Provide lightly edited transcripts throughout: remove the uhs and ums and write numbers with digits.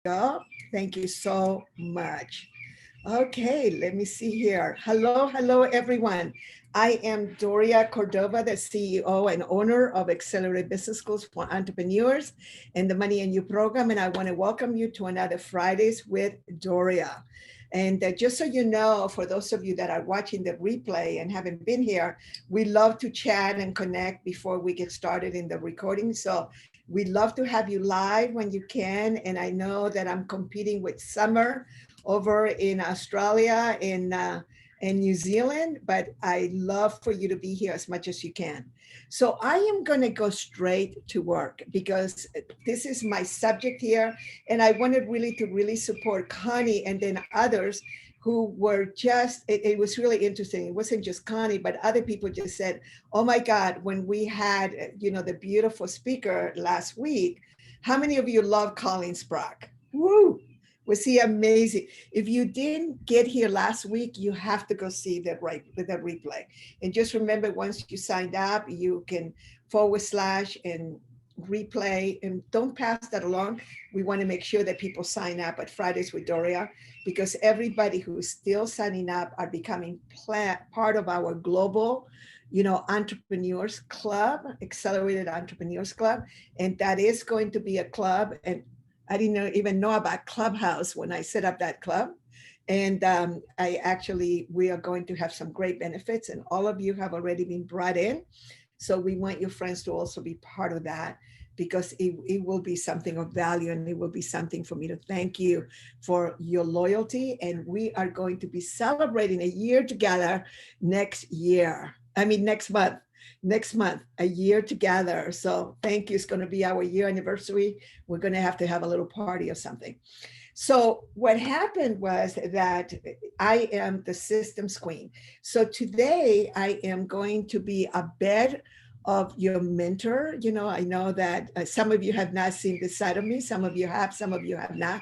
go. Thank you so much. Okay, let me see here. Hello, everyone. I am Doria Cordova, the CEO and owner of Accelerated Business Schools for Entrepreneurs and the Money and You program. And I want to welcome you to another Fridays with Doria. And just so you know, for those of you that are watching the replay and haven't been here, we love to chat and connect before we get started in the recording. So we love to have you live when you can. And I know that I'm competing with Summer over in Australia, in New Zealand, but I love for you to be here as much as you can. So I am going to go straight to work because this is my subject here. And I wanted really to really support Connie and then others who were just, it was really interesting. It wasn't just Connie, but other people just said, oh my God, when we had, the beautiful speaker last week, how many of you love Colin Sprock? Woo! Was he amazing? If you didn't get here last week, you have to go see the replay. And just remember, once you signed up, you can / and replay, and don't pass that along. We want to make sure that people sign up at Fridays with Doria, because everybody who is still signing up are becoming part of our global entrepreneurs club, accelerated entrepreneurs club. And that is going to be a club. And I didn't even know about Clubhouse when I set up that club. And we are going to have some great benefits, and all of you have already been brought in. So we want your friends to also be part of that, because it will be something of value, and it will be something for me to thank you for your loyalty. And we are going to be celebrating a year together next month, a year together. So thank you. It's going to be our year anniversary. We're going to have a little party or something. So what happened was that I am the systems queen. So today I am going to be a bed of your mentor. I know that some of you have not seen this side of me. Some of you have, some of you have not.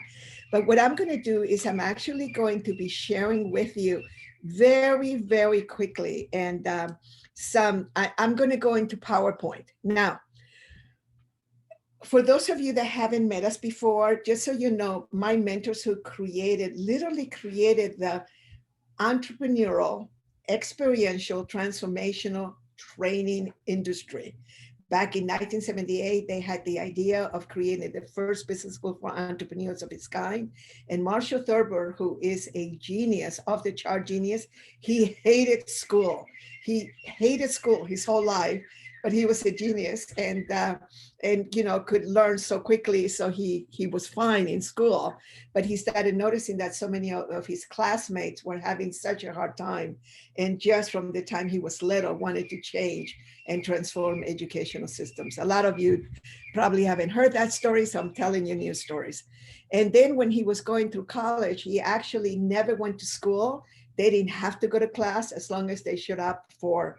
But what I'm going to do is I'm actually going to be sharing with you very, very quickly. And I'm going to go into PowerPoint. Now, for those of you that haven't met us before, just so you know, my mentors who literally created the entrepreneurial, experiential, transformational training industry. Back in 1978, they had the idea of creating the first business school for entrepreneurs of its kind. And Marshall Thurber, who is a genius, off the chart genius, he hated school. He hated school his whole life, but he was a genius and could learn so quickly. So he was fine in school, but he started noticing that so many of his classmates were having such a hard time. And just from the time he was little, wanted to change and transform educational systems. A lot of you probably haven't heard that story, so I'm telling you new stories. And then when he was going through college, he actually never went to school. They didn't have to go to class as long as they showed up for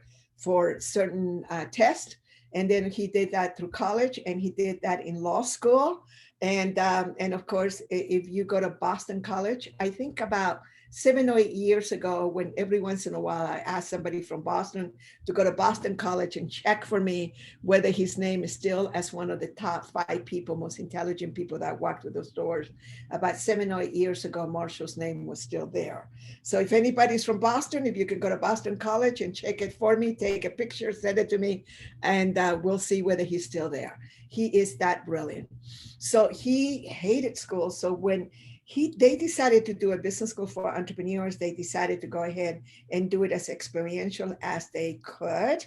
certain tests. And then he did that through college, and he did that in law school. And of course, if you go to Boston College, I think about 7 or 8 years ago, when every once in a while I ask somebody from Boston to go to Boston College and check for me whether his name is still as one of the top 5 people, most intelligent people that walked through those doors. About 7 or 8 years ago, Marshall's name was still there. So if anybody's from Boston, if you could go to Boston College and check it for me, take a picture, send it to me, and we'll see whether he's still there. He is that brilliant. So he hated school. So when they decided to do a business school for entrepreneurs, they decided to go ahead and do it as experiential as they could,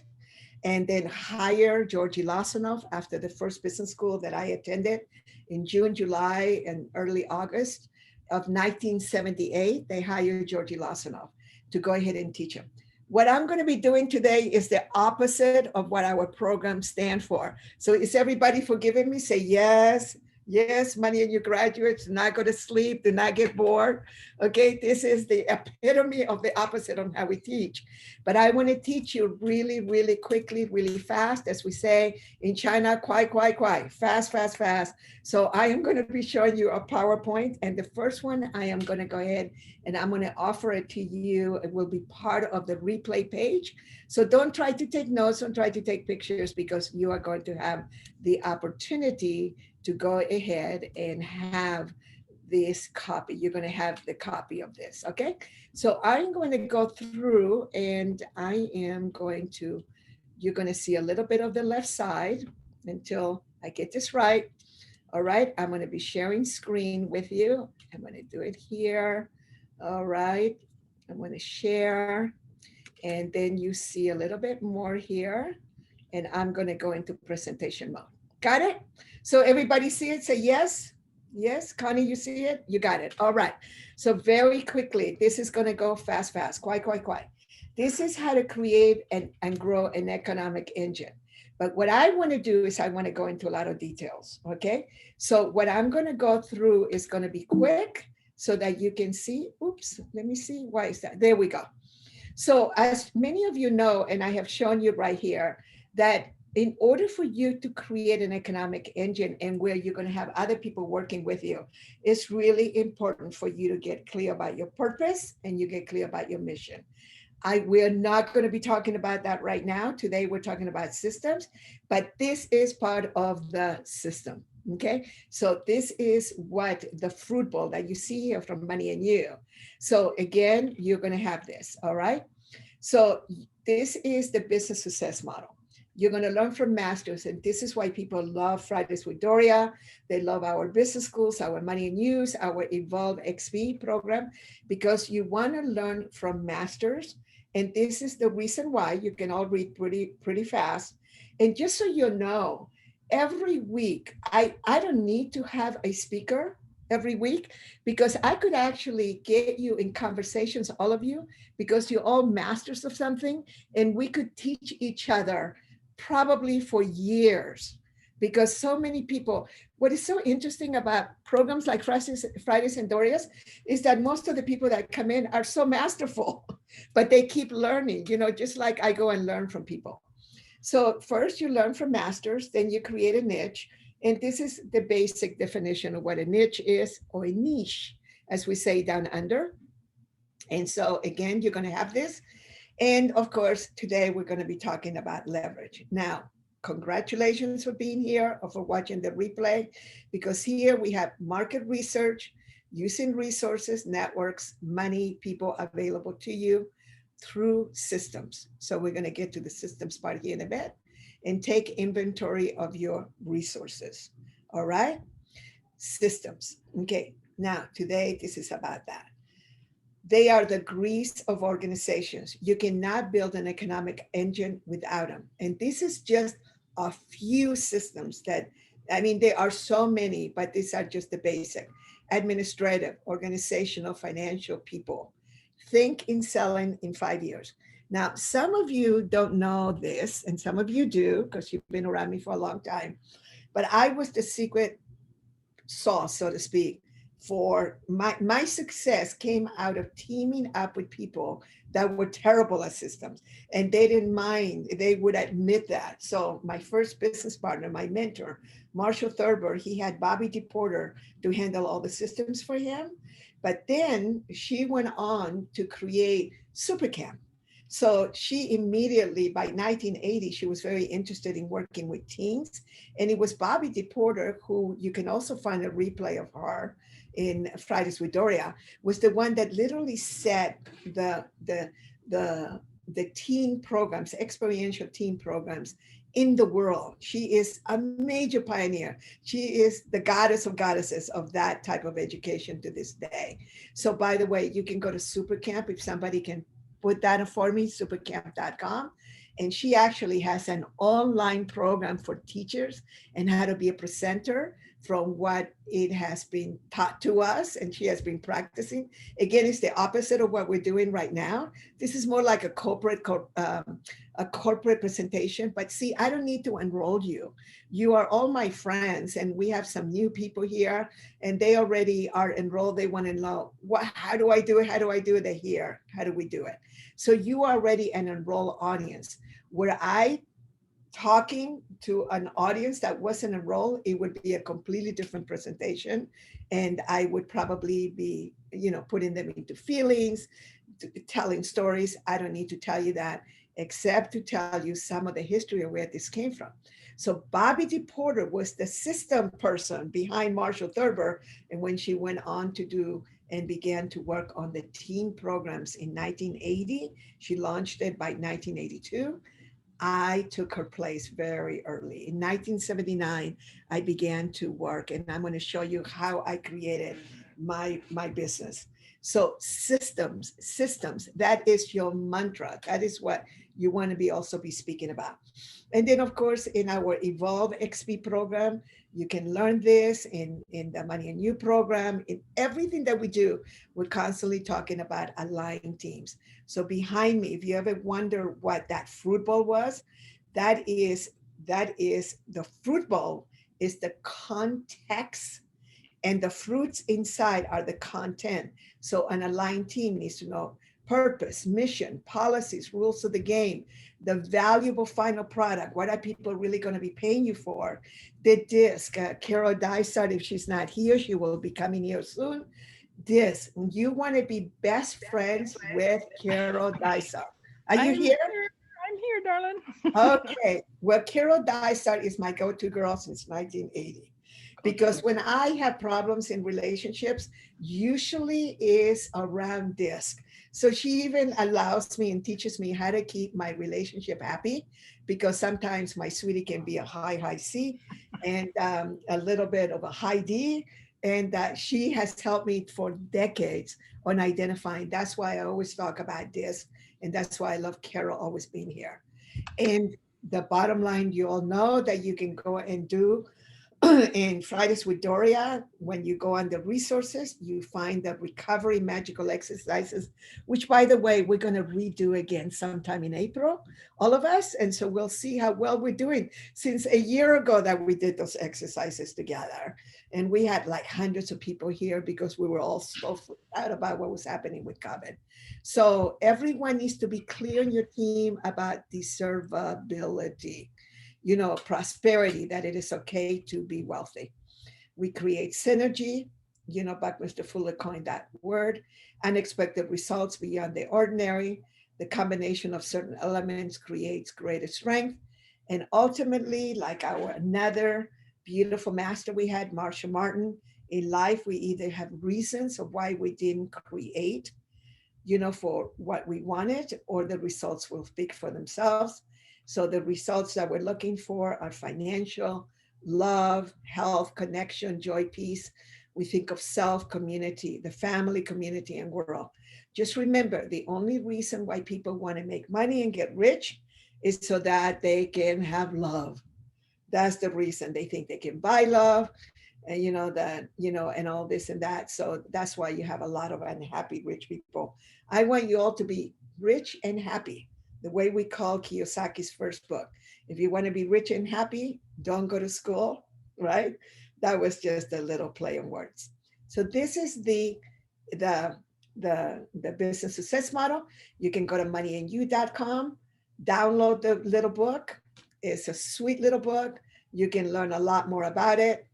and then hire Georgie Lasanoff after the first business school that I attended in June, July, and early August of 1978. They hired Georgie Lasanoff to go ahead and teach them. What I'm going to be doing today is the opposite of what our programs stand for. So is everybody forgiving me? Say yes. Yes, Money and You graduates, do not go to sleep, do not get bored. Okay, this is the epitome of the opposite on how we teach. But I want to teach you really, really quickly, really fast, as we say in China, quite, fast, fast, fast. So I am going to be showing you a PowerPoint. And the first one, I am going to go ahead and I'm going to offer it to you. It will be part of the replay page. So don't try to take notes, don't try to take pictures, because you are going to have the opportunity to go ahead and have this copy. You're going to have the copy of this. Okay. So I'm going to go through and I am going to, you're going to see a little bit of the left side until I get this right. All right. I'm going to be sharing screen with you. I'm going to do it here. All right. I'm going to share. And then you see a little bit more here. And I'm going to go into presentation mode. Got it? So everybody see it? Say yes. Yes, Connie, you see it? You got it. All right. So very quickly, this is going to go fast. Quite. This is how to create and grow an economic engine. But what I want to do is I want to go into a lot of details. Okay. So what I'm going to go through is going to be quick so that you can see. Oops, let me see. Why is that? There we go. So as many of you know, and I have shown you right here, that in order for you to create an economic engine and where you're going to have other people working with you, it's really important for you to get clear about your purpose and you get clear about your mission. We're not going to be talking about that right now. Today, we're talking about systems, but this is part of the system. Okay. So this is what the fruit bowl that you see here from Money and You. So again, you're going to have this. All right. So this is the business success model. You're going to learn from masters. And this is why people love Fridays with Doria. They love our business schools, our Money and Use, our Evolve XP program, because you want to learn from masters. And this is the reason why. You can all read pretty fast. And just so you know, every week, I don't need to have a speaker every week, because I could actually get you in conversations, all of you, because you're all masters of something, and we could teach each other probably for years, because so many people, what is so interesting about programs like Fridays and Dorias is that most of the people that come in are so masterful, but they keep learning, just like I go and learn from people. So first you learn from masters, then you create a niche. And this is the basic definition of what a niche is, or a niche, as we say down under. And so again, you're going to have this. And of course, today we're going to be talking about leverage. Now, congratulations for being here or for watching the replay, because here we have market research, using resources, networks, money, people available to you through systems. So we're going to get to the systems part here in a bit and take inventory of your resources. All right? Systems. Okay. Now, today, this is about that. They are the grease of organizations. You cannot build an economic engine without them. And this is just a few systems that, there are so many, but these are just the basic. Administrative, organizational, financial, people. Think in selling in 5 years. Now, some of you don't know this, and some of you do, because you've been around me for a long time, but I was the secret sauce, so to speak, for my success came out of teaming up with people that were terrible at systems, and they didn't mind. They would admit that. So my first business partner, my mentor, Marshall Thurber, he had Bobby DePorter to handle all the systems for him. But then she went on to create Supercamp. So she immediately, by 1980, she was very interested in working with teens. And it was Bobby DePorter, who you can also find a replay of her in Fridays with Doria, was the one that literally set the teen programs, experiential teen programs in the world. She is a major pioneer. She is the goddess of goddesses of that type of education to this day. So by the way, you can go to Supercamp if somebody can put that for me, supercamp.com. And she actually has an online program for teachers and how to be a presenter from what it has been taught to us, and she has been practicing. Again, it's the opposite of what we're doing right now. This is more like a corporate presentation. But see, I don't need to enroll you. You are all my friends, and we have some new people here, and they already are enrolled. They want to know, how do I do it? How do I do it? They're here. How do we do it? So you are already an enrolled audience. Were I talking to an audience that wasn't enrolled, it would be a completely different presentation. And I would probably be, putting them into feelings, telling stories. I don't need to tell you that. except to tell you some of the history of where this came from. So Bobby D. Porter was the system person behind Marshall Thurber. And when she went on to do and began to work on the teen programs in 1980, she launched it by 1982. I took her place very early. In 1979, I began to work, and I'm going to show you how I created my business. So systems, that is your mantra. That is what you want to be also be speaking about. And then of course, in our Evolve XP program, you can learn this in the Money and You program, in everything that we do, we're constantly talking about aligning teams. So behind me, if you ever wonder what that fruit bowl was, that is the fruit bowl is the context, and the fruits inside are the content. So an aligned team needs to know purpose, mission, policies, rules of the game, the valuable final product. What are people really going to be paying you for? The disc, Carol Dysart, if she's not here, she will be coming here soon. This, you want to be best friends with Carol Dysart. Are you I'm here? here. I'm here, darling. Okay. Well, Carol Dysart is my go-to girl since 1980. Because Okay. when I have problems in relationships, usually is around disc. So she even allows me and teaches me how to keep my relationship happy, because sometimes my sweetie can be a high, high C and a little bit of a high D. And she has helped me for decades on identifying. That's why I always talk about this. And that's why I love Carol always being here. And the bottom line, you all know that you can go and do in Fridays with Doria, when you go on the resources, you find the recovery magical exercises, which, by the way, we're going to redo again sometime in April, all of us. And so we'll see how well we're doing since a year ago that we did those exercises together. And we had like hundreds of people here because we were all so freaked out about what was happening with COVID. So everyone needs to be clear in your team about deservability, prosperity, that it is okay to be wealthy. We create synergy, Buckminster Fuller coined that word, unexpected results beyond the ordinary. The combination of certain elements creates greater strength. And ultimately, like our another beautiful master we had, Marsha Martin, in life, we either have reasons of why we didn't create, for what we wanted, or the results will speak for themselves. So the results that we're looking for are financial, love, health, connection, joy, peace. We think of self, community, the family, community, and world. Just remember, the only reason why people want to make money and get rich is so that they can have love. That's the reason they think they can buy love, and and all this and that. So that's why you have a lot of unhappy rich people. I want you all to be rich and happy, the way we call Kiyosaki's first book. If you want to be rich and happy, don't go to school, right? That was just a little play on words. So this is the the business success model. You can go to moneyandyou.com, download the little book. It's a sweet little book. You can learn a lot more about it.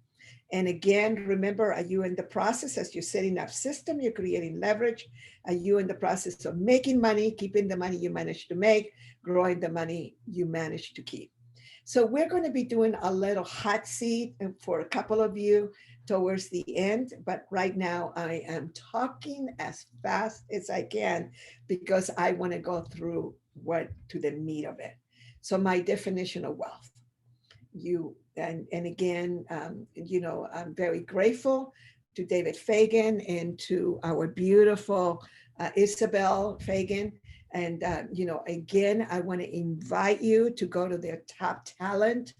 And again, remember, are you in the process as you're setting up system, you're creating leverage? Are you in the process of making money, keeping the money you managed to make, growing the money you managed to keep? So we're going to be doing a little hot seat for a couple of you towards the end. But right now I am talking as fast as I can because I want to go through what to the meat of it. So my definition of wealth, and again, I'm very grateful to David Fagan and to our beautiful Isabel Fagan. And again, I want to invite you to go to their Top Talent.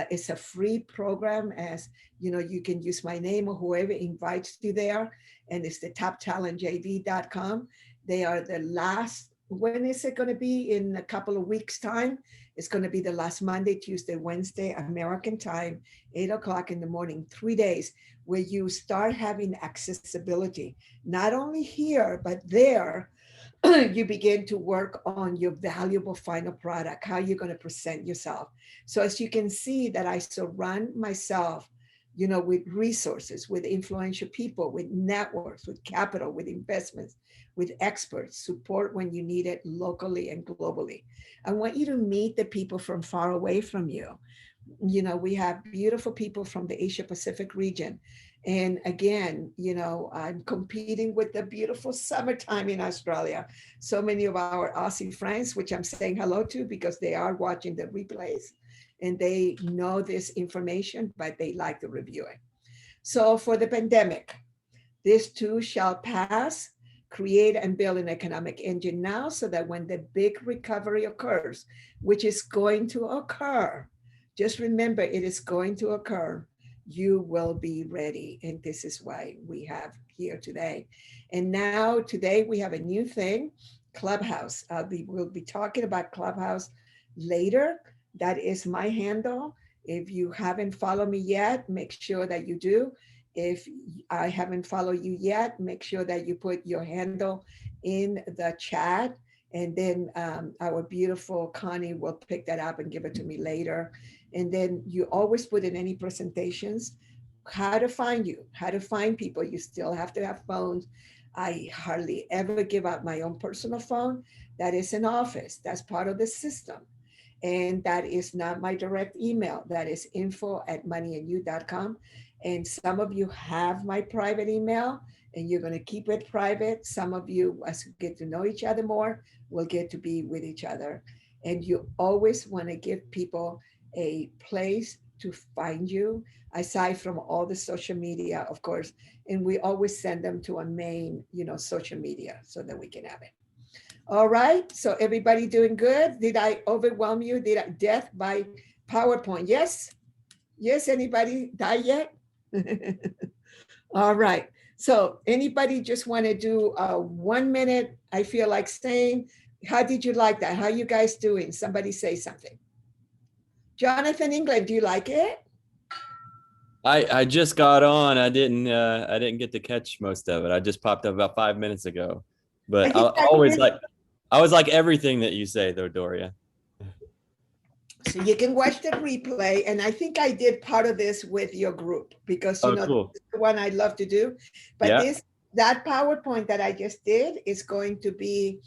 It's a free program, as you can use my name or whoever invites you there, and it's the toptalentjv.com. They are the last. When is it going to be? In a couple of weeks' time. It's going to be the last Monday, Tuesday, Wednesday, American time, 8 o'clock in the morning, 3 days, where you start having accessibility, not only here, but there. You begin to work on your valuable final product, how you're going to present yourself. So as you can see that I surround myself with resources, with influential people, with networks, with capital, with investments, with experts, support when you need it locally and globally. I want you to meet the people from far away from you. We have beautiful people from the Asia Pacific region. And again, I'm competing with the beautiful summertime in Australia. So many of our Aussie friends, which I'm saying hello to because they are watching the replays and they know this information, but they like to review it. So for the pandemic, this too shall pass. Create and build an economic engine now so that when the big recovery occurs, which is going to occur, just remember it is going to occur, you will be ready. And this is why we have here today. And now today we have a new thing, Clubhouse. We'll be talking about Clubhouse later. That is my handle. If you haven't followed me yet, make sure that you do. If I haven't followed you yet, make sure that you put your handle in the chat, and then our beautiful Connie will pick that up and give it to me later. And then you always put in any presentations, how to find you, how to find people. You still have to have phones. I hardly ever give out my own personal phone. That is an office. That's part of the system. And that is not my direct email. That is info@moneyandyou.com. And some of you have my private email and you're going to keep it private. Some of you, as you get to know each other more, will get to be with each other. And you always want to give people a place to find you, aside from all the social media, of course. And we always send them to a main, social media so that we can have it. All right, so everybody doing good? Did I overwhelm you? Did I death by PowerPoint? Yes? Yes, anybody die yet? All right, so anybody just want to do a 1 minute, I feel like saying, how did you like that? How you guys doing? Somebody say something. Jonathan England, do you like it? I just got on. I didn't get to catch most of it. I just popped up about 5 minutes ago. But I always like everything that you say though, Doria. So you can watch the replay. And I think I did part of this with your group because Cool. this is the one I love to do. But Yeah. that PowerPoint that I just did is going to be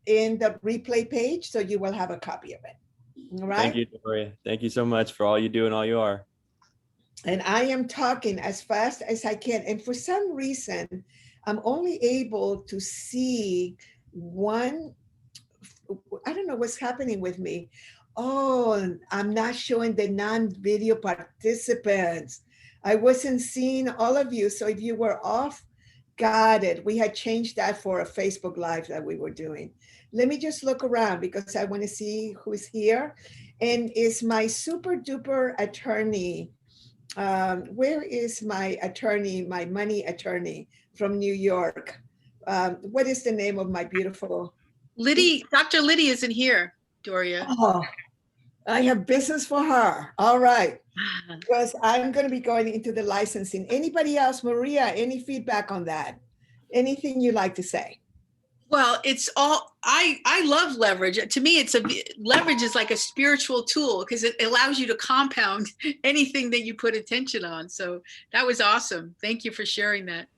in the replay page. So you will have a copy of it. All right. Thank you, Doria. Thank you so much for all you do and all you are. And I am talking as fast as I can. And for some reason, I'm only able to see one. I don't know what's happening with me. Oh, I'm not showing the non-video participants. I wasn't seeing all of you. So if you were off, got it. We had changed that for a Facebook Live that we were doing. Let me just look around because I want to see who's here. And is my super duper attorney, where is my attorney, my money attorney from New York? What is the name of my beautiful? Liddy, Dr. Liddy isn't here, Doria. Oh, I have business for her. All right. Because I'm going to be going into the licensing. Anybody else, Maria, any feedback on that? Anything you like to say? Well, it's all, I love leverage. To me, leverage is like a spiritual tool because it allows you to compound anything that you put attention on. So that was awesome. Thank you for sharing that.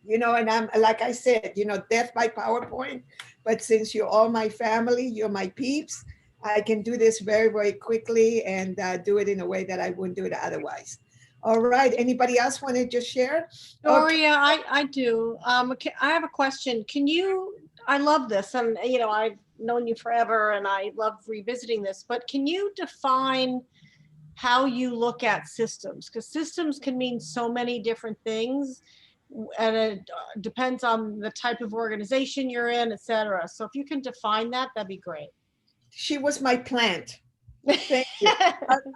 And I'm, like I said, death by PowerPoint, but since you're all my family, you're my peeps, I can do this very, very quickly and do it in a way that I wouldn't do it otherwise. All right, anybody else want to just share? Doria, I do. I have a question. I love this, and I've known you forever and I love revisiting this, but can you define how you look at systems? Because systems can mean so many different things, and it depends on the type of organization you're in, et cetera. So if you can define that, that'd be great. She was my plant. Thank you.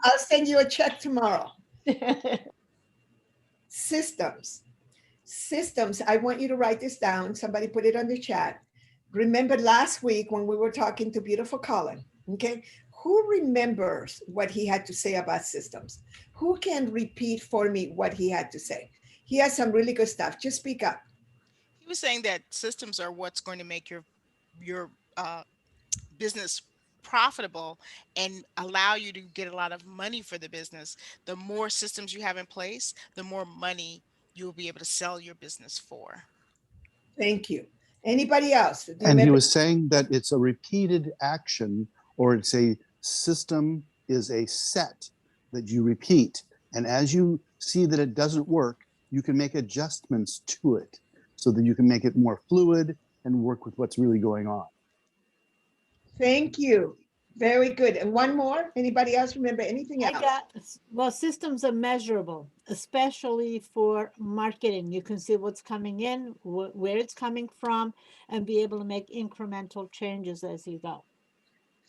I'll send you a check tomorrow. Systems. I want you to write this down. Somebody put it on the chat. Remember last week when we were talking to beautiful Colin, okay? Who remembers what he had to say about systems? Who can repeat for me what he had to say? He has some really good stuff. Just speak up. He was saying that systems are what's going to make your business profitable and allow you to get a lot of money for the business, the more systems you have in place, the more money you'll be able to sell your business for. Thank you. Anybody else? Do you And he remember? was saying that it's a repeated action, or it's a system is a set that you repeat. And as you see that it doesn't work, you can make adjustments to it so that you can make it more fluid and work with what's really going on. Thank you. Very good. And one more. Anybody else remember anything I else? got, well, systems are measurable, especially for marketing. You can see what's coming in, where it's coming from, and be able to make incremental changes as you go.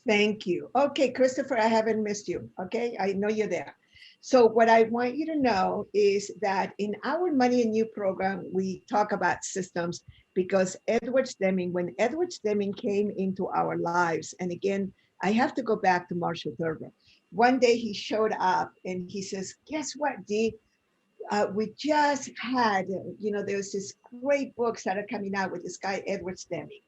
Thank you. Okay, Christopher, I haven't missed you. Okay, I know you're there. So what I want you to know is that in our Money and You program, we talk about systems because when Edward Deming came into our lives, and again, I have to go back to Marshall Thurber. One day he showed up and he says, guess what, Dee? We just had, there's this great books that are coming out with this guy, Edward Deming,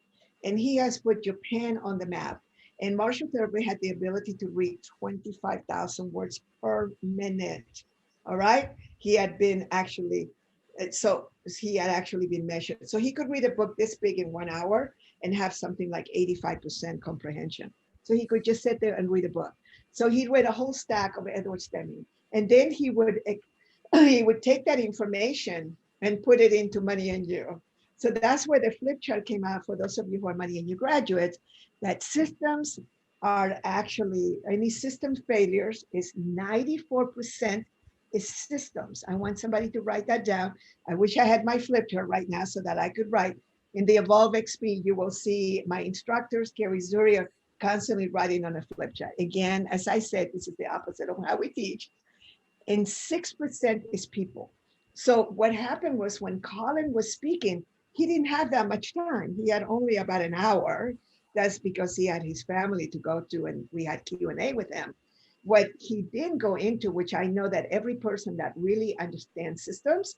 and he has put Japan on the map. And Marshall Thurber had the ability to read 25,000 words per minute. All right. He had actually been measured. So he could read a book this big in 1 hour and have something like 85% comprehension. So he could just sit there and read a book. So he read a whole stack of Edward Deming. And then he would take that information and put it into Money and You. So that's where the flip chart came out for those of you who are Money and You graduates, that systems are actually, any system failures is 94% is systems. I want somebody to write that down. I wish I had my flip chart right now so that I could write. In the Evolve XP, you will see my instructors, Carrie Zuri, are constantly writing on a flip chart. Again, as I said, this is the opposite of how we teach. And 6% is people. So what happened was when Colin was speaking, he didn't have that much time. He had only about an hour. That's because he had his family to go to and we had Q&A with him. What he didn't go into, which I know that every person that really understands systems,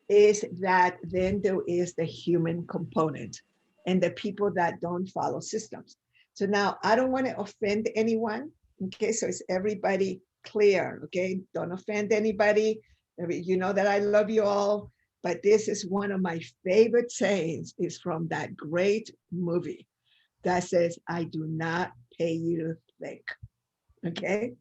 is that then there is the human component and the people that don't follow systems. So now I don't want to offend anyone. Okay, so is everybody clear? Okay, don't offend anybody. You know that I love you all, but this is one of my favorite sayings is from that great movie that says, I do not pay you to think. Okay,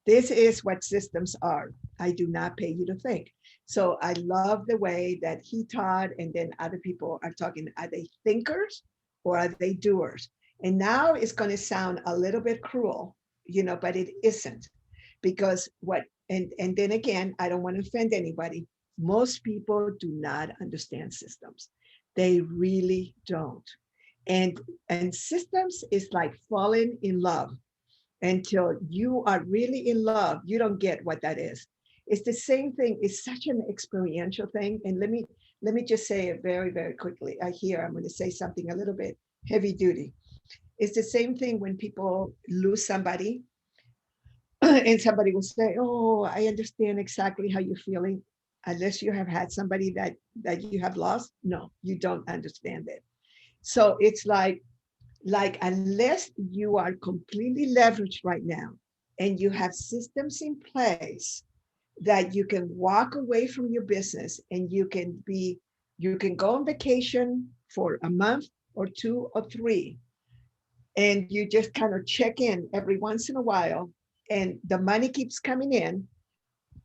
this is what systems are. I do not pay you to think. So I love the way that he taught, and then other people are talking, are they thinkers or are they doers? And now it's going to sound a little bit cruel, but it isn't. Because and then again, I don't want to offend anybody. Most people do not understand systems. They really don't. And systems is like falling in love. Until you are really in love, you don't get what that is. It's the same thing. It's such an experiential thing. And let me just say it very, very quickly. I'm going to say something a little bit heavy duty. It's the same thing when people lose somebody and somebody will say, oh, I understand exactly how you're feeling. Unless you have had somebody that you have lost, no, you don't understand it. So it's like unless you are completely leveraged right now and you have systems in place that you can walk away from your business and you can go on vacation for a month or 2 or 3, and you just kind of check in every once in a while and the money keeps coming in,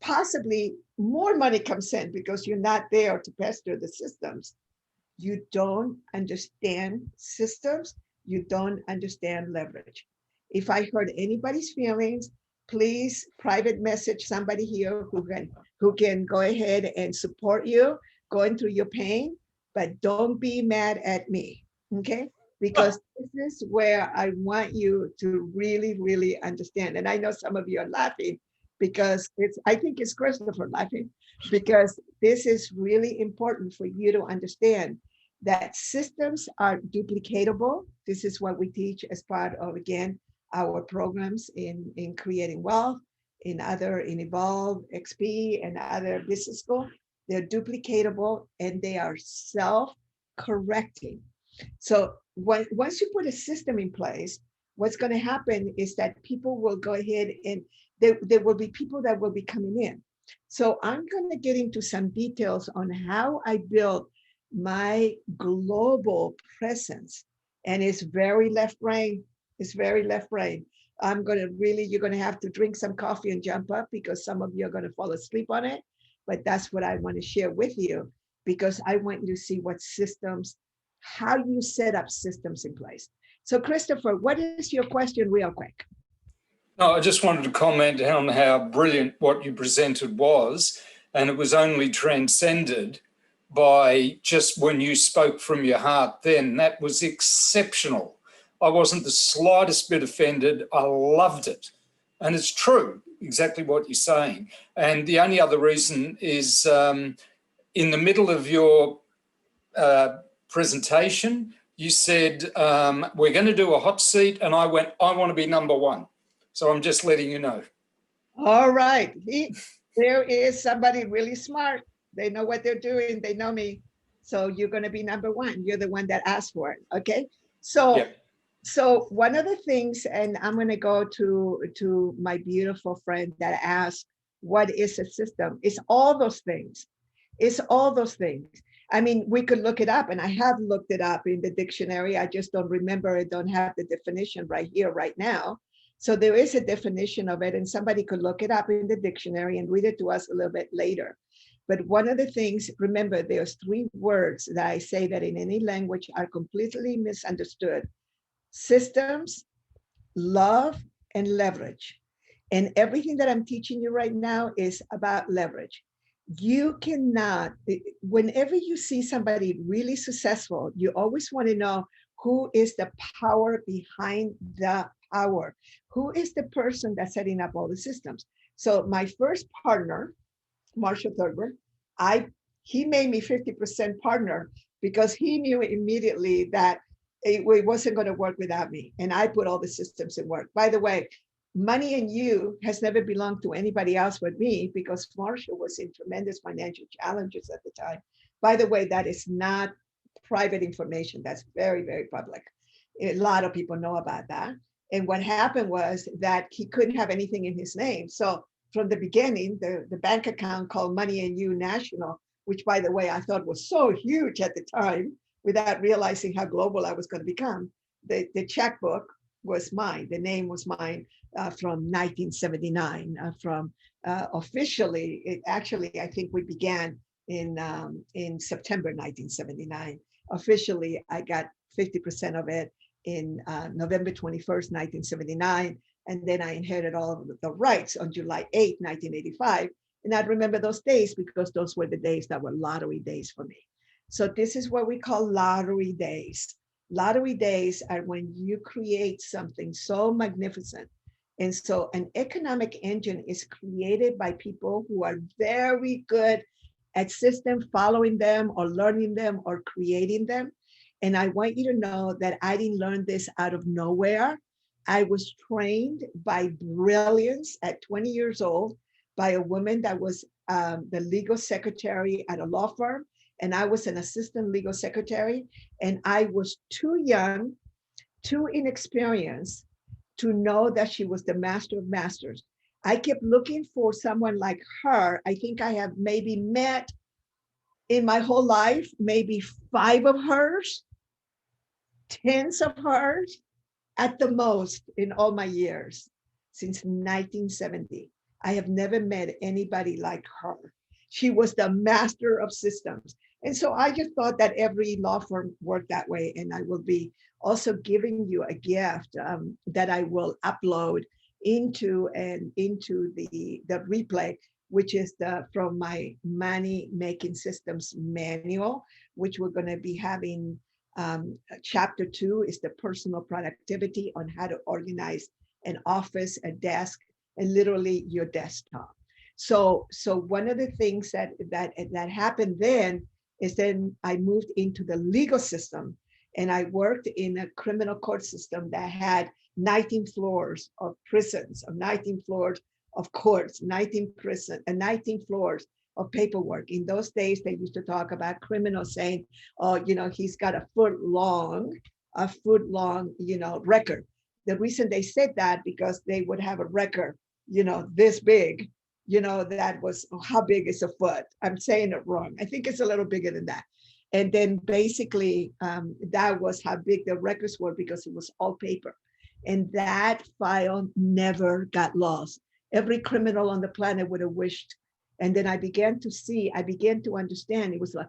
possibly more money comes in because you're not there to pester the systems. You don't understand systems. You don't understand leverage. If I hurt anybody's feelings, please private message somebody here who can go ahead and support you going through your pain, but don't be mad at me, okay? Because this is where I want you to really, really understand. And I know some of you are laughing because I think it's Christopher laughing, because this is really important for you to understand that systems are duplicatable. This is what we teach as part of, again, our programs in creating wealth, in Evolve XP and other business school. They're duplicatable and they are self-correcting. So once you put a system in place, what's going to happen is that people will go ahead and there will be people that will be coming in. So I'm going to get into some details on how I built my global presence. And it's very left brain. It's very left brain. I'm going to really, you're going to have to drink some coffee and jump up because some of you are going to fall asleep on it. But that's what I want to share with you, because I want you to see what systems, how you set up systems in place. So Christopher, what is your question real quick? No, I just wanted to comment on how brilliant what you presented was, and it was only transcended by just when you spoke from your heart then. That was exceptional. I wasn't the slightest bit offended. I loved it. And it's true, exactly what you're saying. And the only other reason is in the middle of your presentation, you said, we're going to do a hot seat. And I went, I want to be number one. So I'm just letting you know. All right. There is somebody really smart. They know what they're doing. They know me. So you're going to be number one. You're the one that asked for it. Okay. So, Yep. So one of the things, and I'm going to go to my beautiful friend that asked, what is a system? It's all those things. It's all those things. I mean, we could look it up, and I have looked it up in the dictionary. I just don't remember it, don't have the definition right here, right now. So there is a definition of it, and somebody could look it up in the dictionary and read it to us a little bit later. But one of the things, remember, there's 3 words that I say that in any language are completely misunderstood: systems, love, and leverage. And everything that I'm teaching you right now is about leverage. You cannot, whenever you see somebody really successful, you always want to know who is the power behind the power. Who is the person that's setting up all the systems? So my first partner, Marshall Thurber, he made me 50% partner because he knew immediately that it wasn't going to work without me. And I put all the systems in work. By the way, Money and You has never belonged to anybody else but me, because Marshall was in tremendous financial challenges at the time. By the way, that is not private information. That's very, very public. A lot of people know about that. And what happened was that he couldn't have anything in his name. So from the beginning, the bank account called Money and You National, which, by the way, I thought was so huge at the time, without realizing how global I was going to become. The checkbook was mine. The name was mine from 1979. Officially, I think we began in September 1979. Officially, I got 50% of it in November 21st, 1979. And then I inherited all of the rights on July 8th, 1985. And I remember those days because those were the days that were lottery days for me. So this is what we call lottery days. Lottery days are when you create something so magnificent. And so an economic engine is created by people who are very good at systems, following them or learning them or creating them. And I want you to know that I didn't learn this out of nowhere. I was trained by brilliance at 20 years old by a woman that was the legal secretary at a law firm. And I was an assistant legal secretary. And I was too young, too inexperienced to know that she was the master of masters. I kept looking for someone like her. I think I have maybe met in my whole life, maybe 5 of hers, 10s of hers at the most in all my years since 1970. I have never met anybody like her. She was the master of systems. And so I just thought that every law firm worked that way. And I will be also giving you a gift that I will upload into the replay, which is from my money making systems manual, which we're going to be having. Chapter 2 is the personal productivity on how to organize an office, a desk, and literally your desktop. So one of the things that happened then is then I moved into the legal system, and I worked in a criminal court system that had 19 floors of prisons, 19 floors of courts, 19 floors of paperwork. In those days, they used to talk about criminals saying, oh, he's got a foot long, record. the reason they said that, because they would have a record, this big, that was, how big is a foot? I'm saying it wrong. I think it's a little bigger than that. And then basically that was how big the records were, because it was all paper. And that file never got lost. Every criminal on the planet would have wished. And then I began to understand. It was like,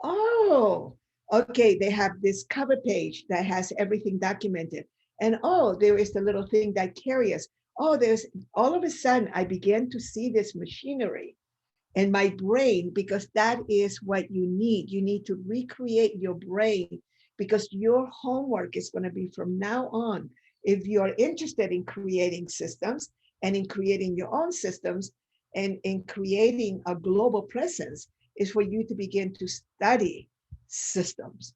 oh, okay, they have this cover page that has everything documented. And oh, there is the little thing that carries. Oh, there's, all of a sudden I began to see this machinery in my brain, because that is what you need. You need to recreate your brain, because your homework is going to be from now on. If you're interested in creating systems and in creating your own systems and in creating a global presence, is for you to begin to study systems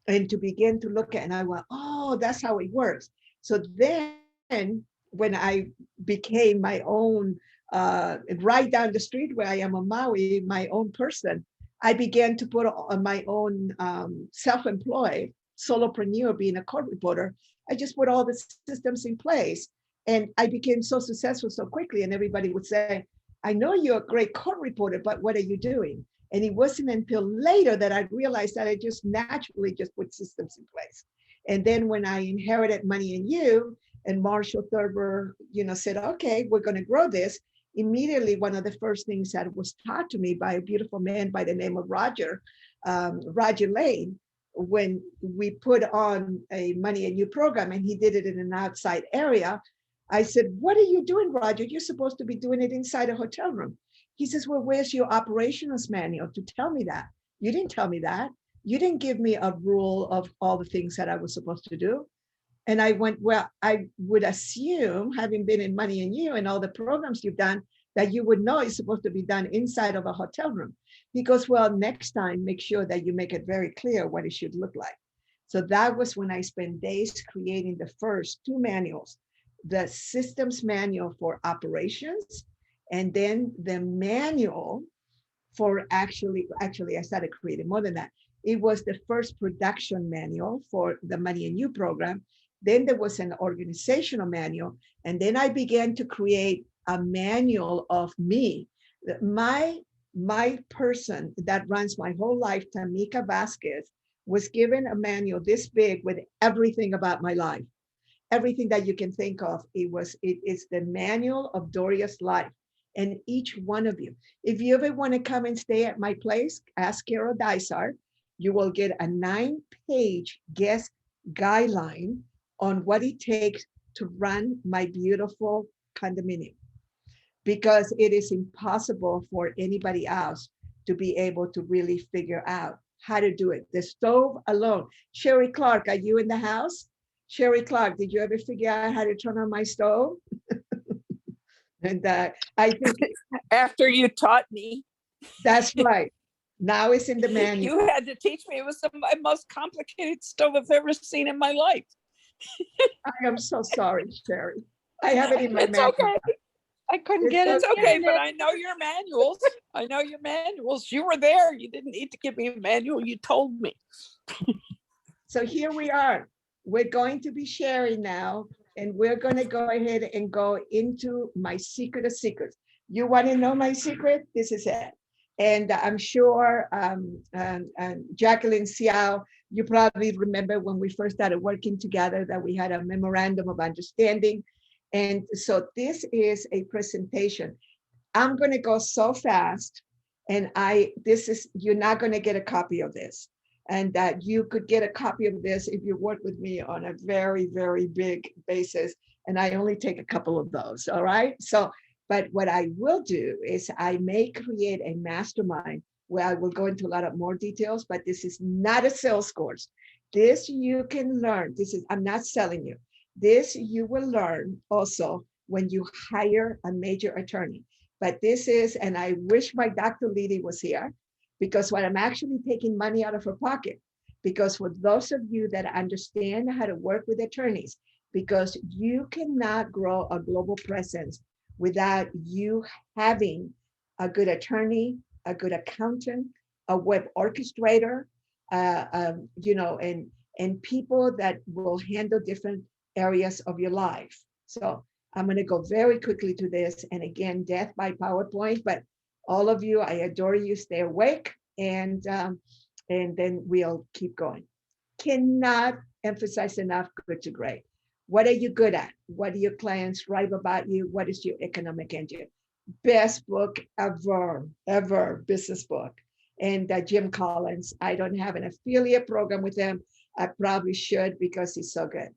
and to begin to look at, and I went, oh, that's how it works. So then when I became my own, right down the street where I am on Maui, my own person, I began to put on my own self-employed solopreneur, being a court reporter. I just put all the systems in place, and I became so successful so quickly. And everybody would say, I know you're a great court reporter, but what are you doing? And it wasn't until later that I realized that I just naturally just put systems in place. And then when I inherited Money and You, and Marshall Thurber, said, okay, we're going to grow this. Immediately, one of the first things that was taught to me by a beautiful man by the name of Roger Lane, when we put on a Money and You program, and he did it in an outside area, I said, what are you doing, Roger? You're supposed to be doing it inside a hotel room. He says, well, where's your operations manual to tell me that? You didn't tell me that. You didn't give me a rule of all the things that I was supposed to do. And I went, well, I would assume, having been in Money and You and all the programs you've done, that you would know it's supposed to be done inside of a hotel room. He goes, well, next time, make sure that you make it very clear what it should look like. So that was when I spent days creating the first two manuals, the systems manual for operations, and then the manual for actually I started creating more than that. It was the first production manual for the Money and You program. Then there was an organizational manual. And then I began to create a manual of me. My person that runs my whole life, Tamika Vasquez, was given a manual this big with everything about my life. Everything that you can think of. It is the manual of Doria's life. And each one of you, if you ever want to come and stay at my place, ask Carol Dysart, you will get a 9-page guest guideline on what it takes to run my beautiful condominium, because it is impossible for anybody else to be able to really figure out how to do it. The stove alone. Sherry Clark, are you in the house? Sherry Clark, did you ever figure out how to turn on my stove? And I think after you taught me. That's right. Now it's in the manual. You had to teach me. It was the most complicated stove I've ever seen in my life. I am so sorry, Sherry. I have it in my It's manual. okay. I couldn't get it. It's okay, but I know your manuals. I know your manuals. You were there. You didn't need to give me a manual. You told me. So here we are. We're going to be sharing now, and we're going to go ahead and go into my secret of secrets. You want to know my secret? This is it. And I'm sure Jacqueline Xiao, you probably remember when we first started working together that we had a memorandum of understanding. And so this is a presentation. I'm going to go so fast, and you're not going to get a copy of this. And that you could get a copy of this if you work with me on a very, very big basis. And I only take a couple of those, all right? So, but what I will do is I may create a mastermind where I will go into a lot of more details, but this is not a sales course. This you can learn. I'm not selling you. This you will learn also when you hire a major attorney. But this is, and I wish my Dr. Leedy was here, because what I'm actually taking money out of her pocket, because for those of you that understand how to work with attorneys, because you cannot grow a global presence without you having a good attorney, a good accountant, a web orchestrator, and people that will handle different areas of your life. So I'm going to go very quickly to this. And again, death by PowerPoint, but all of you, I adore you. Stay awake, and then we'll keep going. Cannot emphasize enough good to great. What are you good at? What do your clients write about you? What is your economic engine? Best book ever, business book. And Jim Collins, I don't have an affiliate program with him. I probably should because he's so good.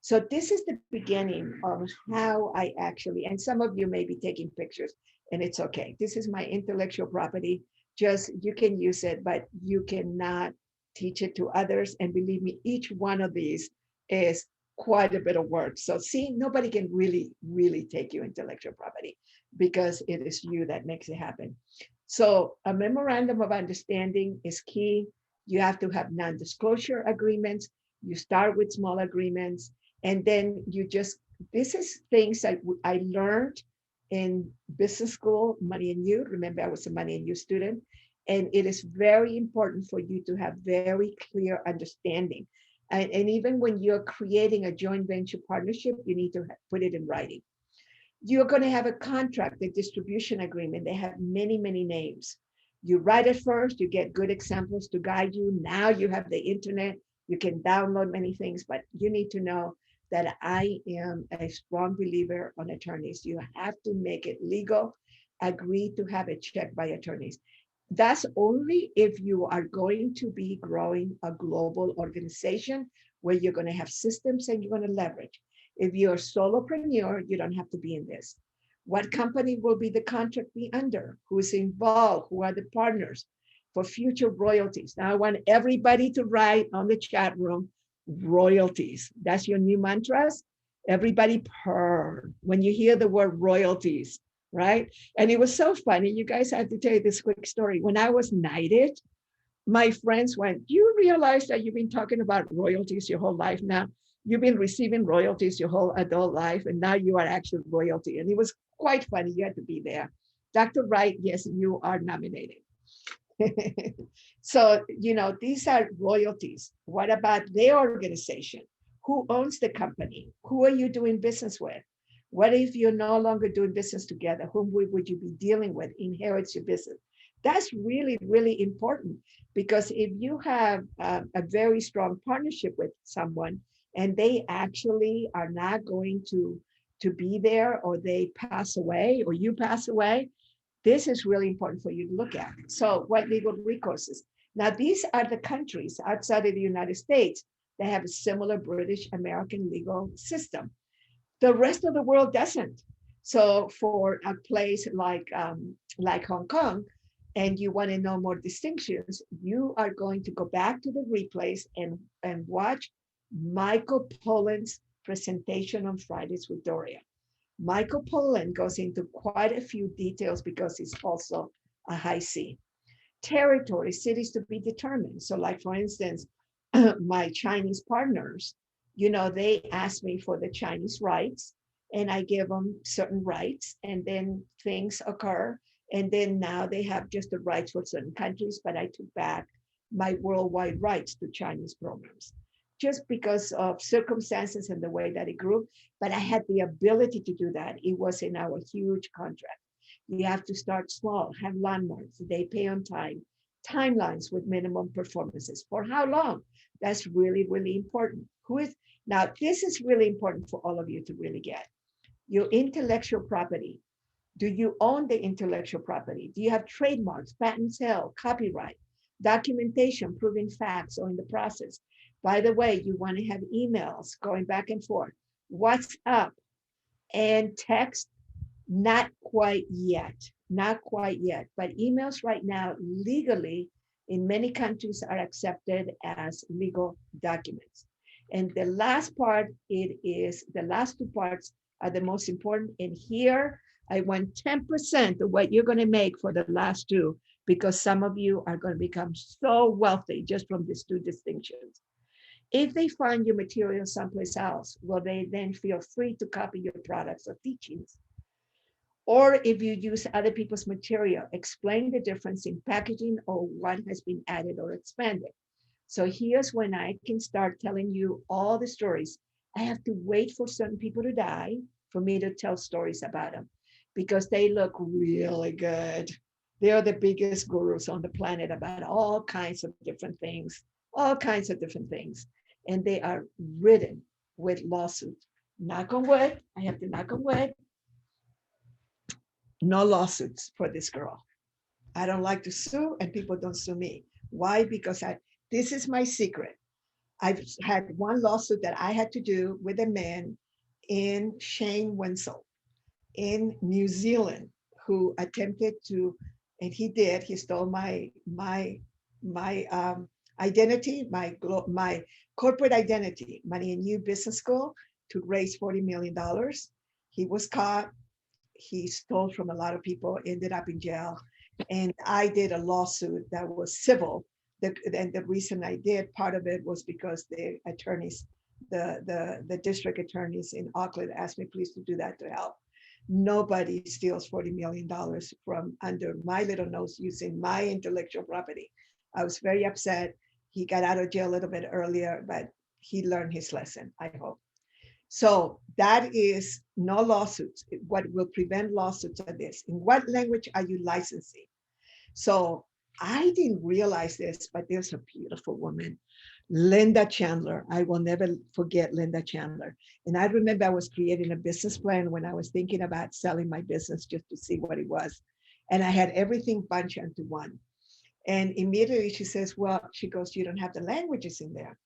So this is the beginning of how I actually, and some of you may be taking pictures, and it's okay. This is my intellectual property. Just, you can use it, but you cannot teach it to others. And believe me, each one of these is quite a bit of work. So see, nobody can really take your intellectual property because it is you that makes it happen. So a memorandum of understanding is key. You have to have non-disclosure agreements. You start with small agreements, and then you just, this is things that I learned in business school, Money and You. Remember, I was a Money and You student. And it is very important for you to have very clear understanding. And even when you're creating a joint venture partnership, you need to put it in writing. You're going to have a contract, a distribution agreement. They have many names. You write it first, you get good examples to guide you. Now you have the internet, you can download many things, but you need to know that I am a strong believer on attorneys. You have to make it legal, agree to have it checked by attorneys. That's only if you are going to be growing a global organization where you're going to have systems and you're going to leverage. If you're a solopreneur, you don't have to be in this. What company will be the contract be under? Who's involved? Who are the partners for future royalties? Now I want everybody to write on the chat room, royalties. That's your new mantras. Everybody purr when you hear the word royalties, right? And it was so funny. You guys, I have to tell you this quick story. When I was knighted, my friends went, do you realize that you've been talking about royalties your whole life now? You've been receiving royalties your whole adult life, and now you are actually royalty. And it was quite funny. You had to be there. Dr. Wright, yes, you are nominated. So, these are royalties. What about their organization? Who owns the company? Who are you doing business with? What if you're no longer doing business together? Whom would you be dealing with? Inherits your business. That's really important, because if you have a very strong partnership with someone and they actually are not going to be there, or they pass away, or you pass away, this is really important for you to look at. So what legal recourses? Now, these are the countries outside of the United States that have a similar British American legal system. The rest of the world doesn't. So for a place like Hong Kong, and you want to know more distinctions, you are going to go back to the replays and watch Michael Pollan's presentation on Fridays with Doria. Michael Pollan goes into quite a few details because he's also a high C. Territory, cities to be determined. So like, for instance, my Chinese partners, they ask me for the Chinese rights, and I give them certain rights, and then things occur. And then now they have just the rights for certain countries, but I took back my worldwide rights to Chinese programs just because of circumstances and the way that it grew. But I had the ability to do that. It was in our huge contract. You have to start small, have landmarks, they pay on time, timelines with minimum performances. For how long? That's really important. Now, this is really important for all of you to really get. Your intellectual property. Do you own the intellectual property? Do you have trademarks, patents held, copyright, documentation, proving facts, or in the process? By the way, you want to have emails going back and forth. What's up? And text, not quite yet, but emails right now legally in many countries are accepted as legal documents. And the last part, the last two parts are the most important. And here I want 10% of what you're going to make for the last two, because some of you are going to become so wealthy just from these two distinctions. If they find your material someplace else, will they then feel free to copy your products or teachings? Or if you use other people's material, explain the difference in packaging or what has been added or expanded. So here's when I can start telling you all the stories. I have to wait for certain people to die for me to tell stories about them because they look really good. They are the biggest gurus on the planet about all kinds of different things, all kinds of different things. And they are ridden with lawsuits. Knock on wood, I have to knock on wood. No lawsuits for this girl. I don't like to sue and people don't sue me. Why? Because this is my secret. I've had one lawsuit that I had to do with a man in Shane Wenzel in New Zealand who attempted to, and he did, he stole my identity, my corporate identity, Money and You Business School, to raise $40 million. He was caught. He stole from a lot of people, ended up in jail. And I did a lawsuit that was civil. And the reason I did, part of it was because the attorneys, the district attorneys in Auckland asked me please to do that to help. Nobody steals $40 million from under my little nose using my intellectual property. I was very upset. He got out of jail a little bit earlier, but he learned his lesson, I hope. So that is no lawsuits. What will prevent lawsuits are this. In what language are you licensing? So I didn't realize this, but there's a beautiful woman, Linda Chandler. I will never forget Linda Chandler. And I remember I was creating a business plan when I was thinking about selling my business just to see what it was. And I had everything bunched into one. And immediately she says, well, she goes, you don't have the languages in there.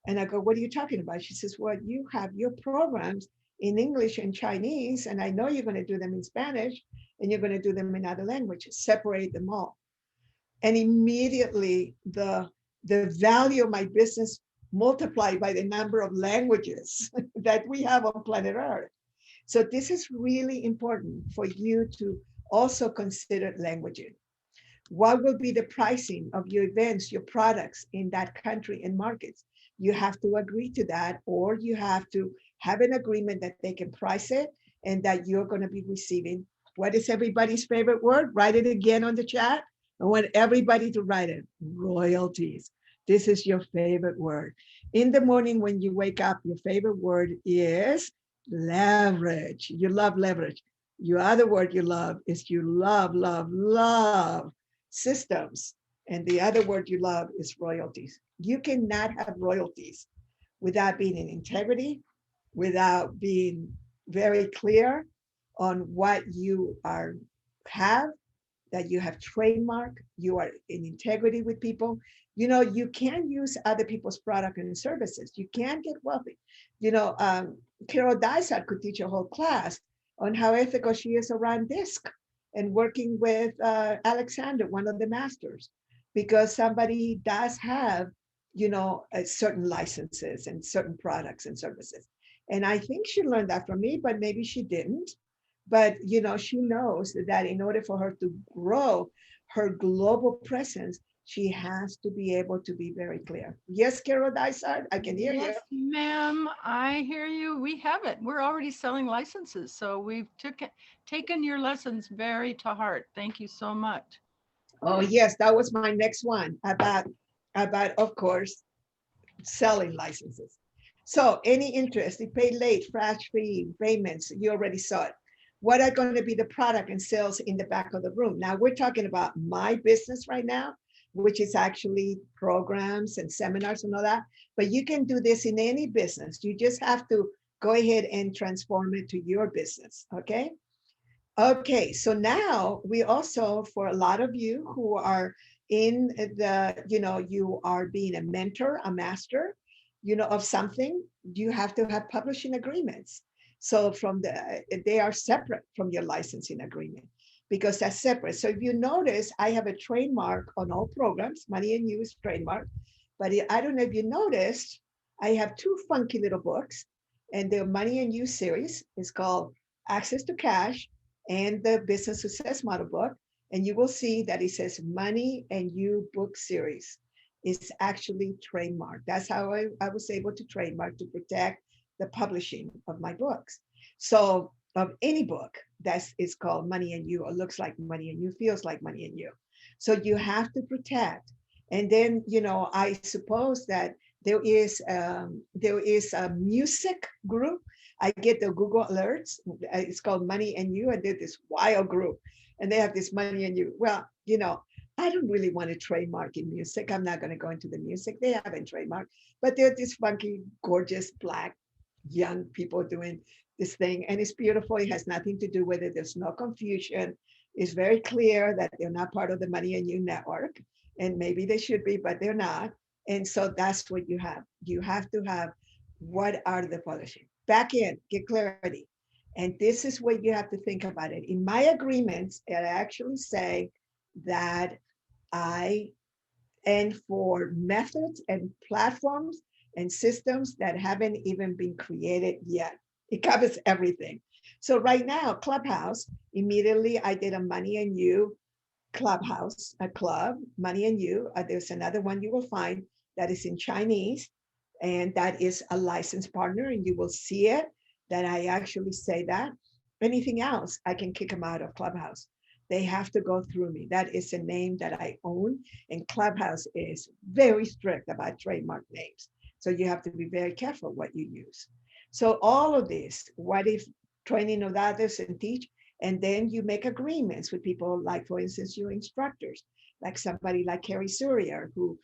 And I go, what are you talking about? She says, well, you have your programs in English and Chinese, and I know you're going to do them in Spanish, and you're going to do them in other languages, separate them all. And immediately the value of my business multiplied by the number of languages that we have on planet Earth. So this is really important for you to also consider languaging. What will be the pricing of your events, your products in that country and markets? You have to agree to that, or you have to have an agreement that they can price it and that you're going to be receiving. What is everybody's favorite word? Write it again on the chat. I want everybody to write it. Royalties. This is your favorite word. In the morning when you wake up, your favorite word is leverage. You love leverage. Your other word you love is you love systems. And the other word you love is royalties. You cannot have royalties without being in integrity, without being very clear on what you have, that you have trademark, you are in integrity with people. You know, you can use other people's product and services. You can get wealthy. You know, Carol Dysart could teach a whole class on how ethical she is around DISC and working with Alexander, one of the masters, because somebody does have, you know, certain licenses and certain products and services. And I think she learned that from me, but maybe she didn't. But, you know, she knows that in order for her to grow her global presence, she has to be able to be very clear. Yes, Carol Dysart, I can hear you. Yes, ma'am, I hear you. We have it. We're already selling licenses. So we've taken your lessons very to heart. Thank you so much. Oh, yes, that was my next one about of course, selling licenses. So any interest, you pay late, flash fee, payments, you already saw it. What are going to be the product and sales in the back of the room? Now we're talking about my business right now, which is actually programs and seminars and all that. But you can do this in any business. You just have to go ahead and transform it to your business, okay? Okay, so now we also, for a lot of you who are in the, you know, you are being a mentor, a master, you know, of something, you have to have publishing agreements. So they are separate from your licensing agreement because that's separate. So if you notice, I have a trademark on all programs, Money and You is trademark, but I don't know if you noticed, I have two funky little books, and the Money and You series is called Access to Cash and the Business Success Model book. And you will see that it says Money and You book series. It's actually trademarked. That's how I was able to trademark to protect the publishing of my books. So of any book that is called Money and You, or looks like Money and You, feels like Money and You. So you have to protect. And then, you know, I suppose that there is a music group. I get the Google alerts. It's called Money and You. I did this wild group, and they have this Money and You. Well, you know, I don't really want to trademark in music. I'm not going to go into the music. They haven't trademarked, but they're this funky, gorgeous, black, young people doing this thing, and it's beautiful. It has nothing to do with it. There's no confusion. It's very clear that they're not part of the Money and You network, and maybe they should be, but they're not. And so that's what you have. You have to have what are the publishing. Back in, get clarity. And this is what you have to think about it. In my agreements, I actually say that and for methods and platforms and systems that haven't even been created yet. It covers everything. So right now, Clubhouse, immediately I did a Money and You Clubhouse, a club, Money and You. There's another one you will find that is in Chinese, and that is a licensed partner, and you will see it, that I actually say that. Anything else, I can kick them out of Clubhouse. They have to go through me. That is a name that I own, and Clubhouse is very strict about trademark names. So you have to be very careful what you use. So all of this, what if training of others and teach, and then you make agreements with people, like for instance, your instructors, like somebody like Carrie Surier, who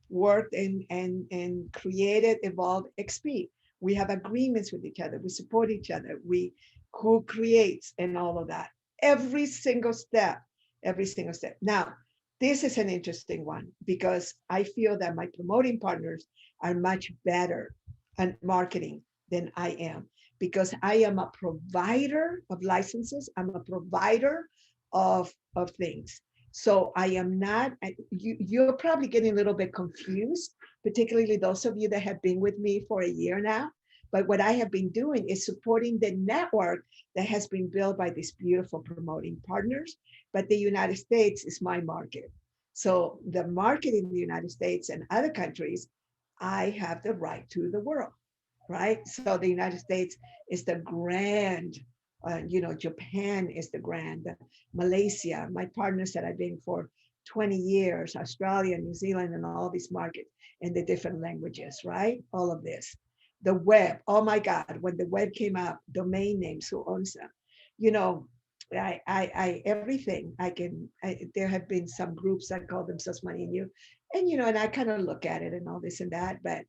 worked and created Evolve XP. We have agreements with each other. We support each other. We who creates and all of that. Every single step, every single step. Now, this is an interesting one because I feel that my promoting partners are much better at marketing than I am, because I am a provider of licenses. I'm a provider of things. So I am not, you're probably getting a little bit confused, particularly those of you that have been with me for a year now. But what I have been doing is supporting the network that has been built by these beautiful promoting partners. But the United States is my market. So the market in the United States and other countries, I have the right to the world, right? So the United States is the grand, Japan is the grand, Malaysia, my partners that I've been for 20 years, Australia, New Zealand, and all these markets and the different languages, right? All of this. The web, oh my God, when the web came up, domain names, who owns them? Everything there have been some groups that call themselves Money and You, and I kind of look at it and all this and that, but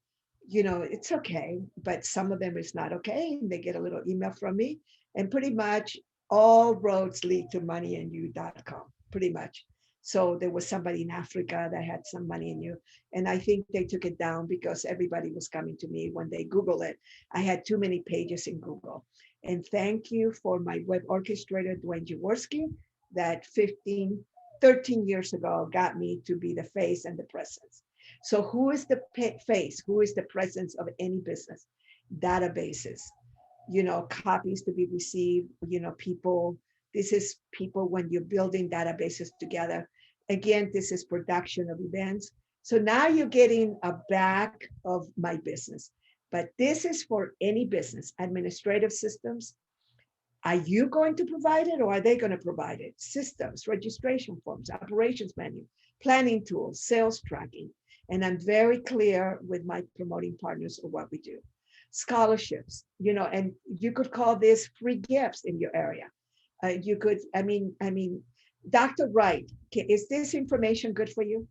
it's okay, but some of them is not okay. And they get a little email from me, and pretty much all roads lead to moneyandyou.com, pretty much. So there was somebody in Africa that had some Money in You, and I think they took it down because everybody was coming to me when they Google it. I had too many pages in Google. And thank you for my web orchestrator, Dwayne Jaworski, that 13 years ago got me to be the face and the presence. So who is the face? Who is the presence of any business? Databases, copies to be received, people. This is people when you're building databases together. Again, this is production of events. So now you're getting a back of my business, but this is for any business. Administrative systems. Are you going to provide it, or are they going to provide it? Systems, registration forms, operations manual, planning tools, sales tracking. And I'm very clear with my promoting partners of what we do. Scholarships, and you could call this free gifts in your area. You could, Dr. Wright, is this information good for you?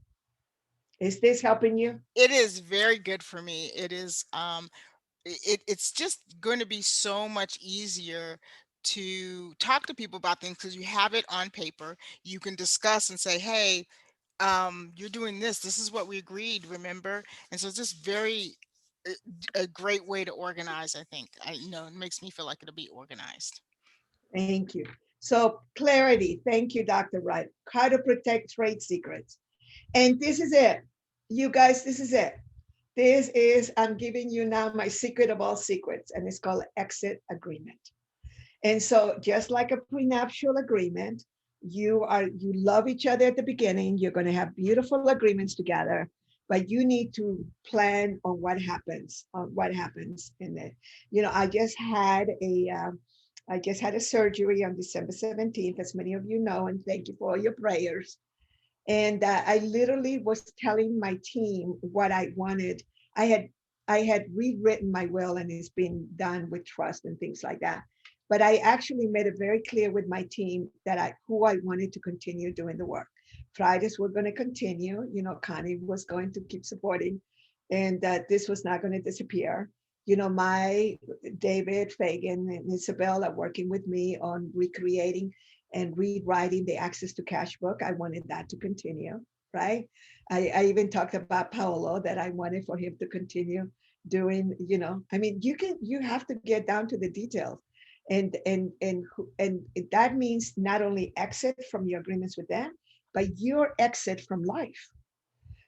Is this helping you? It is very good for me. It is, it's just going to be so much easier to talk to people about things because you have it on paper. You can discuss and say, hey, you're doing this. This is what we agreed, remember? And so it's just a great way to organize, I think. It makes me feel like it'll be organized. Thank you. So clarity. Thank you, Dr. Wright. How to protect trade secrets. And this is it. You guys, this is it. I'm giving you now my secret of all secrets, and it's called exit agreement. And so just like a prenuptial agreement, you love each other at the beginning. You're going to have beautiful agreements together, but you need to plan on what happens in it. I just had a surgery on December 17th, as many of you know, and thank you for all your prayers. And I literally was telling my team what I wanted I had rewritten my will, and it's been done with trust and things like that. But I actually made it very clear with my team that who I wanted to continue doing the work. Fridays were going to continue. You know, Connie was going to keep supporting, and that this was not going to disappear. You know, my David Fagan and Isabel are working with me on recreating and rewriting the Access to Cash book. I wanted that to continue, right? I even talked about Paolo, that I wanted for him to continue doing, you know, I mean, you have to get down to the details. And that means not only exit from your agreements with them, but your exit from life.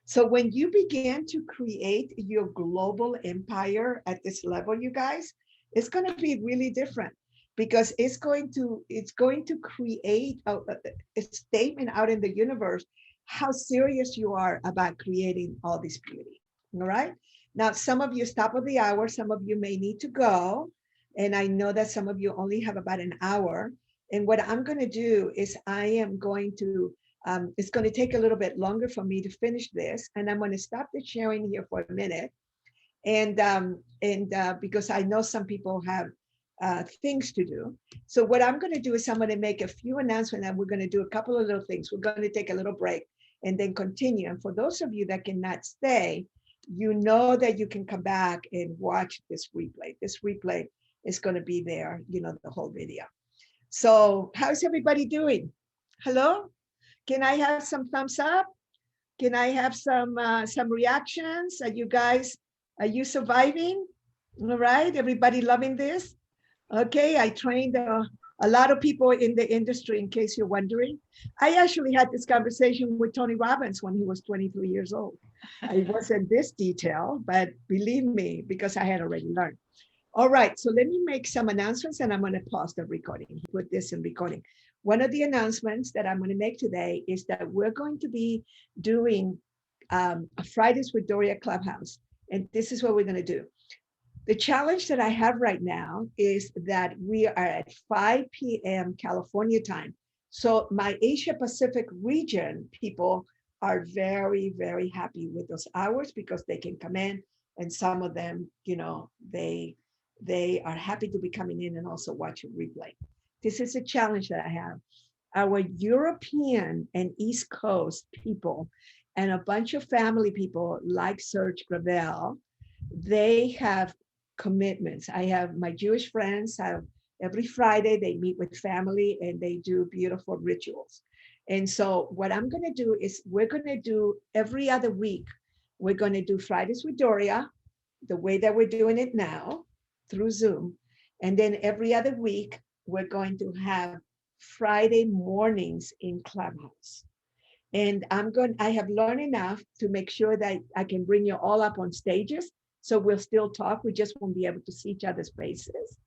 So when you begin to create your global empire at this level, you guys, it's going to be really different, because it's going to create a statement out in the universe how serious you are about creating all this beauty. All right. Now, some of you stop at the hour, some of you may need to go. And I know that some of you only have about an hour. And what I'm going to do is I am going to, it's going to take a little bit longer for me to finish this. And I'm going to stop the sharing here for a minute. And because I know some people have things to do. So what I'm going to do is I'm going to make a few announcements, and we're going to do a couple of little things. We're going to take a little break and then continue. And for those of you that cannot stay, you know that you can come back and watch this replay. This replay is going to be there, you know, the whole video. So how's everybody doing? Hello? Can I have some thumbs up? Can I have some reactions? Are you surviving? All right, everybody loving this? Okay, I trained a lot of people in the industry, in case you're wondering. I actually had this conversation with Tony Robbins when he was 23 years old. It wasn't this detail, but believe me, because I had already learned. All right, so let me make some announcements, and I'm going to pause the recording, put this in recording. One of the announcements that I'm going to make today is that we're going to be doing a Fridays with Doria Clubhouse. And this is what we're going to do. The challenge that I have right now is that we are at 5 p.m. California time. So my Asia Pacific region people are very, very happy with those hours, because they can come in, and some of them, you know, they are happy to be coming in and also watch a replay. This is a challenge that I have. Our European and East Coast people and a bunch of family people like Serge Gravel, they have commitments. I have my Jewish friends have every Friday, they meet with family and they do beautiful rituals. And so what I'm going to do is we're going to do every other week. We're going to do Fridays with Doria, the way that we're doing it now through Zoom. And then every other week, we're going to have Friday mornings in Clubhouse. And I have learned enough to make sure that I can bring you all up on stages. So we'll still talk. We just won't be able to see each other's faces.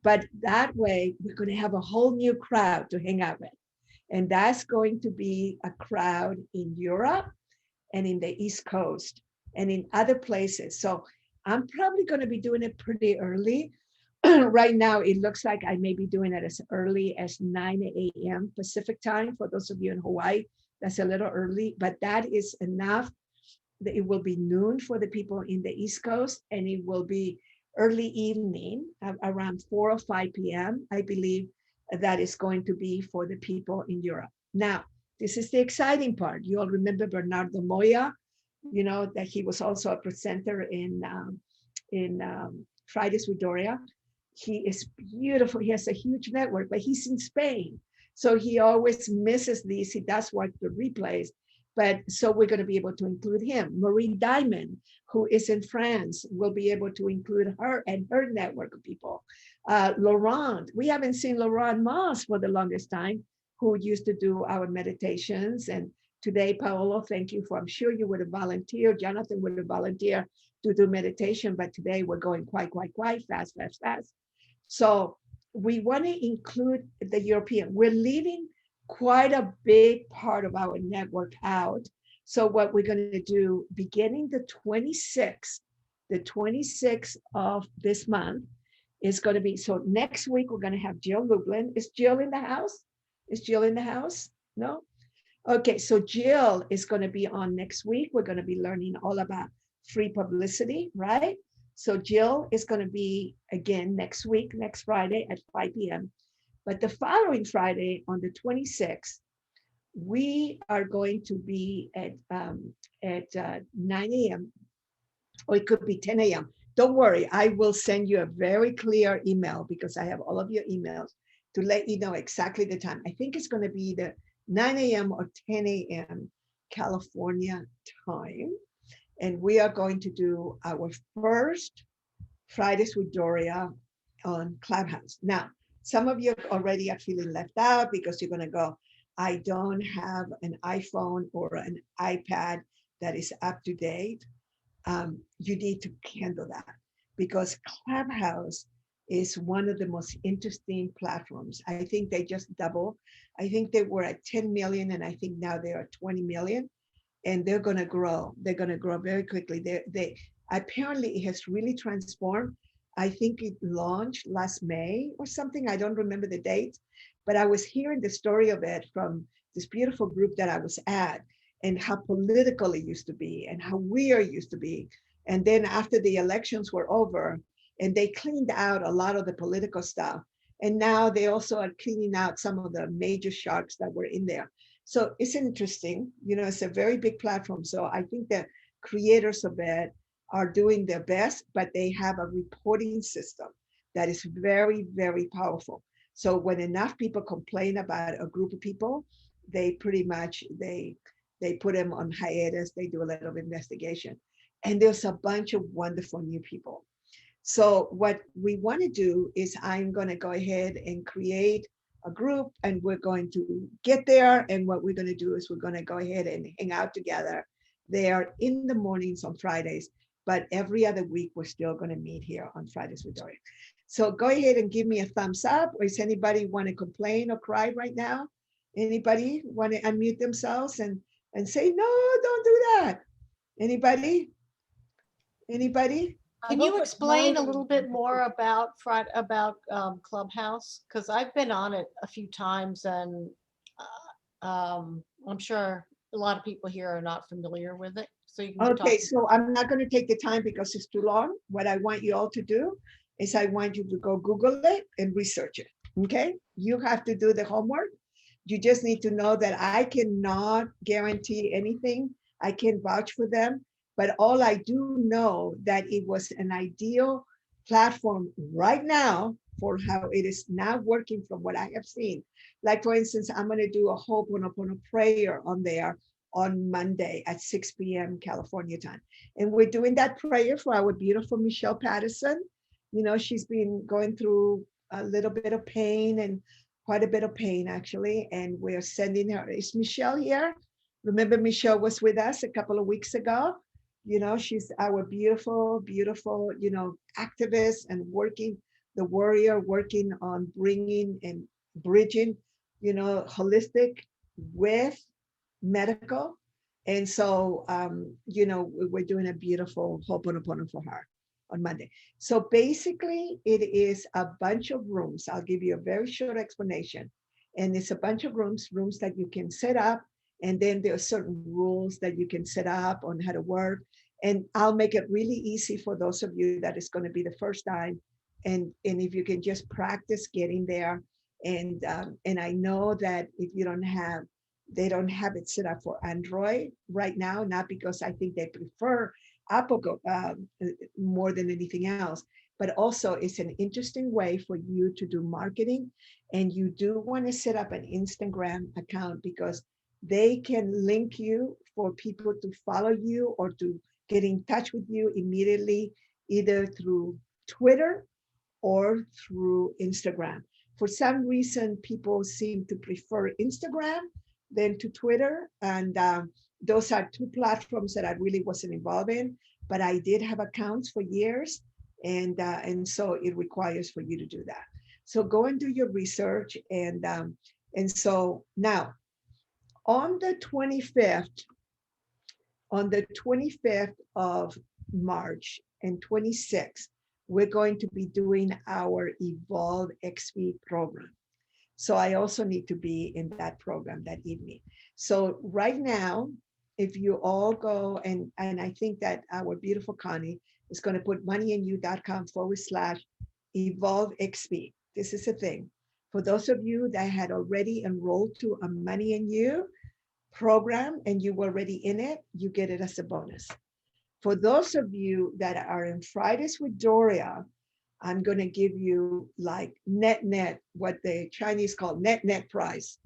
But that way, we're going to have a whole new crowd to hang out with. And that's going to be a crowd in Europe and in the East Coast and in other places. So I'm probably going to be doing it pretty early. Right now, it looks like I may be doing it as early as 9 a.m. Pacific time. For those of you in Hawaii, that's a little early, but that is enough. It will be noon for the people in the East Coast, and it will be early evening, around 4 or 5 p.m. I believe that is going to be for the people in Europe. Now, this is the exciting part. You all remember Bernardo Moya, you know, that he was also a presenter in Fridays with Doria. He is beautiful. He has a huge network, but he's in Spain. So he always misses these. He does watch the replays. But so we're going to be able to include him. Marie Diamond, who is in France, will be able to include her and her network of people. Laurent, we haven't seen Laurent Moss for the longest time, who used to do our meditations. And today, Paolo, thank you for, I'm sure you would have volunteered. Jonathan would have volunteered to do meditation, but today we're going quite fast. So we want to include the European. We're leaving quite a big part of our network out. So what we're going to do, beginning the 26th of this month, is going to be, so next week, we're going to have Jill Lublin. Is Jill in the house? Is Jill in the house? No? Okay, so Jill is going to be on next week. We're going to be learning all about free publicity, right? So Jill is going to be again next week, next Friday at 5 p.m. But the following Friday on the 26th, we are going to be at 9 a.m. or it could be 10 a.m. Don't worry, I will send you a very clear email because I have all of your emails to let you know exactly the time. I think it's going to be the 9 a.m. or 10 a.m. California time. And we are going to do our first Fridays with Doria on Clubhouse. Now, some of you already are feeling left out because you're going to go, I don't have an iPhone or an iPad that is up to date. You need to handle that because Clubhouse is one of the most interesting platforms. I think they just doubled. I think they were at 10 million and I think now they are 20 million and they're going to grow. They're going to grow very quickly. They apparently it has really transformed. I think it launched last May or something. I don't remember the date, but I was hearing the story of it from this beautiful group that I was at and how political it used to be and how weird it used to be. And then after the elections were over and they cleaned out a lot of the political stuff. And now they also are cleaning out some of the major sharks that were in there. So it's interesting, you know, it's a very big platform. So I think the creators of it are doing their best, but they have a reporting system that is very, very powerful. So when enough people complain about a group of people, they pretty much, they put them on hiatus, they do a little investigation. And there's a bunch of wonderful new people. So what we want to do is I'm going to go ahead and create a group and we're going to get there. And what we're going to do is we're going to go ahead and hang out together there in the mornings on Fridays, but every other week, we're still going to meet here on Fridays with Doria. So go ahead and give me a thumbs up. Or does anybody want to complain or cry right now? Anybody want to unmute themselves and say, no, don't do that? Anybody? Anybody? Can you explain a little bit more about Clubhouse? Because I've been on it a few times and I'm sure a lot of people here are not familiar with it. So you can Okay, so I'm not going to take the time because it's too long. What I want you all to do is I want you to go Google it and research it, okay? You have to do the homework. You just need to know that I cannot guarantee anything. I can vouch for them, but all I do know that it was an ideal platform right now for how it is now working from what I have seen. Like for instance, I'm going to do a Ho'oponopono prayer on there on Monday at 6 p.m. California time. And we're doing that prayer for our beautiful Michelle Patterson. You know, she's been going through a little bit of pain and quite a bit of pain actually. And we're sending her, is Michelle here? Remember Michelle was with us a couple of weeks ago. You know, she's our beautiful, beautiful, you know, activist and working, the warrior working on bringing and bridging, you know, holistic with medical. And so, you know, we're doing a beautiful Ho'oponopono for her on Monday. So basically it is a bunch of rooms. I'll give you a very short explanation. And it's a bunch of rooms that you can set up. And then there are certain rules that you can set up on how to work. And I'll make it really easy for those of you that is going to be the first time. And if you can just practice getting there. And I know that if you don't have, they don't have it set up for Android right now, not because I think they prefer Apple more than anything else, but also it's an interesting way for you to do marketing. And you do want to set up an Instagram account because they can link you for people to follow you or to get in touch with you immediately, either through Twitter or through Instagram. For some reason, people seem to prefer Instagram than to Twitter. And those are two platforms that I really wasn't involved in, but I did have accounts for years. And so it requires for you to do that. So go and do your research. And so now on the 25th of March and 26th, we're going to be doing our Evolve XP program. So I also need to be in that program that evening. So right now, if you all go and I think that our beautiful Connie is going to put moneyandyou.com/evolve-xp. This is a thing. For those of you that had already enrolled to a Money and You program and you were already in it, you get it as a bonus. For those of you that are in Fridays with Doria, I'm going to give you like net, what the Chinese call net price,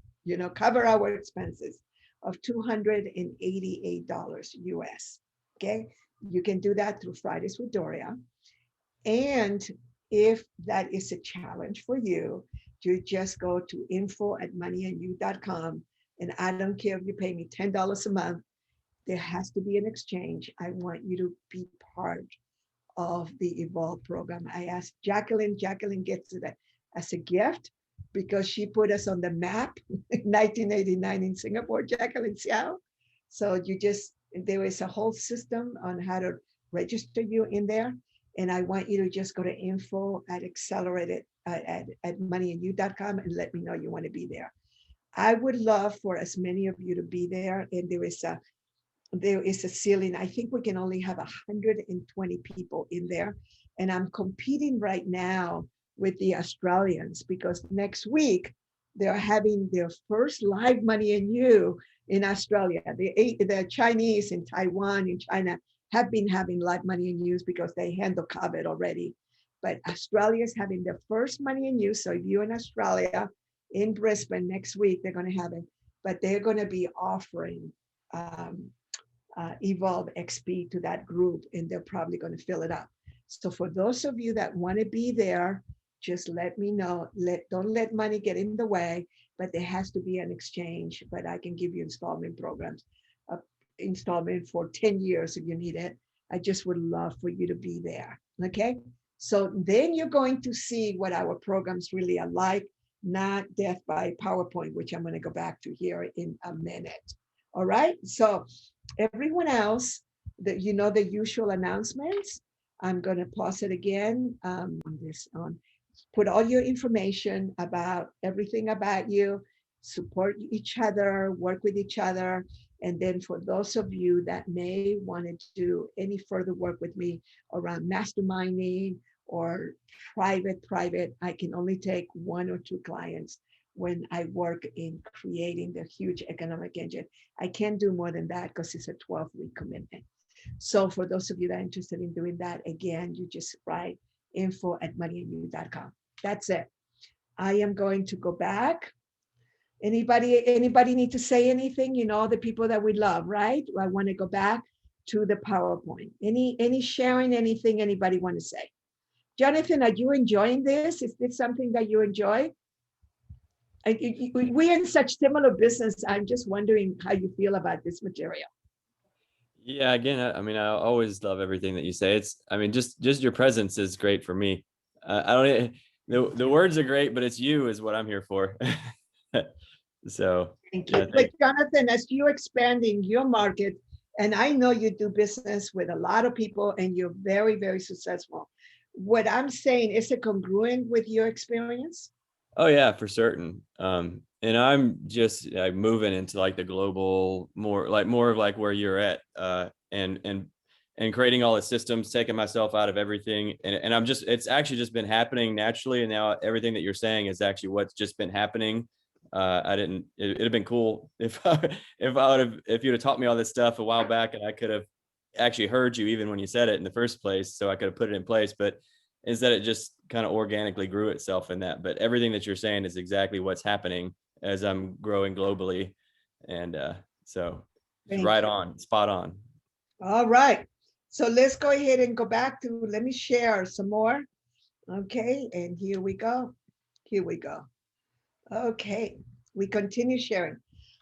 cover our expenses of $288 US. Okay. You can do that through Fridays with Doria. And if that is a challenge for you, you just go to info@moneyandyou.com. And I don't care if you pay me $10 a month, there has to be an exchange. I want you to be part of the Evolve program. I asked Jacqueline gets it as a gift because she put us on the map in 1989 in Singapore, Jacqueline Xiao. So there is a whole system on how to register you in there. And I want you to just go to info@moneyandyou.com and let me know you want to be there. I would love for as many of you to be there. And there is a ceiling. I think we can only have 120 people in there. And I'm competing right now with the Australians because next week they're having their first live Money and You in Australia. The Chinese in Taiwan, in China, have been having live Money and You's because they handle COVID already. But Australia is having their first Money and You. So if you're in Australia, in Brisbane next week, they're going to have it. But they're going to be offering Evolve XP to that group, and they're probably going to fill it up. So for those of you that want to be there, just let me know. Don't let money get in the way, but there has to be an exchange. But I can give you installment programs, installment for 10 years if you need it. I just would love for you to be there. Okay. So then you're going to see what our programs really are like, not death by PowerPoint, which I'm going to go back to here in a minute. All right. So everyone else, the usual announcements. I'm going to pause it again on this on. Put all your information about everything about you, support each other, work with each other. And then for those of you that may want to do any further work with me around masterminding or private, I can only take 1 or 2 clients when I work in creating the huge economic engine. I can't do more than that because it's a 12-week commitment. So for those of you that are interested in doing that, again, you just write info@moneyandyou.com. That's it. I am going to go back. Anybody need to say anything? The people that we love, right? I want to go back to the PowerPoint. Any sharing, anything anybody want to say? Jonathan, are you enjoying this? Is this something that you enjoy? We're in such similar business. I'm just wondering how you feel about this material. Yeah, again, I always love everything that you say. Just your presence is great for me. The words are great, but it's you is what I'm here for. So thank you. But Jonathan, as you're expanding your market, and I know you do business with a lot of people and you're very, very successful. What I'm saying, is it congruent with your experience? Oh yeah, for certain. And I'm just moving into like the global, more of like where you're at, and creating all the systems, taking myself out of everything. And it's actually just been happening naturally. And now everything that you're saying is actually what's just been happening. It'd have been cool if you'd have taught me all this stuff a while back and I could have actually heard you even when you said it in the first place. So I could have put it in place, but instead it just kind of organically grew itself in that. But everything that you're saying is exactly what's happening as I'm growing globally. And so right on, spot on. All right. So let's go ahead and go back to, let me share some more. Okay. And here we go. Okay. We continue sharing.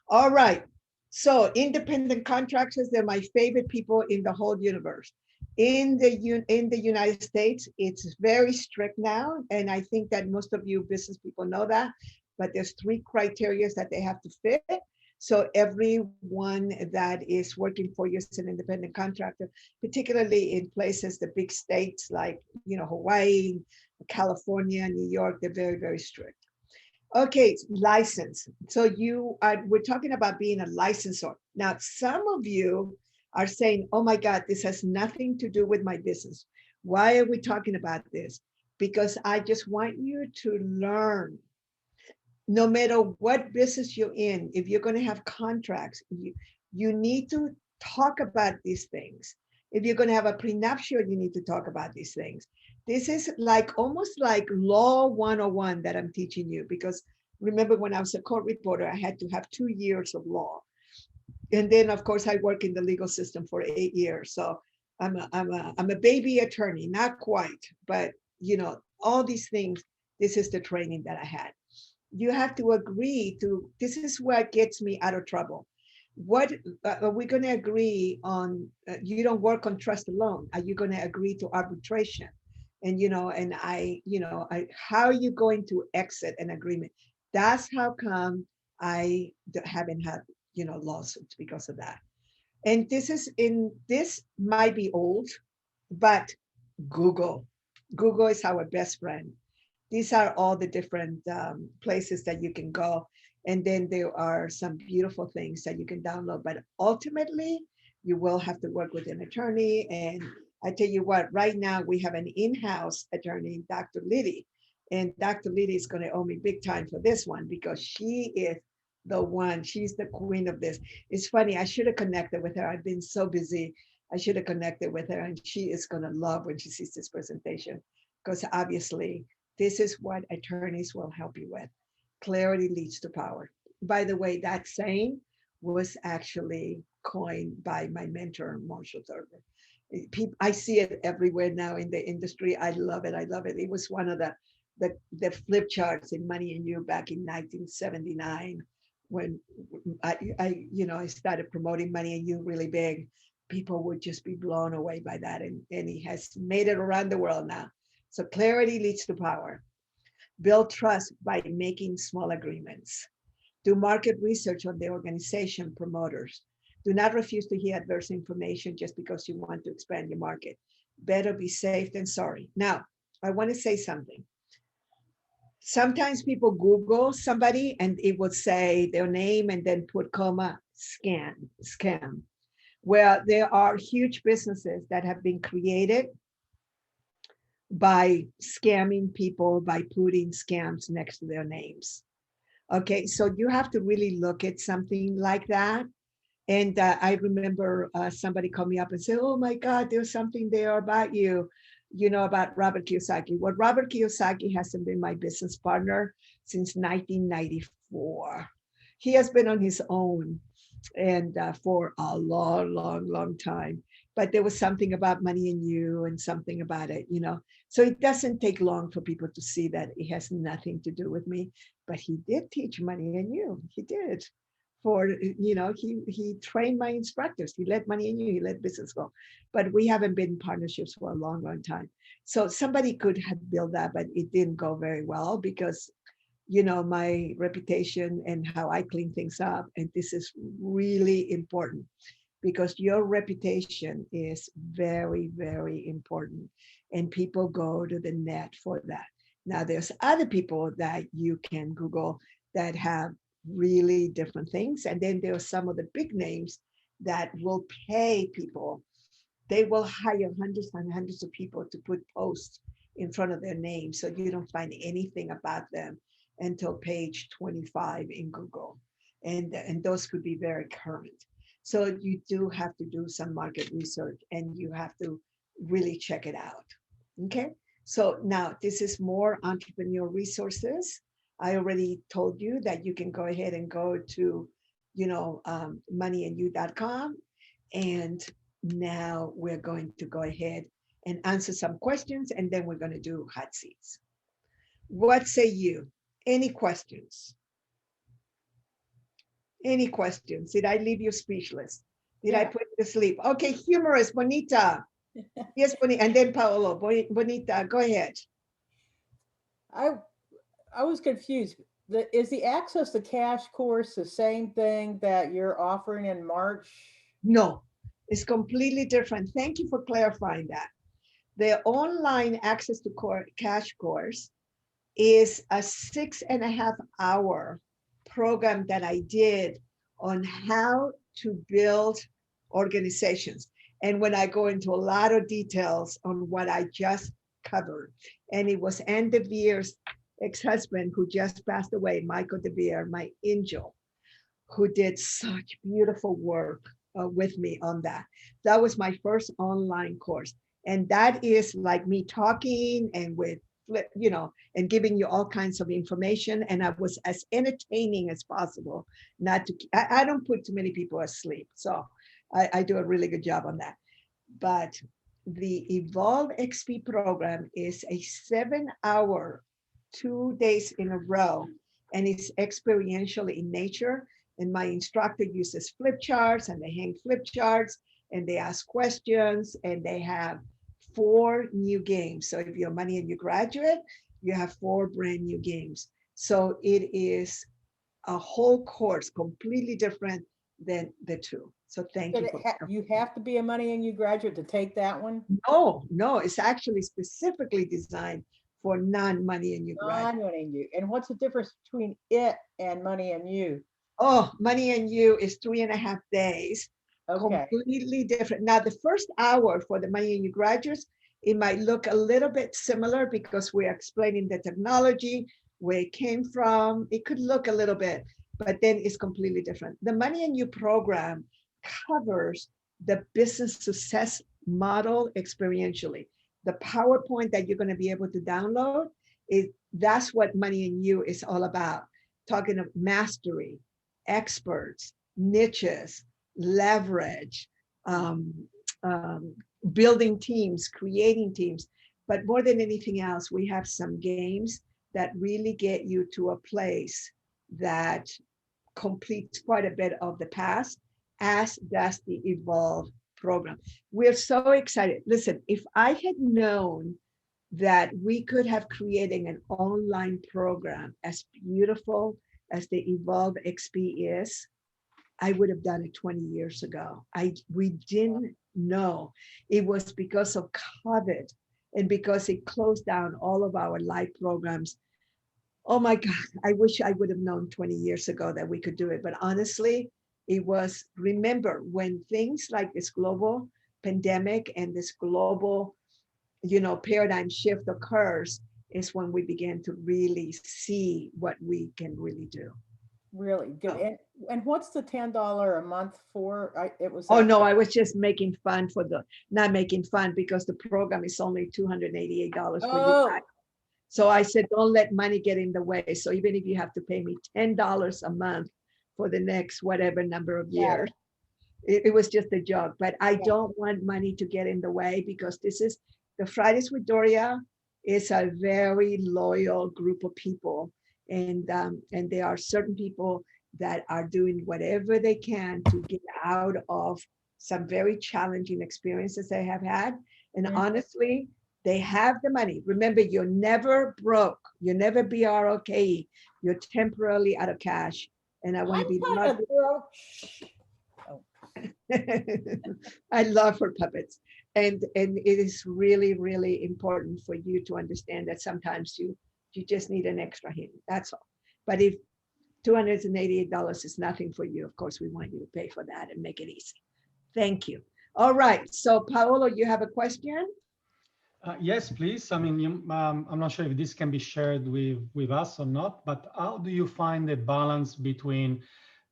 All right. So independent contractors, they're my favorite people in the whole universe. In the United States, it's very strict now. And I think that most of you business people know that, but there's 3 criteria that they have to fit. So everyone that is working for you as an independent contractor, particularly in places, the big states like, Hawaii, California, New York, they're very, very strict. Okay, license. So we're talking about being a licensor. Now, some of you are saying, oh my God, this has nothing to do with my business. Why are we talking about this? Because I just want you to learn, no matter what business you're in, if you're going to have contracts, you need to talk about these things. If you're going to have a prenuptial, you need to talk about these things. This is like almost like law 101 that I'm teaching you, because remember when I was a court reporter, I had to have 2 years of law. And then of course I work in the legal system for 8 years. So I'm a baby attorney, not quite, but all these things, this is the training that I had. You have to agree to, this is what gets me out of trouble. What are we going to agree on? You don't work on trust alone. Are you going to agree to arbitration? And how are you going to exit an agreement? That's how come I haven't had lawsuits because of that. And this might be old, but Google is our best friend. These are all the different places that you can go. And then there are some beautiful things that you can download. But ultimately, you will have to work with an attorney. And I tell you what, right now we have an in-house attorney, Dr. Liddy. And Dr. Liddy is going to owe me big time for this one, because she is the one. She's the queen of this. It's funny, I should have connected with her. I've been so busy. I should have connected with her. And she is going to love when she sees this presentation, because obviously, this is what attorneys will help you with. Clarity leads to power. By the way, that saying was actually coined by my mentor, Marshall Thurber. I see it everywhere now in the industry. I love it. I love it. It was one of the flip charts in Money and You back in 1979, when I started promoting Money and You really big. People would just be blown away by that. And he has made it around the world now. So clarity leads to power. Build trust by making small agreements. Do market research on the organization promoters. Do not refuse to hear adverse information just because you want to expand your market. Better be safe than sorry. Now, I want to say something. Sometimes people Google somebody and it would say their name and then put comma, scam. Well, there are huge businesses that have been created by scamming people, by putting scams next to their names. Okay, so you have to really look at something like that. And I remember somebody called me up and said, oh my God, there's something there about you, about Robert Kiyosaki. Well, Robert Kiyosaki hasn't been my business partner since 1994. He has been on his own and for a long time. But there was something about Money and You and something about it, So it doesn't take long for people to see that it has nothing to do with me. But he did teach Money and You. He did. He trained my instructors. He led Money and You. He led Business School. But we haven't been in partnerships for a long time. So somebody could have built that, but it didn't go very well because my reputation and how I clean things up. And this is really important because your reputation is very, very important. And people go to the net for that. Now, there's other people that you can Google that have really different things. And then there are some of the big names that will pay people. They will hire hundreds and hundreds of people to put posts in front of their name. So you don't find anything about them until page 25 in Google. And those could be very current. So you do have to do some market research and you have to really check it out. Okay. So now this is more entrepreneur resources. I already told you that you can go ahead and go to, moneyandyou.com. And now we're going to go ahead and answer some questions, and then we're going to do hot seats. What say you? Any questions? Any questions? Did I leave you speechless? Did I put you to sleep? Okay, humorous, Bonita. Yes, Bonita, and then Paolo. Bonita, go ahead. I was confused. Is the Access to Cash course the same thing that you're offering in March? No, it's completely different. Thank you for clarifying that. The online Access to Cash course is a 6.5 hour program that I did on how to build organizations. And when I go into a lot of details on what I just covered, and it was Ann DeVere's ex-husband who just passed away, Michael DeVere, my angel, who did such beautiful work with me on that. That was my first online course. And that is like me talking and with, you know, and giving you all kinds of information. And I was as entertaining as possible. Not to, I don't put too many people asleep. So I do a really good job on that. But the Evolve XP program is a 7-hour, 2 days in a row, and it's experiential in nature. And my instructor uses flip charts, and they hang flip charts, and they ask questions, and they have 4 new games. So if you're a Money and You graduate, you have 4 brand new games. So it is a whole course, completely different than the 2. So thank you. You have to be a Money and You graduate to take that one? No, it's actually specifically designed for non-Money and You graduates. Non-Money and You. And what's the difference between it and Money and You? Oh, Money and You is 3.5 days. Okay. Completely different. Now, the first hour for the Money and You graduates, it might look a little bit similar because we're explaining the technology, where it came from. It could look a little bit, but then it's completely different. The Money and You program covers the business success model experientially. The PowerPoint that you're going to be able to download, that's what Money and You is all about. Talking of mastery, experts, niches, leverage, building teams, creating teams. But more than anything else, we have some games that really get you to a place that completes quite a bit of the past, as does the Evolve program. We're so excited. Listen, if I had known that we could have created an online program as beautiful as the Evolve XP is, I would have done it 20 years ago. We didn't know. It was because of COVID and because it closed down all of our live programs. Oh my God, I wish I would have known 20 years ago that we could do it. But honestly, it was, remember, when things like this global pandemic and this global, paradigm shift occurs, is when we began to really see what we can really do. Really good. Oh. And what's the $10 a month for? Oh no, I was just making fun not making fun, because the program is only $288 for you guys. So I said, don't let money get in the way. So even if you have to pay me $10 a month for the next whatever number of years, it was just a joke. But I don't want money to get in the way, because this is the Fridays with Doria is a very loyal group of people. And there are certain people that are doing whatever they can to get out of some very challenging experiences they have had. And honestly, they have the money. Remember, you're never broke. You're never BROKE. You're temporarily out of cash. And I want to be loved. I love her puppets. And it is really, really important for you to understand that sometimes you just need an extra hand. That's all. But if $288 is nothing for you, of course, we want you to pay for that and make it easy. Thank you. All right. So Paolo, you have a question? Yes, please. I mean, I'm not sure if this can be shared with us or not, but how do you find the balance between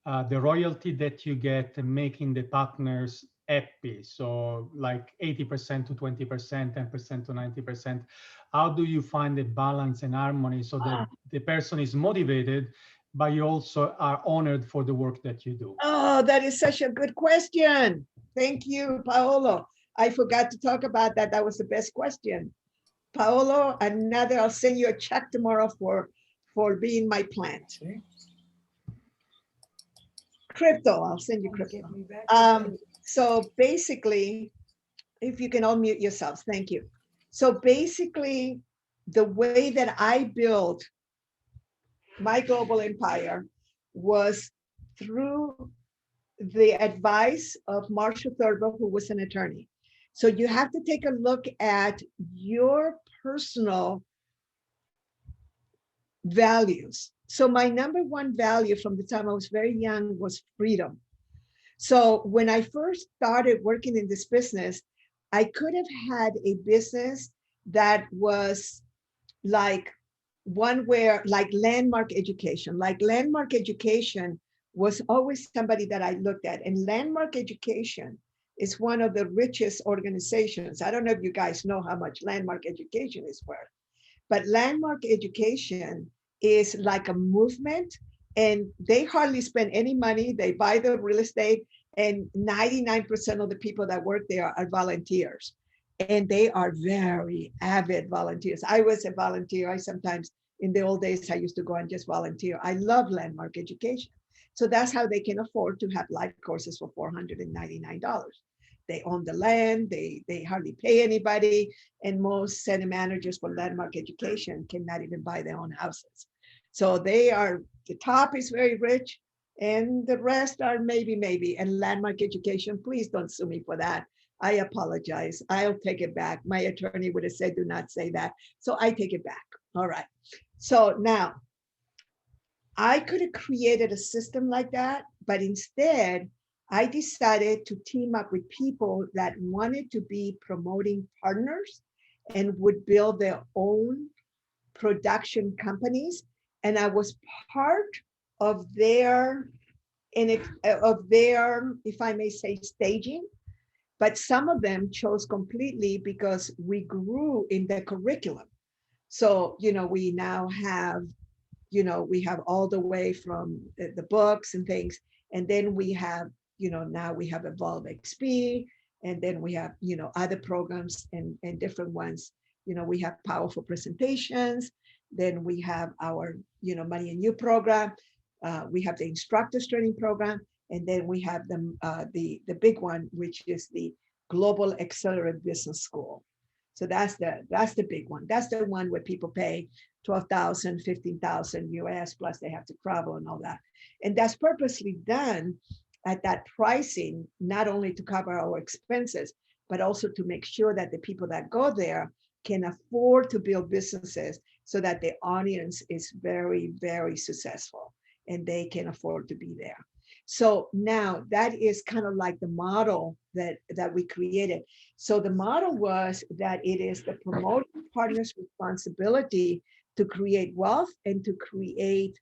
the royalty that you get and making the partners happy? So like 80% to 20%, 10% to 90%. How do you find the balance and harmony so that the person is motivated, but you also are honored for the work that you do? Oh, that is such a good question. Thank you, Paolo. I forgot to talk about that. That was the best question. Paolo, I'll send you a check tomorrow for being my plant. Crypto, I'll send you crypto. So basically, if you can unmute yourselves, thank you. So basically, the way that I built my global empire was through the advice of Marshall Thurber, who was an attorney. So you have to take a look at your personal values. So my number one value from the time I was very young was freedom. So when I first started working in this business, I could have had a business that was like one where like Landmark Education was always somebody that I looked at, and Landmark Education is one of the richest organizations. I don't know if you guys know how much Landmark Education is worth, but Landmark Education is like a movement, and they hardly spend any money. They buy the real estate, and 99% of the people that work there are volunteers. And they are very avid volunteers. I was a volunteer. I sometimes, in the old days, I used to go and just volunteer. I love Landmark Education. So that's how they can afford to have life courses for $499. They own the land, they hardly pay anybody, and most center managers for Landmark Education cannot even buy their own houses. So they are, the top is very rich, and the rest are maybe. And Landmark Education, please don't sue me for that. I apologize. I'll take it back. My attorney would have said, do not say that. So I take it back. All right. So now, I could have created a system like that, but instead, I decided to team up with people that wanted to be promoting partners and would build their own production companies. And I was part of their, if I may say, staging. But some of them chose completely because we grew in the curriculum. So, we now have, we have all the way from the books and things. And then we have, now we have Evolve XP, and then we have, other programs and different ones. We have powerful presentations. Then we have our, Money and You program. We have the instructors training program. And then we have the big one, which is the Global Accelerated Business School. So that's the big one. That's the one where people pay $12,000, $15,000 US, plus they have to travel and all that. And that's purposely done at that pricing, not only to cover our expenses, but also to make sure that the people that go there can afford to build businesses so that the audience is very, very successful and they can afford to be there. So now that is kind of like the model that we created. So the model was that it is the promoting partner's responsibility to create wealth and to create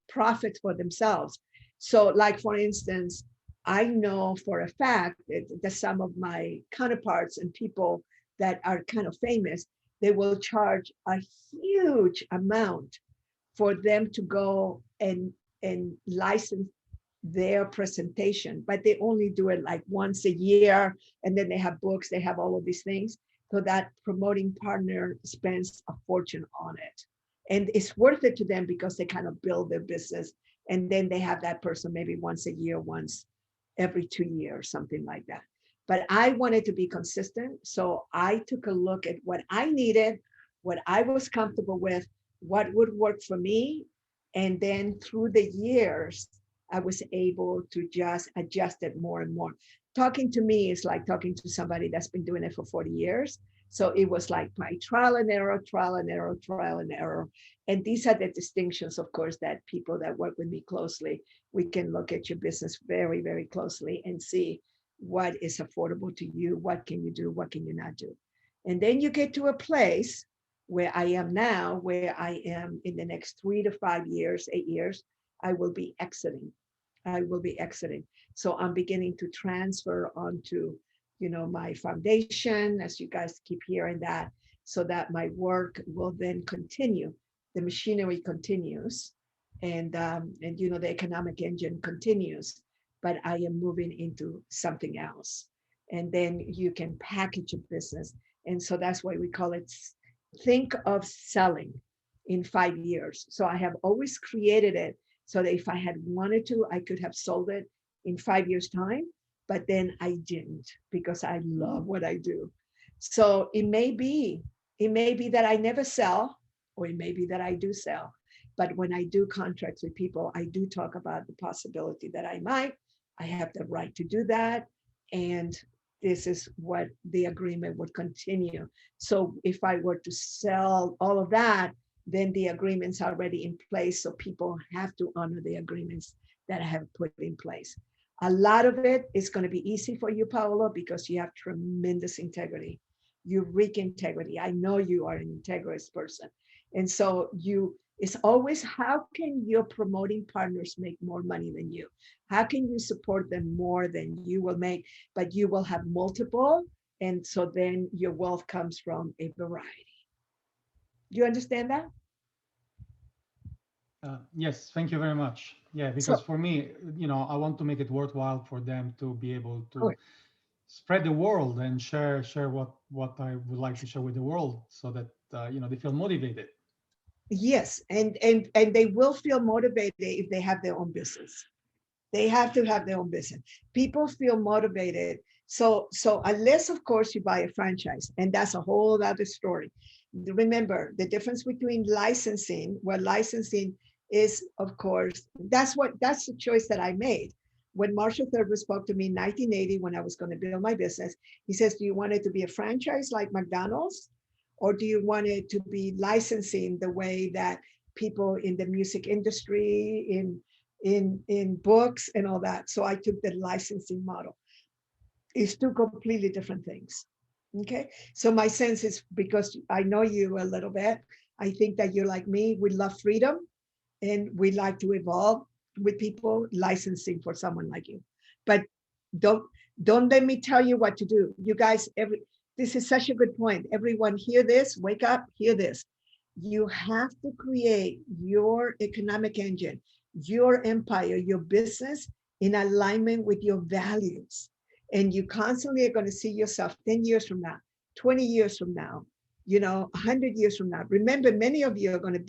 profits for themselves. So like, for instance, I know for a fact that some of my counterparts and people that are kind of famous, they will charge a huge amount for them to go and license their presentation, but they only do it like once a year. And then they have books, they have all of these things. So that promoting partner spends a fortune on it. And it's worth it to them because they kind of build their business. And then they have that person maybe once a year, once every 2 years, something like that. But I wanted to be consistent. So I took a look at what I needed, what I was comfortable with, what would work for me. And then through the years, I was able to just adjust it more and more. Talking to me is like talking to somebody that's been doing it for 40 years. So it was like my trial and error. And these are the distinctions, of course, that people that work with me closely, we can look at your business very, very closely and see what is affordable to you, what can you do, what can you not do. And then you get to a place where I am now, where I am in the next 3 to 5 years, 8 years, I will be exiting. So I'm beginning to transfer onto, my foundation, as you guys keep hearing that, so that my work will then continue. The machinery continues, and the economic engine continues, but I am moving into something else. And then you can package a business. And so that's why we call it think of selling in 5 years. So I have always created it so that if I had wanted to, I could have sold it in 5 years' time, but then I didn't because I love what I do. So it may be that I never sell, or it may be that I do sell. But when I do contracts with people, I do talk about the possibility that I have the right to do that. And this is what the agreement would continue. So if I were to sell all of that, then the agreement's already in place. So people have to honor the agreements that I have put in place. A lot of it is going to be easy for you, Paolo, because you have tremendous integrity. You reek integrity. I know you are an integrous person. And so it's always, how can your promoting partners make more money than you? How can you support them more than you will make, but you will have multiple? And so then your wealth comes from a variety. Do you understand that? Yes, thank you very much. Yeah, because for me, I want to make it worthwhile for them to be able to spread the world and share what I would like to share with the world, so that they feel motivated. Yes, and they will feel motivated if they have their own business. They have to have their own business. People feel motivated. So unless, of course, you buy a franchise, and that's a whole other story. Remember the difference between licensing, where licensing is, of course, that's the choice that I made. When Marshall Thurber spoke to me in 1980, when I was going to build my business, he says, do you want it to be a franchise like McDonald's? Or do you want it to be licensing the way that people in the music industry, in books and all that? So I took the licensing model. It's two completely different things. Okay. So my sense is, because I know you a little bit, I think that you're like me. We love freedom and we like to evolve with people. Licensing for someone like you. But don't let me tell you what to do. You guys, this is such a good point. Everyone hear this, wake up, hear this. You have to create your economic engine, your empire, your business in alignment with your values. And you constantly are going to see yourself 10 years from now, 20 years from now, 100 years from now. Remember, many of you are going to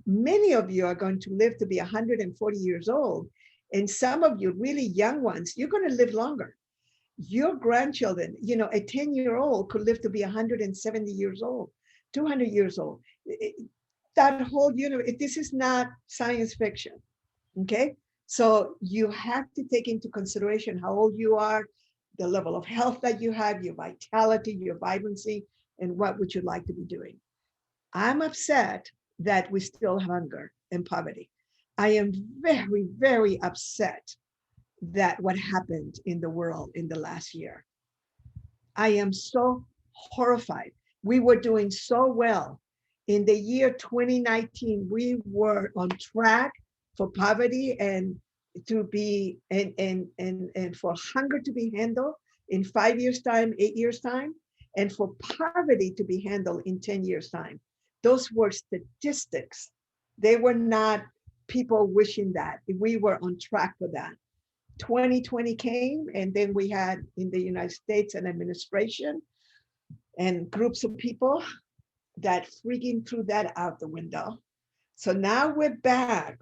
live to be 140 years old. And some of you really young ones, you're going to live longer. Your grandchildren, a 10-year-old could live to be 170 years old, 200 years old. That whole universe, this is not science fiction, okay? So you have to take into consideration how old you are, the level of health that you have, your vitality, your vibrancy, and what would you like to be doing. I'm upset that we still have hunger and poverty. I am very, very upset that what happened in the world in the last year. I am so horrified. We were doing so well. In the year 2019, we were on track for poverty and to be and for hunger to be handled in 5 years' time, 8 years' time, and for poverty to be handled in 10 years' time. Those were statistics. They were not people wishing that. We were on track for that. 2020 came, and then we had in the United States an administration and groups of people that freaking threw that out the window. So now we're back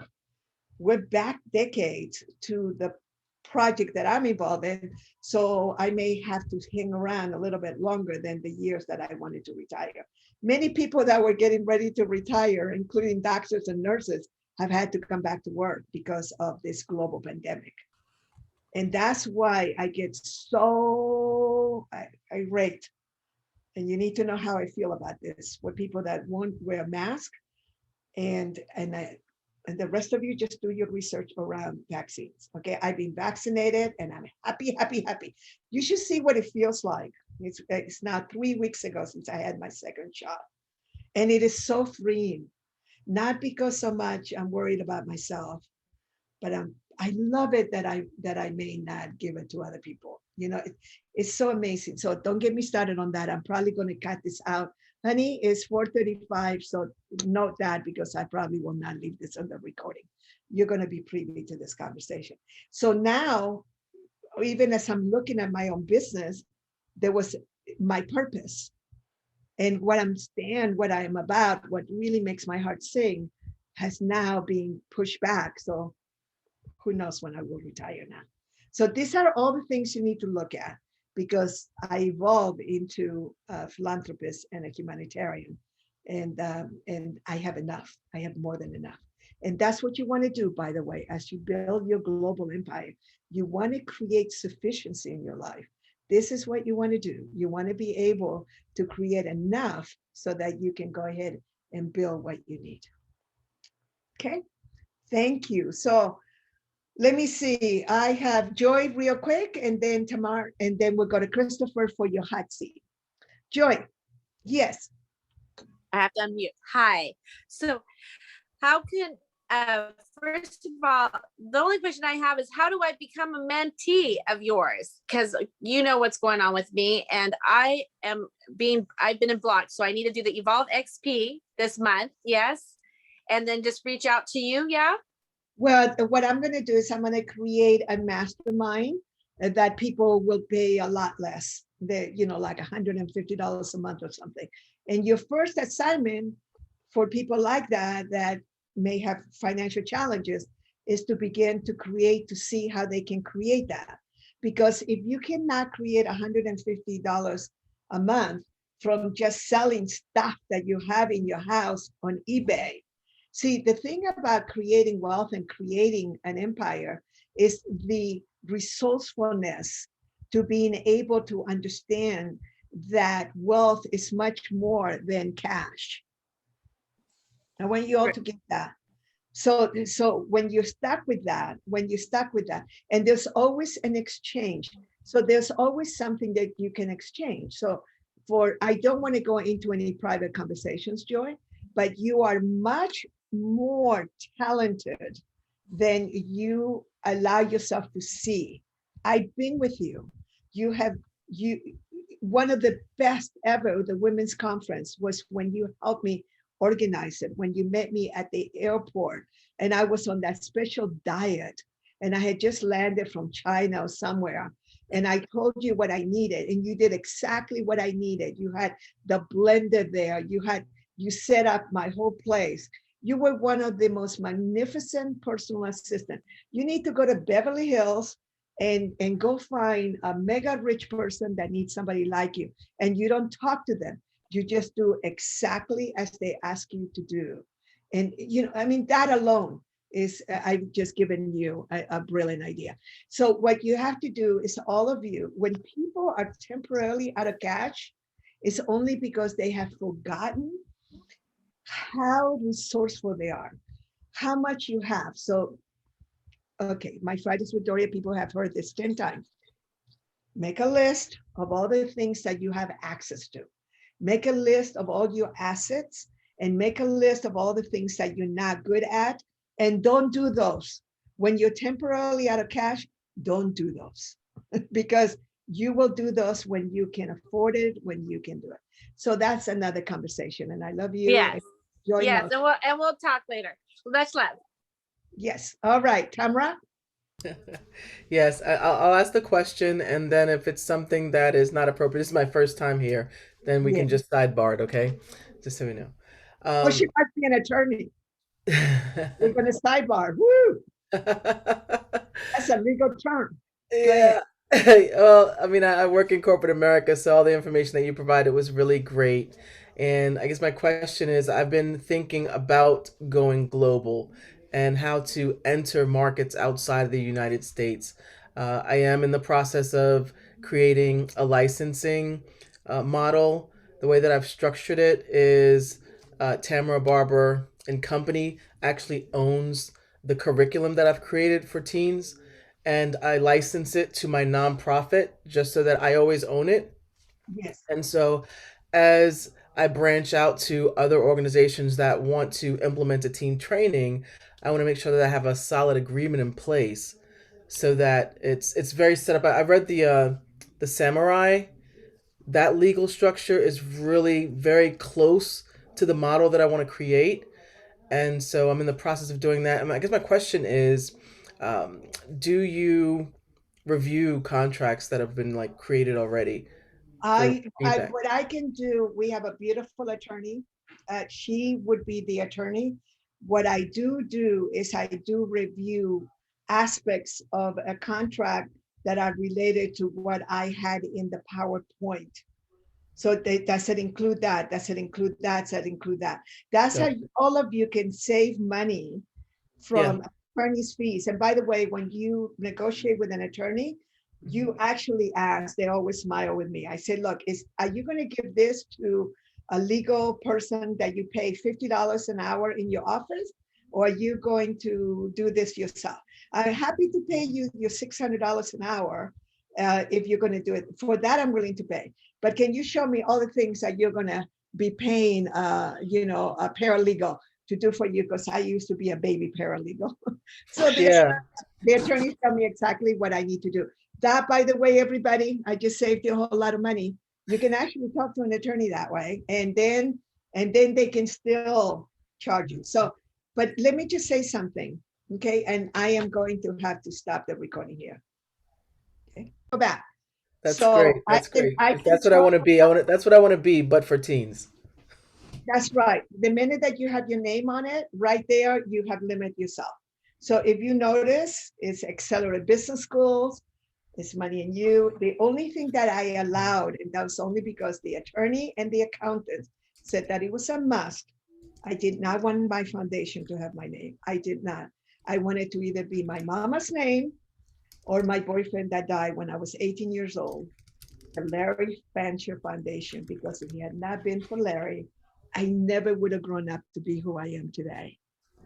decades to the project that I'm involved in. So I may have to hang around a little bit longer than the years that I wanted to retire. Many people that were getting ready to retire, including doctors and nurses, have had to come back to work because of this global pandemic. And that's why I get so irate. And you need to know how I feel about this. For people that won't wear a mask, and the rest of you just do your research around vaccines. Okay, I've been vaccinated and I'm happy, happy, happy. You should see what it feels like. It's now 3 weeks ago since I had my second shot. And it is so freeing. Not because so much I'm worried about myself, but I love it that I may not give it to other people. It's so amazing. So don't get me started on that. I'm probably going to cut this out. Honey, it's 4:35, so note that, because I probably will not leave this on the recording. You're going to be privy to this conversation. So now, even as I'm looking at my own business, there was my purpose and what I am about, what really makes my heart sing, has now been pushed back. So who knows when I will retire now. So these are all the things you need to look at, because I evolved into a philanthropist and a humanitarian, and I have enough. I have more than enough. And that's what you want to do, by the way, as you build your global empire. You want to create sufficiency in your life. this is what you want to do. You want to be able to create enough so that you can go ahead and build what you need. Okay, thank you. So let me see. I have Joy real quick, and then Tamar, and then we'll go to Christopher for your hot seat. Joy, yes. I have to unmute. Hi. So how can, first of all, the only question I have is how do I become a mentee of yours? Because you know what's going on with me, and I've been in block. So I need to do the Evolve XP this month. Yes. And then just reach out to you. Yeah. Well, what I'm going to do is I'm going to create a mastermind that people will pay a lot less. Like $150 a month or something. And your first assignment for people like that may have financial challenges is to begin to see how they can create that. Because if you cannot create $150 a month from just selling stuff that you have in your house on eBay. See, the thing about creating wealth and creating an empire is the resourcefulness to being able to understand that wealth is much more than cash. I want you all to get that. So when you're stuck with that, and there's always an exchange. So there's always something that you can exchange. So I don't want to go into any private conversations, Joy, but you are much more talented than you allow yourself to see. I've been with you. One of the best ever, the women's conference, was when you helped me organize it, when you met me at the airport, and I was on that special diet, and I had just landed from China or somewhere, and I told you what I needed, and you did exactly what I needed. You had the blender there, you set up my whole place. You were one of the most magnificent personal assistants. You need to go to Beverly Hills and go find a mega rich person that needs somebody like you. And you don't talk to them. You just do exactly as they ask you to do. And, that alone is, I've just given you a brilliant idea. So what you have to do is, all of you, when people are temporarily out of cash, it's only because they have forgotten how resourceful they are, how much you have. So, okay, my Fridays with Doria, people have heard this 10 times. Make a list of all the things that you have access to. Make a list of all your assets, and make a list of all the things that you're not good at, and don't do those. When you're temporarily out of cash, don't do those because you will do those when you can afford it, when you can do it. So that's another conversation, and I love you. Yes. Yes, and we'll talk later. Let's love. Yes. All right, Tamra. Yes, I'll ask the question, and then if it's something that is not appropriate, this is my first time here, then we can just sidebar it, okay? Just so we know. Well, she must be an attorney. We're going to sidebar. Woo! That's a legal term. Yeah. Well, I mean, I work in corporate America, so all the information that you provided was really great. And I guess my question is, I've been thinking about going global and how to enter markets outside of the United States. I am in the process of creating a licensing model. The way that I've structured it is Tamara Barber and Company actually owns the curriculum that I've created for teens, and I license it to my nonprofit just so that I always own it. Yes. And so as I branch out to other organizations that want to implement a teen training, I want to make sure that I have a solid agreement in place so that it's very set up. I read the Samurai. That legal structure is really very close to the model that I want to create. And so I'm in the process of doing that. And I guess my question is, do you review contracts that have been created already? What I can do, we have a beautiful attorney. She would be the attorney. What I do is I do review aspects of a contract that are related to what I had in the PowerPoint. So does it include that? Does it include that? Does it include that? That's how all of you can save money from attorney's fees. And by the way, when you negotiate with an attorney, you actually ask, they always smile with me. I said, look, are you going to give this to a legal person that you pay $50 an hour in your office? Or are you going to do this yourself? I'm happy to pay you your $600 an hour if you're going to do it. For that, I'm willing to pay. But can you show me all the things that you're going to be paying, a paralegal to do for you? Because I used to be a baby paralegal. So Yeah. the attorneys tell me exactly what I need to do. That, by the way, everybody, I just saved you a whole lot of money. You can actually talk to an attorney that way, and then they can still charge you. So, but let me just say something, okay? And I am going to have to stop the recording here. Okay, go back. That's So great. That's great. I If can that's what I want to talk be. That's what I want to be, but for teens. That's right. The minute that you have your name on it, right there, you have limited yourself. So if you notice, it's Accelerate Business Schools, it's Money and You. The only thing that I allowed, and that was only because the attorney and the accountant said that it was a must. I did not want my foundation to have my name. I did not. I wanted to either be my mama's name or my boyfriend that died when I was 18 years old, the Larry Fancher Foundation, because if it had not been for Larry, I never would have grown up to be who I am today.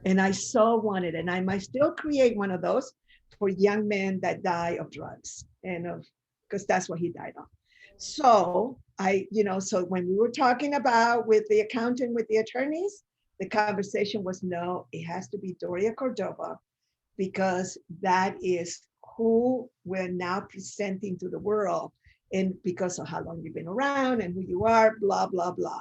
And I so wanted, and I might still create one of those for young men that die of drugs, and because that's what he died of. So so when we were talking about with the accountant, with the attorneys, the conversation was, no, it has to be Doria Cordova, because that is who we're now presenting to the world. And because of how long you've been around and who you are, blah, blah, blah.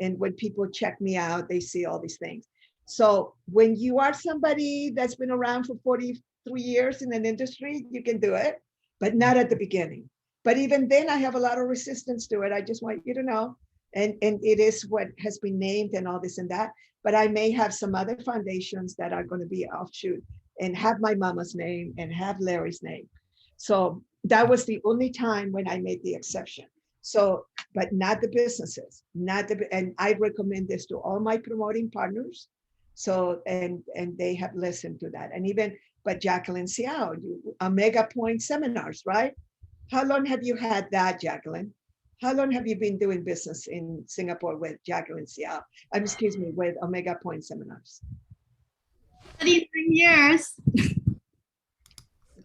And when people check me out, they see all these things. So when you are somebody that's been around for 43 years in an industry, you can do it, but not at the beginning. But even then, I have a lot of resistance to it. I just want you to know. And it is what has been named and all this and that. But I may have some other foundations that are going to be offshoot and have my mama's name and have Larry's name. So that was the only time when I made the exception. So, but not the businesses, and I recommend this to all my promoting partners. So, and they have listened to that. And even, but Jacqueline Xiao, Omega Point seminars, right? How long have you had that, Jacqueline? How long have you been doing business in Singapore with Jacqueline Xiao? Excuse me, with Omega Point seminars? 33 years.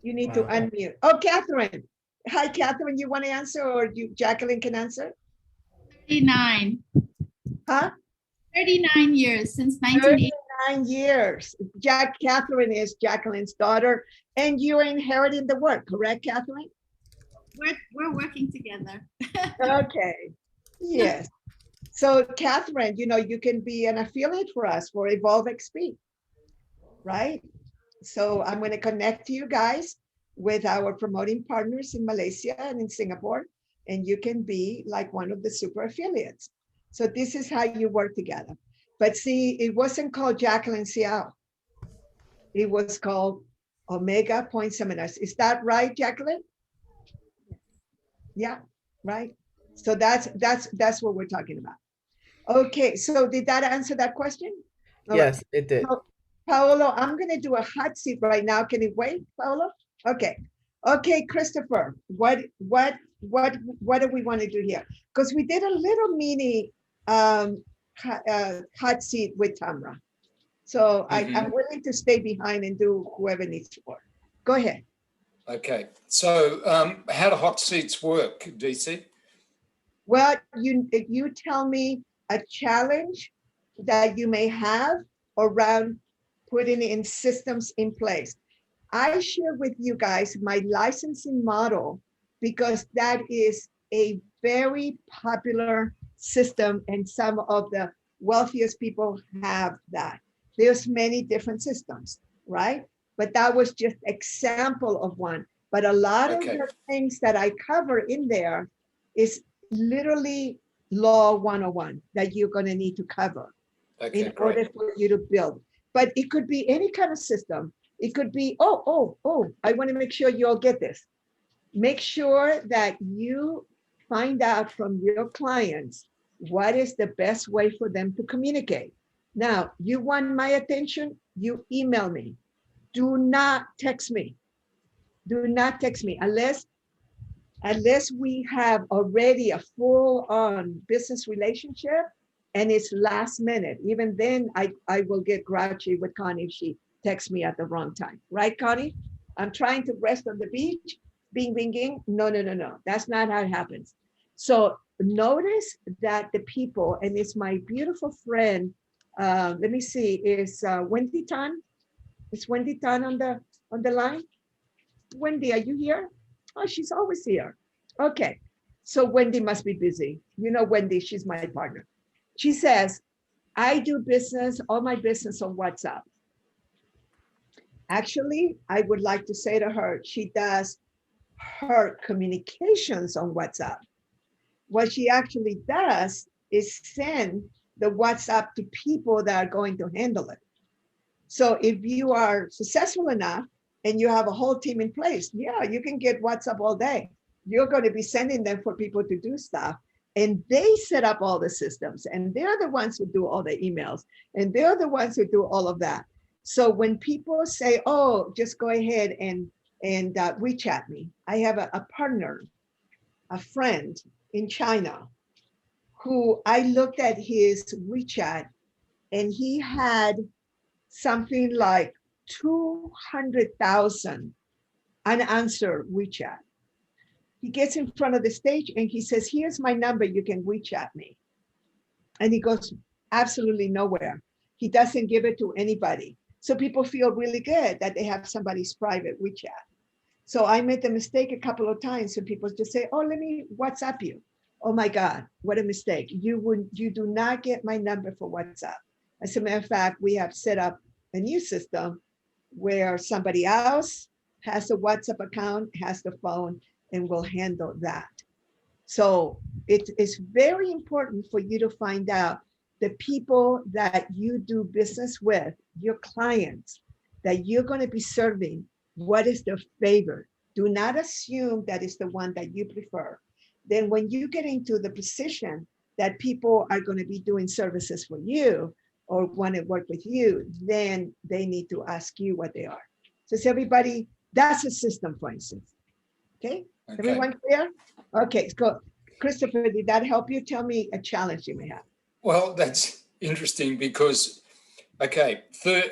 You need to unmute. Oh, Catherine. Hi, Catherine. You want to answer, or Jacqueline can answer? 39. Huh? 39 years since 1980. 39 years. Catherine is Jacqueline's daughter, and you're inheriting the work, correct, Catherine? We're working together. Okay. Yes. So, Catherine, you can be an affiliate for us for Evolve XP, right? So I'm going to connect you guys with our promoting partners in Malaysia and in Singapore, and you can be like one of the super affiliates. So this is how you work together. But see, it wasn't called Jacqueline Xiao. It was called Omega Point Seminars. Is that right, Jacqueline? Yeah, right. So that's what we're talking about. Okay, so did that answer that question? All Yes, right. it did. So, Paolo, I'm going to do a hot seat right now. Can you wait, Paolo? Okay. Okay, Christopher, what do we want to do here? Because we did a little mini hot seat with Tamra. So I'm willing to stay behind and do whoever needs to work. Go ahead. Okay. So how do hot seats work, DC? Well, you tell me a challenge that you may have around putting in systems in place. I share with you guys my licensing model because that is a very popular system and some of the wealthiest people have that. There's many different systems, right? But that was just example of one. But a lot of the things that I cover in there is literally law 101 that you're going to need to cover in order for you to build. But it could be any kind of system. It could be, I want to make sure you all get this. Make sure that you find out from your clients what is the best way for them to communicate. Now, you want my attention, you email me. Do not text me. Do not text me unless unless we have already a full-on business relationship and it's last minute. Even then, I will get grouchy with Connie if she texts me at the wrong time. Right, Connie? I'm trying to rest on the beach. Bing, bing, bing. No, no, no, no. That's not how it happens. So notice that the people, and it's my beautiful friend, let me see, is Wendy Tan? Is Wendy Tan on the line? Wendy, are you here? Oh, she's always here. Okay. So Wendy must be busy. You know, Wendy, she's my partner. She says, I do business, all my business on WhatsApp. Actually, I would like to say to her, she does her communications on WhatsApp. What she actually does is send the WhatsApp to people that are going to handle it. So if you are successful enough and you have a whole team in place, yeah, you can get WhatsApp all day. You're going to be sending them for people to do stuff. And they set up all the systems, and they're the ones who do all the emails, and they're the ones who do all of that. So when people say, oh, just go ahead and WeChat me, I have a partner, a friend in China, who I looked at his WeChat, and he had something like 200,000 unanswered WeChat. He gets in front of the stage and he says, here's my number, you can WeChat me. And he goes absolutely nowhere. He doesn't give it to anybody. So people feel really good that they have somebody's private WeChat. So I made the mistake a couple of times, and people just say, oh, let me WhatsApp you. Oh my God, what a mistake. You do not get my number for WhatsApp. As a matter of fact, we have set up a new system where somebody else has a WhatsApp account, has the phone, and will handle that. So it is very important for you to find out the people that you do business with, your clients, that you're going to be serving, what is their favorite. Do not assume that is the one that you prefer. Then when you get into the position that people are going to be doing services for you or want to work with you, then they need to ask you what they are. So is everybody, that's a system, for instance. Okay, everyone clear? Okay, go. Christopher, did that help you? Tell me a challenge you may have. Well, that's interesting because, okay,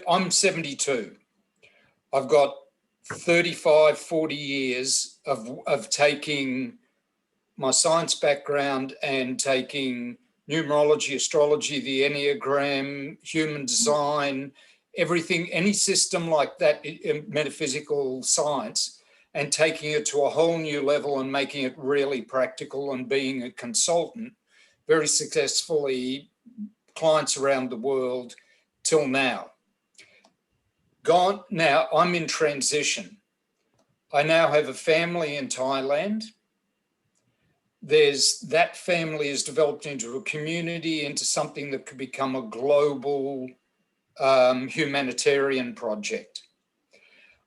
I'm 72. I've got 35, 40 years of taking my science background and taking numerology, astrology, the Enneagram, human design, everything, any system like that, metaphysical science, and taking it to a whole new level and making it really practical and being a consultant very successfully, clients around the world till now. Gone now, I'm in transition. I now have a family in Thailand. That family has developed into a community, into something that could become a global humanitarian project.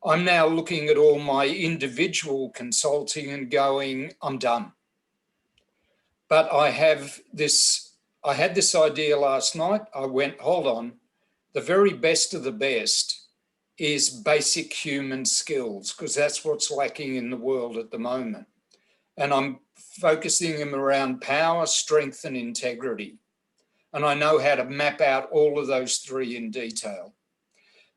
I'm now looking at all my individual consulting and going, I'm done. But I had this idea last night. I went, hold on, the very best of the best is basic human skills, because that's what's lacking in the world at the moment. And I'm focusing them around power, strength, and integrity. And I know how to map out all of those three in detail.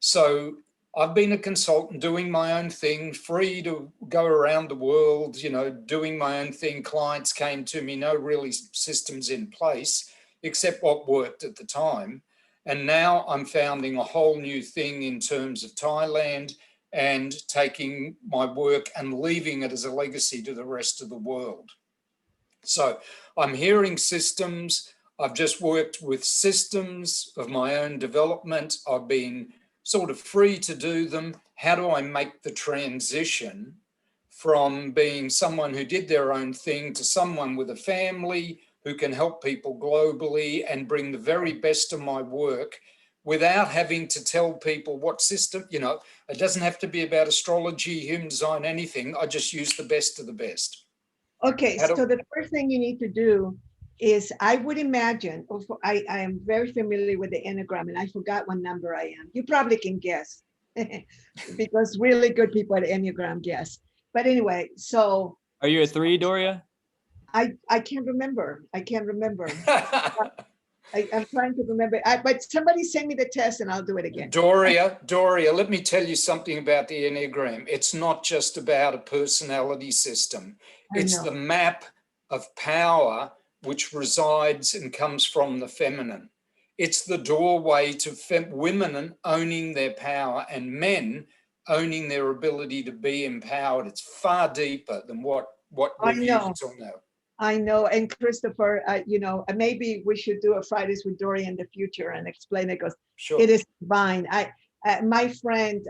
So I've been a consultant doing my own thing, free to go around the world, you know, doing my own thing. Clients came to me, no really systems in place, except what worked at the time. And now I'm founding a whole new thing in terms of Thailand and taking my work and leaving it as a legacy to the rest of the world. So I'm hearing systems. I've just worked with systems of my own development. I've been sort of free to do them. How do I make the transition from being someone who did their own thing to someone with a family who can help people globally and bring the very best of my work without having to tell people what system, you know, it doesn't have to be about astrology, human design, anything. I just use the best of the best. Okay, so the first thing you need to do is, I would imagine, I am very familiar with the Enneagram, and I forgot what number I am. You probably can guess because really good people at Enneagram guess. But anyway, so Are you a 3, Doria? I can't remember. I can't remember. I'm trying to remember. But somebody send me the test and I'll do it again. Doria, let me tell you something about the Enneagram. It's not just about a personality system. It's the map of power which resides and comes from the feminine. It's the doorway to women owning their power and men owning their ability to be empowered. It's far deeper than what we've used till now. I know. And Christopher, you know, maybe we should do a Fridays with Dory in the future and explain it, because it is divine. My friend,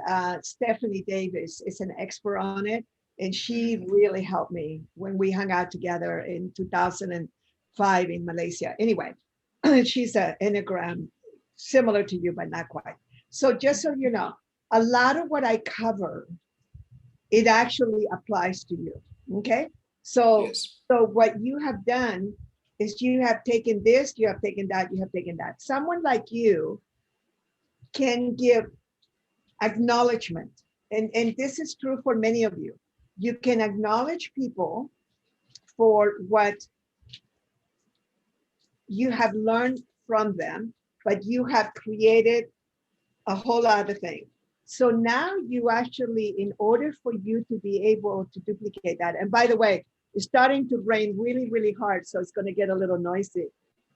Stephanie Davis, is an expert on it. And she really helped me when we hung out together in 2005 in Malaysia. Anyway, she's an Enneagram similar to you, but not quite. So just so you know, a lot of what I cover, it actually applies to you. Okay. So, so what you have done is you have taken this, you have taken that, you have taken that. Someone like you can give acknowledgement. And this is true for many of you. You can acknowledge people for what you have learned from them, but you have created a whole other thing. So now you actually, in order for you to be able to duplicate that, and by the way, it's starting to rain really, really hard, so it's going to get a little noisy.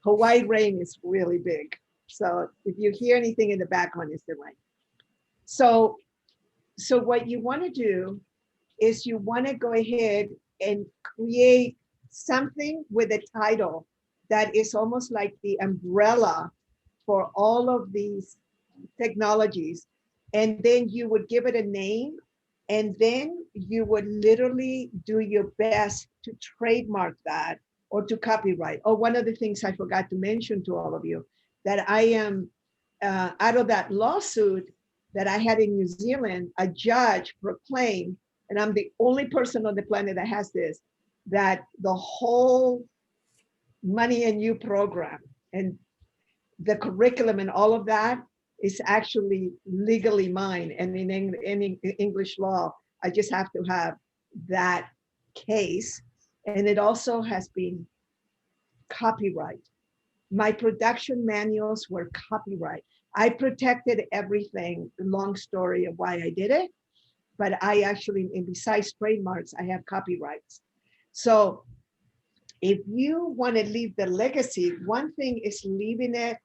Hawaii rain is really big. So if you hear anything in the background, it's the rain. So what you want to do is you want to go ahead and create something with a title that is almost like the umbrella for all of these technologies. And then you would give it a name, and then you would literally do your best to trademark that or to copyright. Oh, one of the things I forgot to mention to all of you, that I am, out of that lawsuit that I had in New Zealand, a judge proclaimed, and I'm the only person on the planet that has this, that the whole Money and You program and the curriculum and all of that is actually legally mine. And in English law, I just have to have that case. And it also has been copyright. My production manuals were copyright. I protected everything, long story of why I did it, but I actually, and besides trademarks, I have copyrights. So if you want to leave the legacy, one thing is leaving it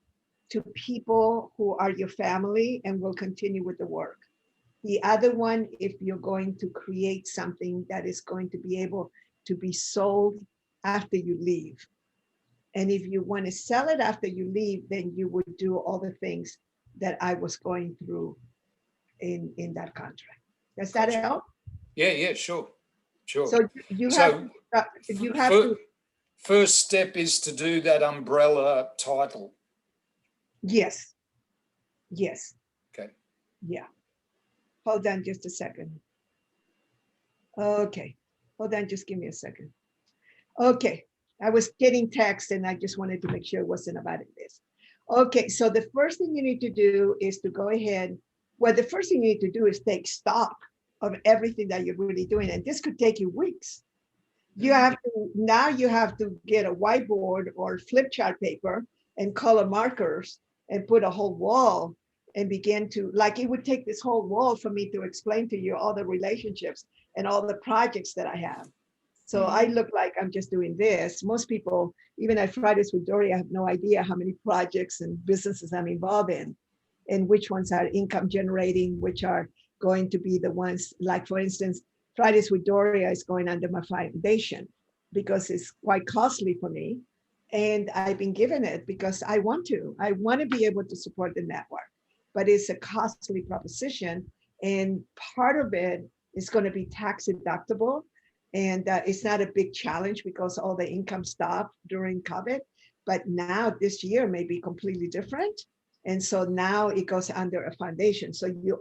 to people who are your family and will continue with the work. The other one, if you're going to create something that is going to be able to be sold after you leave. And if you want to sell it after you leave, then you would do all the things that I was going through in that contract. Does that help? Yeah, sure. So you have to. First step is to do that umbrella title. Yes. Okay. Yeah. Hold on just a second. Okay. Hold on, just give me a second. Okay. I was getting text and I just wanted to make sure it wasn't about this. Okay, so the first thing you need to do is to go ahead. Well, the first thing you need to do is take stock of everything that you're really doing. And this could take you weeks. You have to get a whiteboard or flip chart paper and color markers and put a whole wall and begin to, like, it would take this whole wall for me to explain to you all the relationships and all the projects that I have. So I look like I'm just doing this. Most people, even at Fridays with Dory, I have no idea how many projects and businesses I'm involved in and which ones are income generating, which are going to be the ones, like for instance, Fridays with Doria is going under my foundation because it's quite costly for me. And I've been given it because I want to be able to support the network, but it's a costly proposition. And part of it is going to be tax deductible. And it's not a big challenge because all the income stopped during COVID, but now this year may be completely different. And so now it goes under a foundation. So you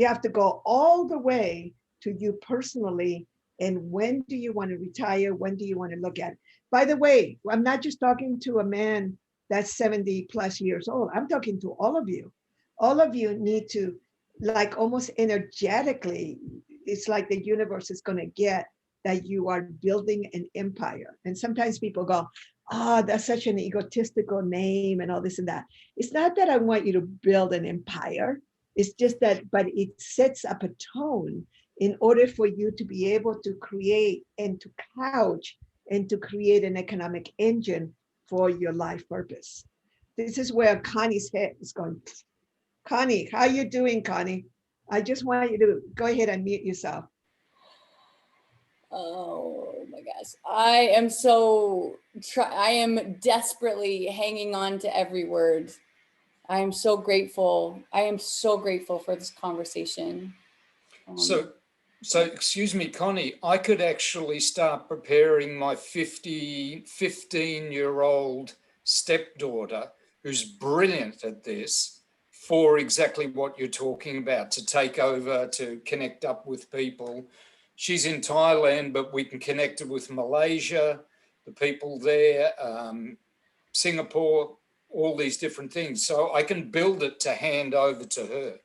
have to go all the way to you personally. And when do you want to retire? When do you want to look at it? By the way, I'm not just talking to a man that's 70 plus years old. I'm talking to all of you. All of you need to, like, almost energetically, it's like the universe is going to get that you are building an empire. And sometimes people go, oh, that's such an egotistical name and all this and that. It's not that I want you to build an empire. It's just that, but it sets up a tone in order for you to be able to create and to couch and to create an economic engine for your life purpose. This is where Connie's head is going. Connie, how you doing, Connie? I just want you to go ahead and mute yourself. Oh my gosh. I am desperately hanging on to every word. I am so grateful. I am so grateful for this conversation. So excuse me, Connie, I could actually start preparing my 15-year-old stepdaughter, who's brilliant at this, for exactly what you're talking about, to take over, to connect up with people. She's in Thailand, but we can connect her with Malaysia, the people there, Singapore, all these different things. So I can build it to hand over to her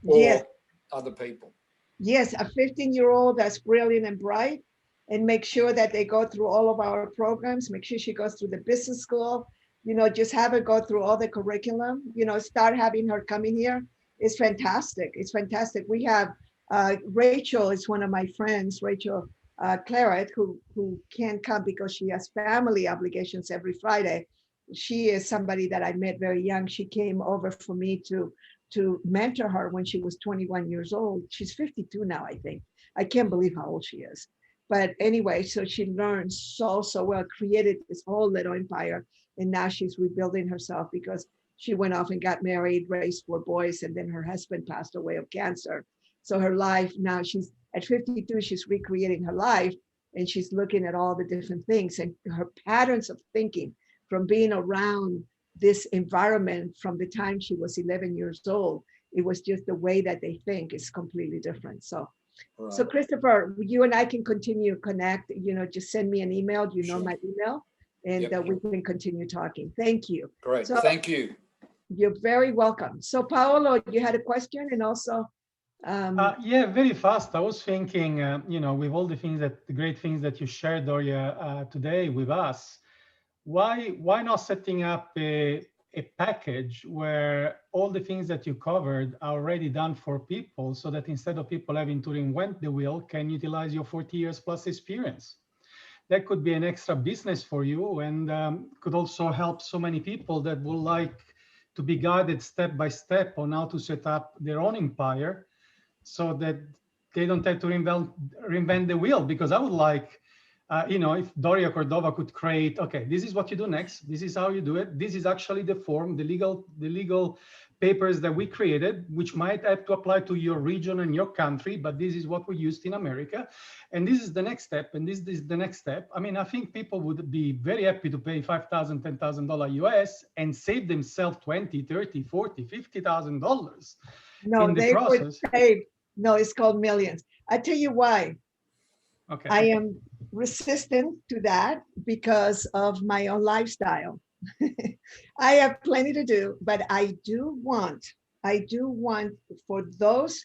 or Yes. other people. Yes, a 15-year-old that's brilliant and bright, and make sure that they go through all of our programs, make sure she goes through the business school, just have her go through all the curriculum, start having her come in here. It's fantastic. It's fantastic. We have Rachel is one of my friends, Rachel Claret, who can't come because she has family obligations every Friday. She is somebody that I met very young. She came over for me to mentor her when she was 21 years old. She's 52 now, I think. I can't believe how old she is. But anyway, so she learned so well, created this whole little empire. And now she's rebuilding herself because she went off and got married, raised 4 boys, and then her husband passed away of cancer. So her life now, she's at 52, she's recreating her life, and she's looking at all the different things and her patterns of thinking from being around this environment from the time she was 11 years old. It was just the way that they think is completely different. So, Right. So Christopher, you and I can continue to connect, just send me an email, Sure. my email, and Yep. we can continue talking. Thank you. Great, So, thank you. You're very welcome. So Paolo, you had a question, and also, yeah, very fast. I was thinking, with all the great things that you shared, Doria, today with us, why not setting up a package where all the things that you covered are already done for people, so that instead of people having to reinvent the wheel, can utilize your 40 years plus experience? That could be an extra business for you, and could also help so many people that would like to be guided step by step on how to set up their own empire, so that they don't have to reinvent the wheel. Because I would like, if Doria Cordova could create, okay, this is what you do next. This is how you do it. This is actually the form, the legal papers that we created, which might have to apply to your region and your country, but this is what we used in America. And this is the next step. And this is the next step. I mean, I think people would be very happy to pay $5,000, $10,000 US and save themselves $20,000, $30,000, $40,000, $50,000 in the process. No, it's called millions. I tell you why. Okay. I am resistant to that because of my own lifestyle. I have plenty to do, but I do want for those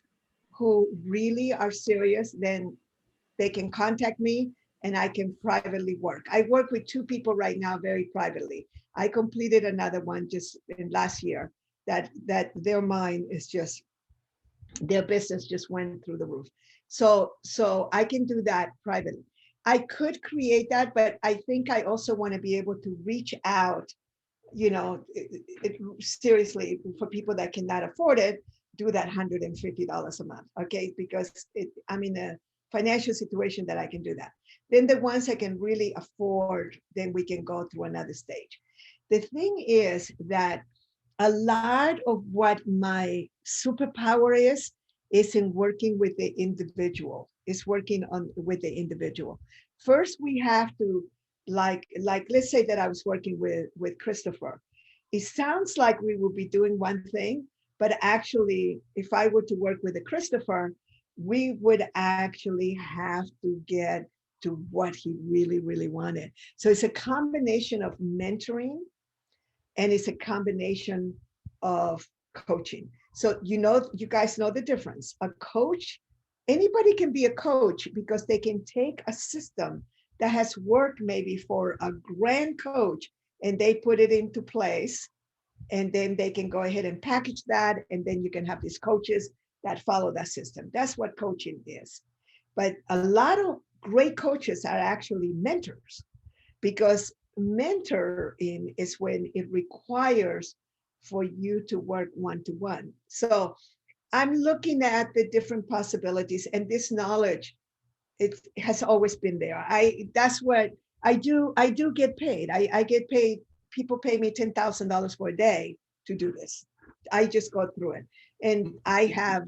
who really are serious, then they can contact me and I can privately work. I work with 2 people right now, very privately. I completed another one just in last year that their mind is just, their business just went through the roof. So I can do that privately. I could create that, but I think I also want to be able to reach out, seriously, for people that cannot afford it, do that $150 a month, okay? Because I'm in a financial situation that I can do that. Then the ones I can really afford, then we can go through another stage. The thing is that a lot of what my superpower is in working with the individual, with the individual. First, we have to, like let's say that I was working with Christopher. It sounds like we will be doing one thing, but actually, if I were to work with a Christopher, we would actually have to get to what he really, really wanted. So it's a combination of mentoring, and it's a combination of coaching. So you guys know the difference. A coach anybody can be a coach because they can take a system that has worked maybe for a grand coach and they put it into place, and then they can go ahead and package that, and then you can have these coaches that follow that system. That's what coaching is. But a lot of great coaches are actually mentors, because mentoring is when it requires for you to work one-to-one. So I'm looking at the different possibilities, and this knowledge, it has always been there. That's what I do. I do get paid. I get paid. People pay me $10,000 for a day to do this. I just go through it. And I have,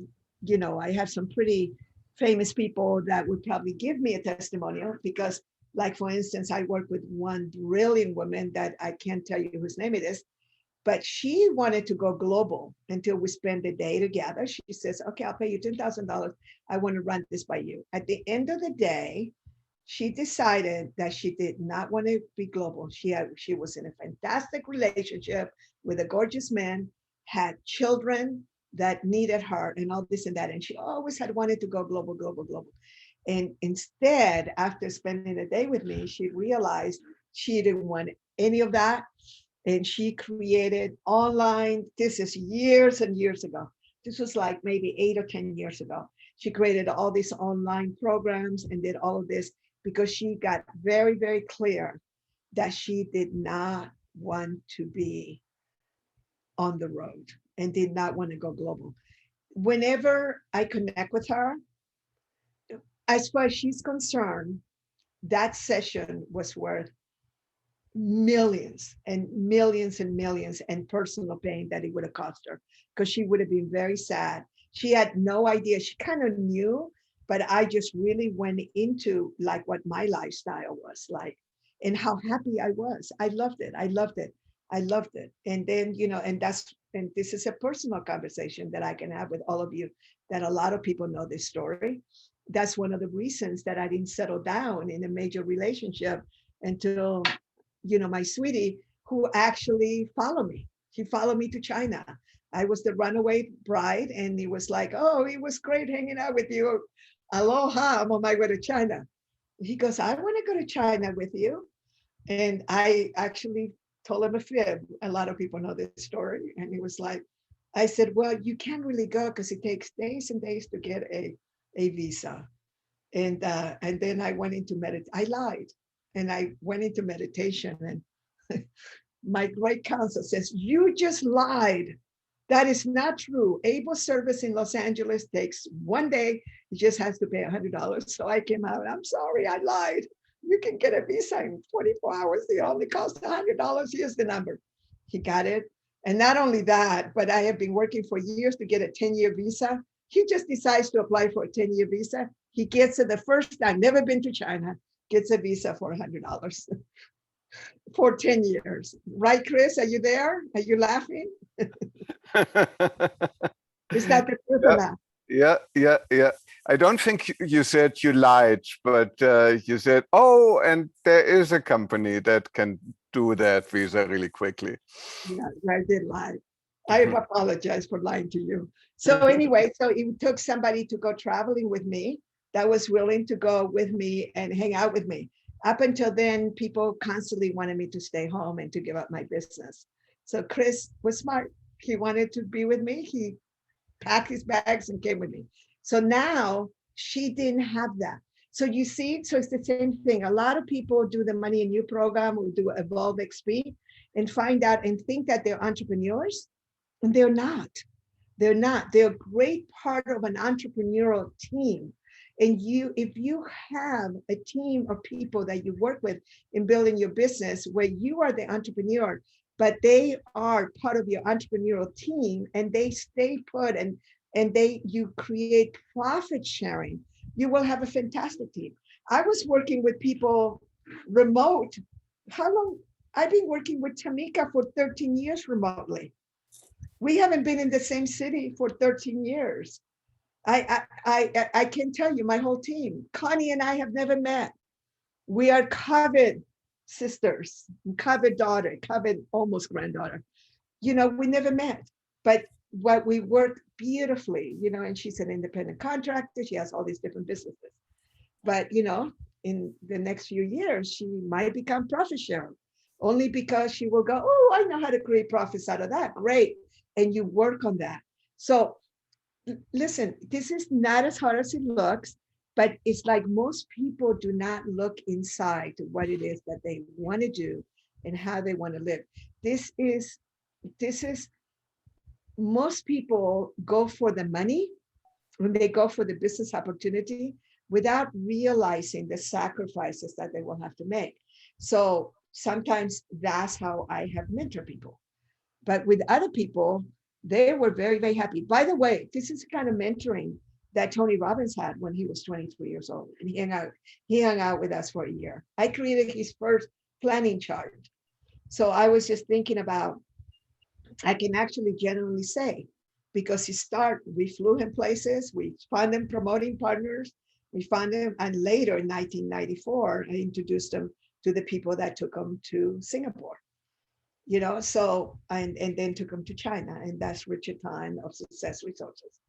I have some pretty famous people that would probably give me a testimonial, because like, for instance, I work with one brilliant woman that I can't tell you whose name it is, but she wanted to go global until we spent the day together. She says, okay, I'll pay you $10,000. I want to run this by you. At the end of the day, she decided that she did not want to be global. She was in a fantastic relationship with a gorgeous man, had children that needed her, and all this and that. And she always had wanted to go global, global, global. And instead, after spending a day with me, she realized she didn't want any of that. And she created online, this is years and years ago. This was like maybe 8 or 10 years ago. She created all these online programs and did all of this because she got very, very clear that she did not want to be on the road and did not want to go global. Whenever I connect with her, as far as she's concerned, that session was worth millions and millions and millions and personal pain that it would have cost her, because she would have been very sad. She had no idea. She kind of knew, but I just really went into like what my lifestyle was like and how happy I was. I loved it. I loved it. I loved it. And then, and this is a personal conversation that I can have with all of you, that a lot of people know this story. That's one of the reasons that I didn't settle down in a major relationship until my sweetie, who actually followed me. She followed me to China. I was the runaway bride, and he was like, oh, it was great hanging out with you. Aloha, I'm on my way to China. He goes, I want to go to China with you. And I actually told him a fib. A lot of people know this story. And he was like, I said, well, you can't really go because it takes days and days to get a visa. And then I went into meditation. I lied. And I went into meditation, and my great counsel says, you just lied. That is not true. Able service in Los Angeles takes 1 day. He just has to pay $100. So I came out, I'm sorry, I lied. You can get a visa in 24 hours. They only cost $100. Here's the number. He got it. And not only that, but I have been working for years to get a 10-year visa. He just decides to apply for a 10-year visa. He gets it the first time, never been to China, gets a visa for $100 for 10 years. Right, Chris? Are you there? Are you laughing? Is that the truth or not? Yeah. I don't think you said you lied, but you said, oh, and there is a company that can do that visa really quickly. Yeah, I did lie. I apologize for lying to you. So anyway, so it took somebody to go traveling with me that was willing to go with me and hang out with me. Up until then, people constantly wanted me to stay home and to give up my business. So Chris was smart. He wanted to be with me. He packed his bags and came with me. So now she didn't have that. So you see, so it's the same thing. A lot of people do the Money and You program or do Evolve XP and find out and think that they're entrepreneurs, and they're not. They're not. They're a great part of an entrepreneurial team. And if you have a team of people that you work with in building your business where you are the entrepreneur, but they are part of your entrepreneurial team and they stay put and you create profit sharing, you will have a fantastic team. I was working with people remote. How long? I've been working with Tamika for 13 years remotely. We haven't been in the same city for 13 years. I can tell you, my whole team, Connie and I have never met. We are COVID sisters, COVID daughter, COVID almost granddaughter. We never met, but what we work beautifully, you know, and she's an independent contractor. She has all these different businesses. But, you know, in the next few years, she might become profit sharing only because she will go, oh, I know how to create profits out of that. Great. And you work on that. So listen, this is not as hard as it looks, but it's like most people do not look inside to what it is that they want to do and how they want to live. This is most people go for the money when they go for the business opportunity without realizing the sacrifices that they will have to make. So sometimes that's how I have mentored people. But with other people, they were very, very happy. By the way, this is the kind of mentoring that Tony Robbins had when he was 23 years old. And he hung out with us for a year. I created his first planning chart. So I was just thinking about, I can actually genuinely say, because we flew him places, we found him promoting partners, we found him, and later in 1994, I introduced him to the people that took him to Singapore. You know, so, and then took him to China, and that's Richard Tan of Success Resources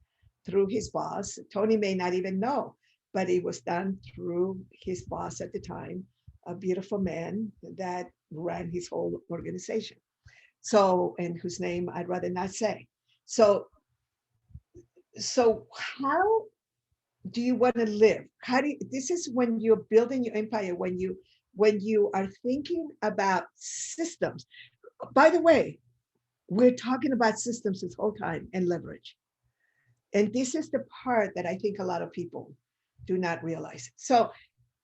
through his boss. Tony may not even know, but it was done through his boss at the time, a beautiful man that ran his whole organization. So, and whose name I'd rather not say. So how do you want to live? This is when you're building your empire, when you are thinking about systems. By the way, we're talking about systems this whole time and leverage. And this is the part that I think a lot of people do not realize. So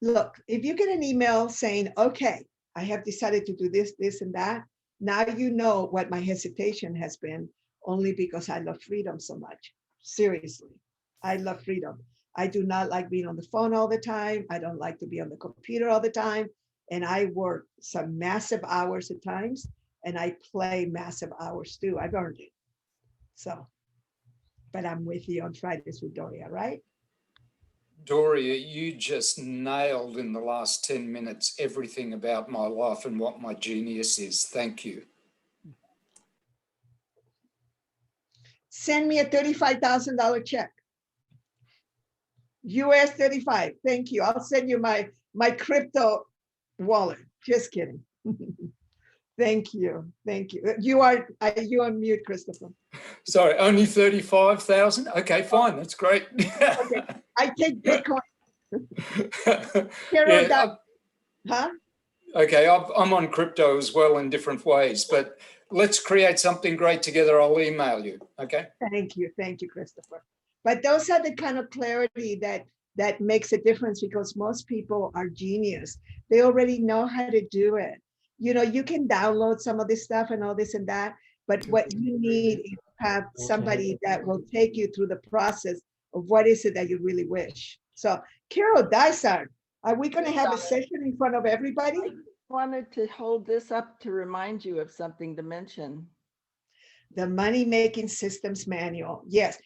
look, if you get an email saying, okay, I have decided to do this, this, and that, now you know what my hesitation has been, only because I love freedom so much. Seriously, I love freedom. I do not like being on the phone all the time. I don't like to be on the computer all the time. And I work some massive hours at times, and I play massive hours too. I've earned it. So, but I'm with you on Fridays with Doria, right? Doria, you just nailed in the last 10 minutes everything about my life and what my genius is. Thank you. Send me a $35,000 check. US 35. Thank you. I'll send you my crypto wallet. Just kidding. Thank you. Thank you. You are on mute, Christopher. Sorry, only 35,000? Okay, fine. That's great. Okay. I take Bitcoin. Yeah, huh? okay, I'm on crypto as well in different ways, but let's create something great together. I'll email you. Okay. Thank you, Christopher. But those are the kind of clarity that makes a difference, because most people are genius. They already know how to do it. You know, you can download some of this stuff and all this and that, but what you need is to have somebody that will take you through the process of what is it that you really wish. So, Carol Dysart, are we going to have a session in front of everybody? I wanted to hold this up to remind you of something to mention. The Money Making Systems Manual. Yes.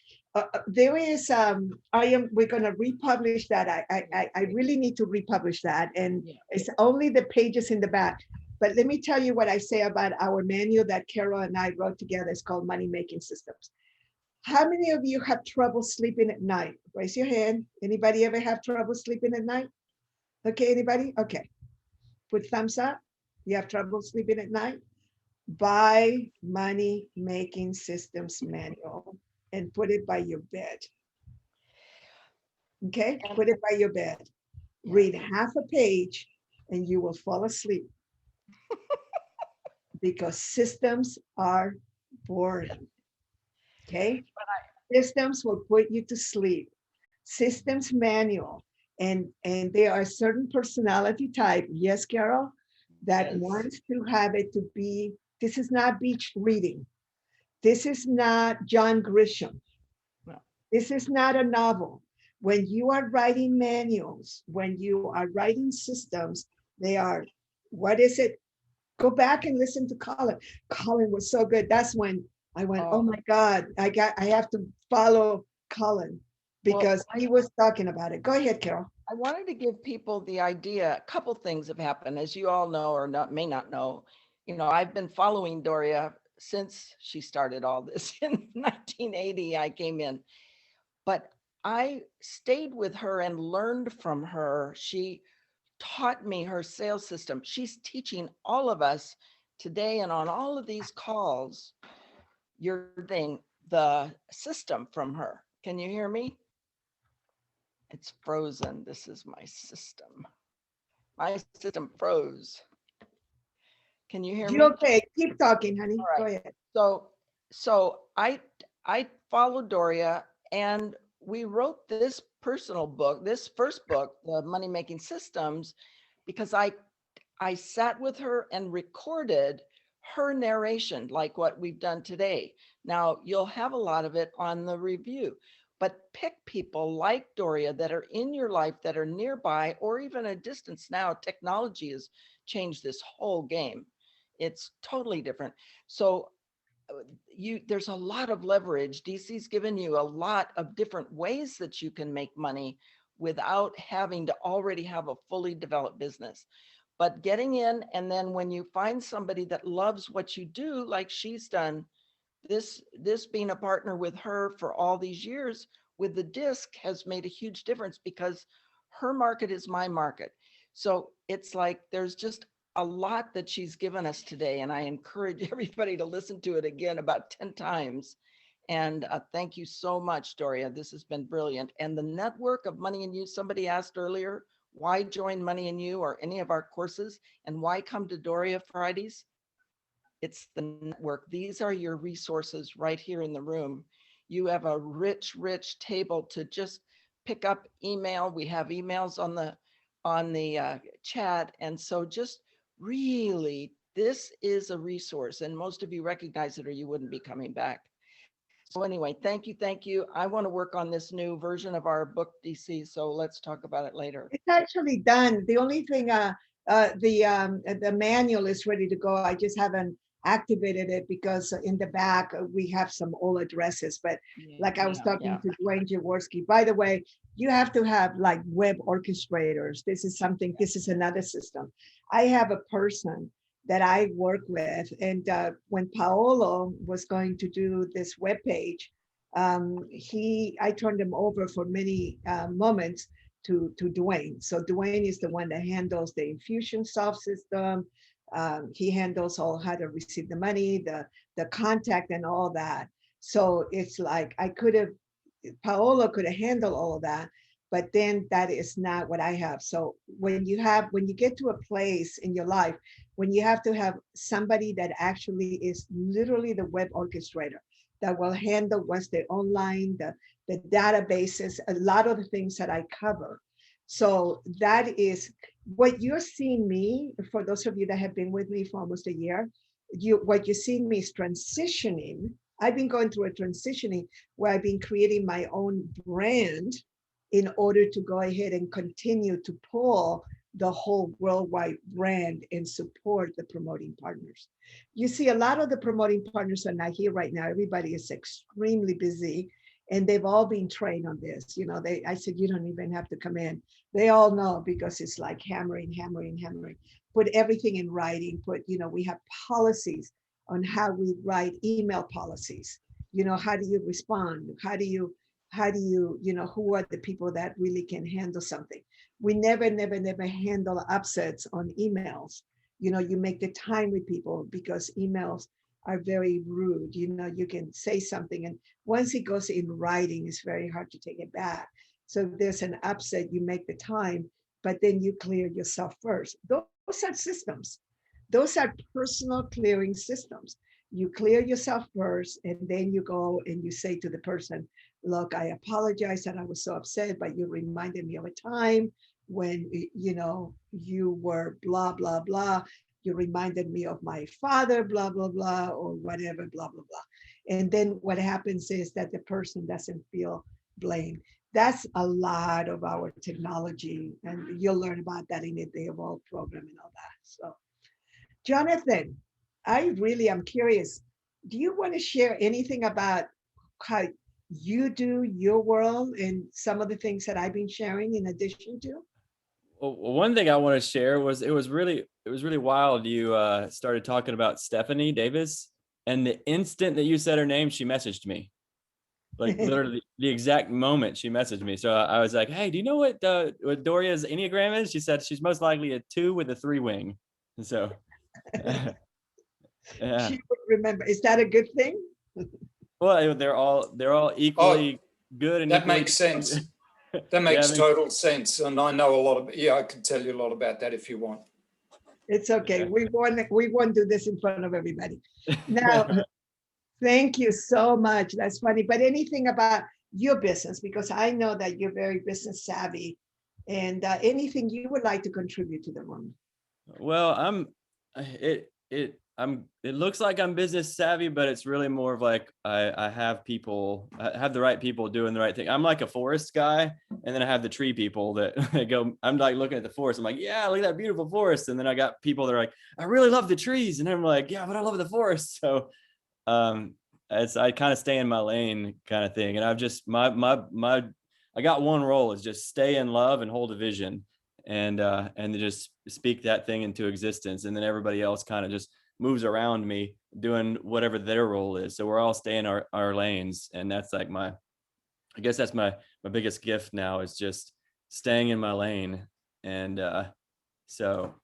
There is, we're going to republish that. I really need to republish that. And it's only the pages in the back. But let me tell you what I say about our manual that Carol and I wrote together. It's called Money Making Systems. How many of you have trouble sleeping at night? Raise your hand. Anybody ever have trouble sleeping at night? Okay, anybody? Okay. Put thumbs up. You have trouble sleeping at night? Buy Money Making Systems Manual and put it by your bed. Okay, put it by your bed. Read half a page and you will fall asleep. Because systems are boring. Okay, systems will put you to sleep. Systems manual, and there are certain personality type. Yes, Carol, that wants to have it to be. This is not beach reading. This is not John Grisham. No. This is not a novel. When you are writing manuals, when you are writing systems, they are. What is it? Go back and listen to Colin. Colin was so good. That's when I went, oh my God, I have to follow Colin, because he was talking about it. Go ahead, Carol. I wanted to give people the idea. A couple things have happened, as you all know or may not know. You know, I've been following Doria since she started all this in 1980, I came in. But I stayed with her and learned from her. She taught me her sales system. She's teaching all of us today and on all of these calls, you're getting the system from her. Can you hear me? It's frozen. This is my system. My system froze. Can you hear me? You're okay. Keep talking, honey. All right. Go ahead. So I followed Doria, and we wrote this personal book, this first book, the Money Making Systems, because I sat with her and recorded her narration, like what we've done today. Now you'll have a lot of it on the review, but pick people like Doria that are in your life, that are nearby, or even a distance. Now technology has changed this whole game. It's totally different. So there's a lot of leverage. DC's given you a lot of different ways that you can make money without having to already have a fully developed business. But getting in, and then when you find somebody that loves what you do, like she's done, this being a partner with her for all these years with the disc has made a huge difference, because her market is my market. So it's like there's just a lot that she's given us today, and I encourage everybody to listen to it again about 10 times. And thank you so much, Doria. This has been brilliant. And the network of Money and You, somebody asked earlier, why join Money and You or any of our courses, and why come to Doria Fridays? It's the network. These are your resources right here in the room. You have a rich, rich table to just pick up email. We have emails on the chat. And so just really, this is a resource, and most of you recognize it or you wouldn't be coming back. So anyway, thank you. Thank you. I want to work on this new version of our book, DC. So let's talk about it later. It's actually done. The only thing, the manual is ready to go. I just haven't activated it because in the back we have some old addresses. But like I was talking to Dwayne Jaworski, by the way, you have to have like web orchestrators. This is something, this is another system. I have a person that I work with, and when Paolo was going to do this web page, I turned him over for many moments to Dwayne. So Dwayne is the one that handles the Infusionsoft system. He handles all how to receive the money, the contact and all that. So it's like Paolo could have handled all of that, but then that is not what I have. So when you get to a place in your life, when you have to have somebody that actually is literally the web orchestrator, that will handle what's the online, the databases, a lot of the things that I cover. So that is what you're seeing me, for those of you that have been with me for almost a year, what you're seeing me is transitioning. I've been going through a transitioning where I've been creating my own brand in order to go ahead and continue to pull the whole worldwide brand and support the promoting partners. You see, a lot of the promoting partners are not here right now. Everybody is extremely busy, and they've all been trained on this. You know, I said, you don't even have to come in. They all know, because it's like hammering. Put everything in writing. We have policies on how we write email policies. How do you respond? How do you, who are the people that really can handle something? We never handle upsets on emails. You make the time with people, because emails are very rude. You can say something, and once it goes in writing, it's very hard to take it back. So if there's an upset, you make the time, but then you clear yourself first. Those are systems. Those are personal clearing systems. You clear yourself first, and then you go and you say to the person, look, I apologize that I was so upset, but you reminded me of a time when, you were blah, blah, blah. You reminded me of my father, blah, blah, blah, or whatever, blah, blah, blah. And then what happens is that the person doesn't feel blame. That's a lot of our technology, and you'll learn about that in the Day of All program and all that. So, Jonathan, I really am curious. Do you want to share anything about how you do your world and some of the things that I've been sharing in addition to? Well, one thing I want to share was it was really wild. You started talking about Stephanie Davis. And the instant that you said her name, she messaged me. Like literally the exact moment she messaged me. So I was like, hey, do you know what Doria's Enneagram is? She said she's most likely a 2 with a 3 wing. And so yeah. She would remember. Is that a good thing? Well, they're all equally good, and that equally makes sense. That makes yeah, total sense. And I know a lot of, yeah, I can tell you a lot about that if you want. It's okay. We won't do this in front of everybody. Now, thank you so much. That's funny. But anything about your business, because I know that you're very business savvy, and anything you would like to contribute to the room. Well, it looks like I'm business savvy, but it's really more of like I have the right people doing the right thing. I'm like a forest guy, and then I have the tree people that go, I'm like looking at the forest. I'm like, yeah, look at that beautiful forest. And then I got people that are like, I really love the trees. And I'm like, yeah, but I love the forest. So I kind of stay in my lane kind of thing. And I've just I got one role is just stay in love and hold a vision, and to just speak that thing into existence. And then everybody else kind of just moves around me doing whatever their role is. So we're all staying our lanes. And that's like I guess that's my biggest gift now, is just staying in my lane. And so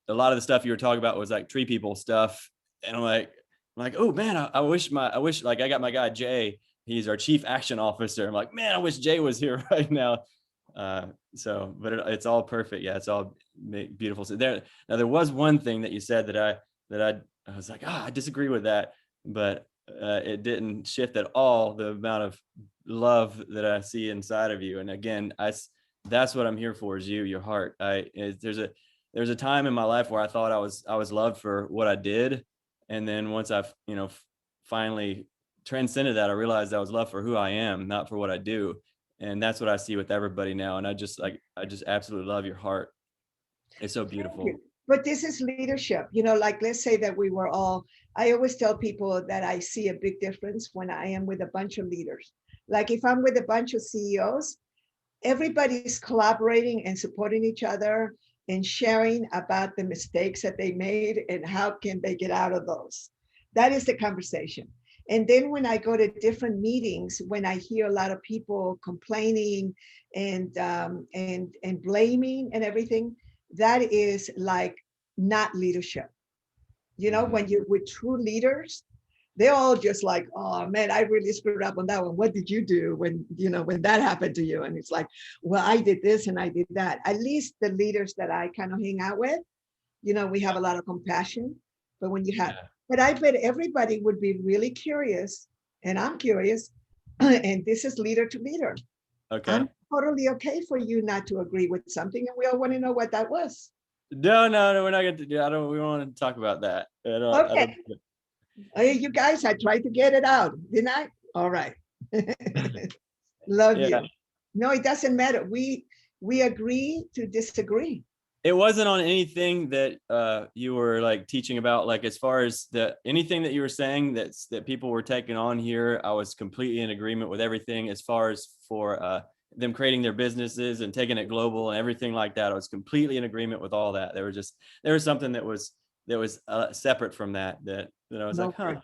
a lot of the stuff you were talking about was like tree people stuff. And I'm like, oh man, I wish like I got my guy, Jay, he's our chief action officer. I'm like, man, I wish Jay was here right now. So, but it's all perfect. Yeah. It's all beautiful. So there was one thing that you said that I was like, I disagree with that, but it didn't shift at all the amount of love that I see inside of you. And again, that's what I'm here for, is your heart. There's a time in my life where I thought I was loved for what I did. And then once I've, finally transcended that, I realized I was loved for who I am, not for what I do. And that's what I see with everybody now. And I just absolutely love your heart. It's so beautiful. But this is leadership, like let's say that I always tell people that I see a big difference when I am with a bunch of leaders. Like if I'm with a bunch of CEOs, everybody's collaborating and supporting each other and sharing about the mistakes that they made and how can they get out of those. That is the conversation. And then when I go to different meetings, when I hear a lot of people complaining and blaming and everything, that is like not leadership. When you're with true leaders, they're all just like, oh man, I really screwed up on that one. What did you do when that happened to you? And it's like, well, I did this and I did that. At least the leaders that I kind of hang out with, we have a lot of compassion. But when you have, but I bet everybody would be really curious, and I'm curious, and this is leader to leader. Okay. I'm totally okay for you not to agree with something, and we all want to know what that was. No, we're not going to do. We want to talk about that. Okay. You guys, I tried to get it out, didn't I? All right. Love you. No, it doesn't matter. We agree to disagree. It wasn't on anything that you were like teaching about, like as far as anything that you were saying that people were taking on here. I was completely in agreement with everything as far as for them creating their businesses and taking it global and everything like that. I was completely in agreement with all that. There was something that was separate from that I was like, huh.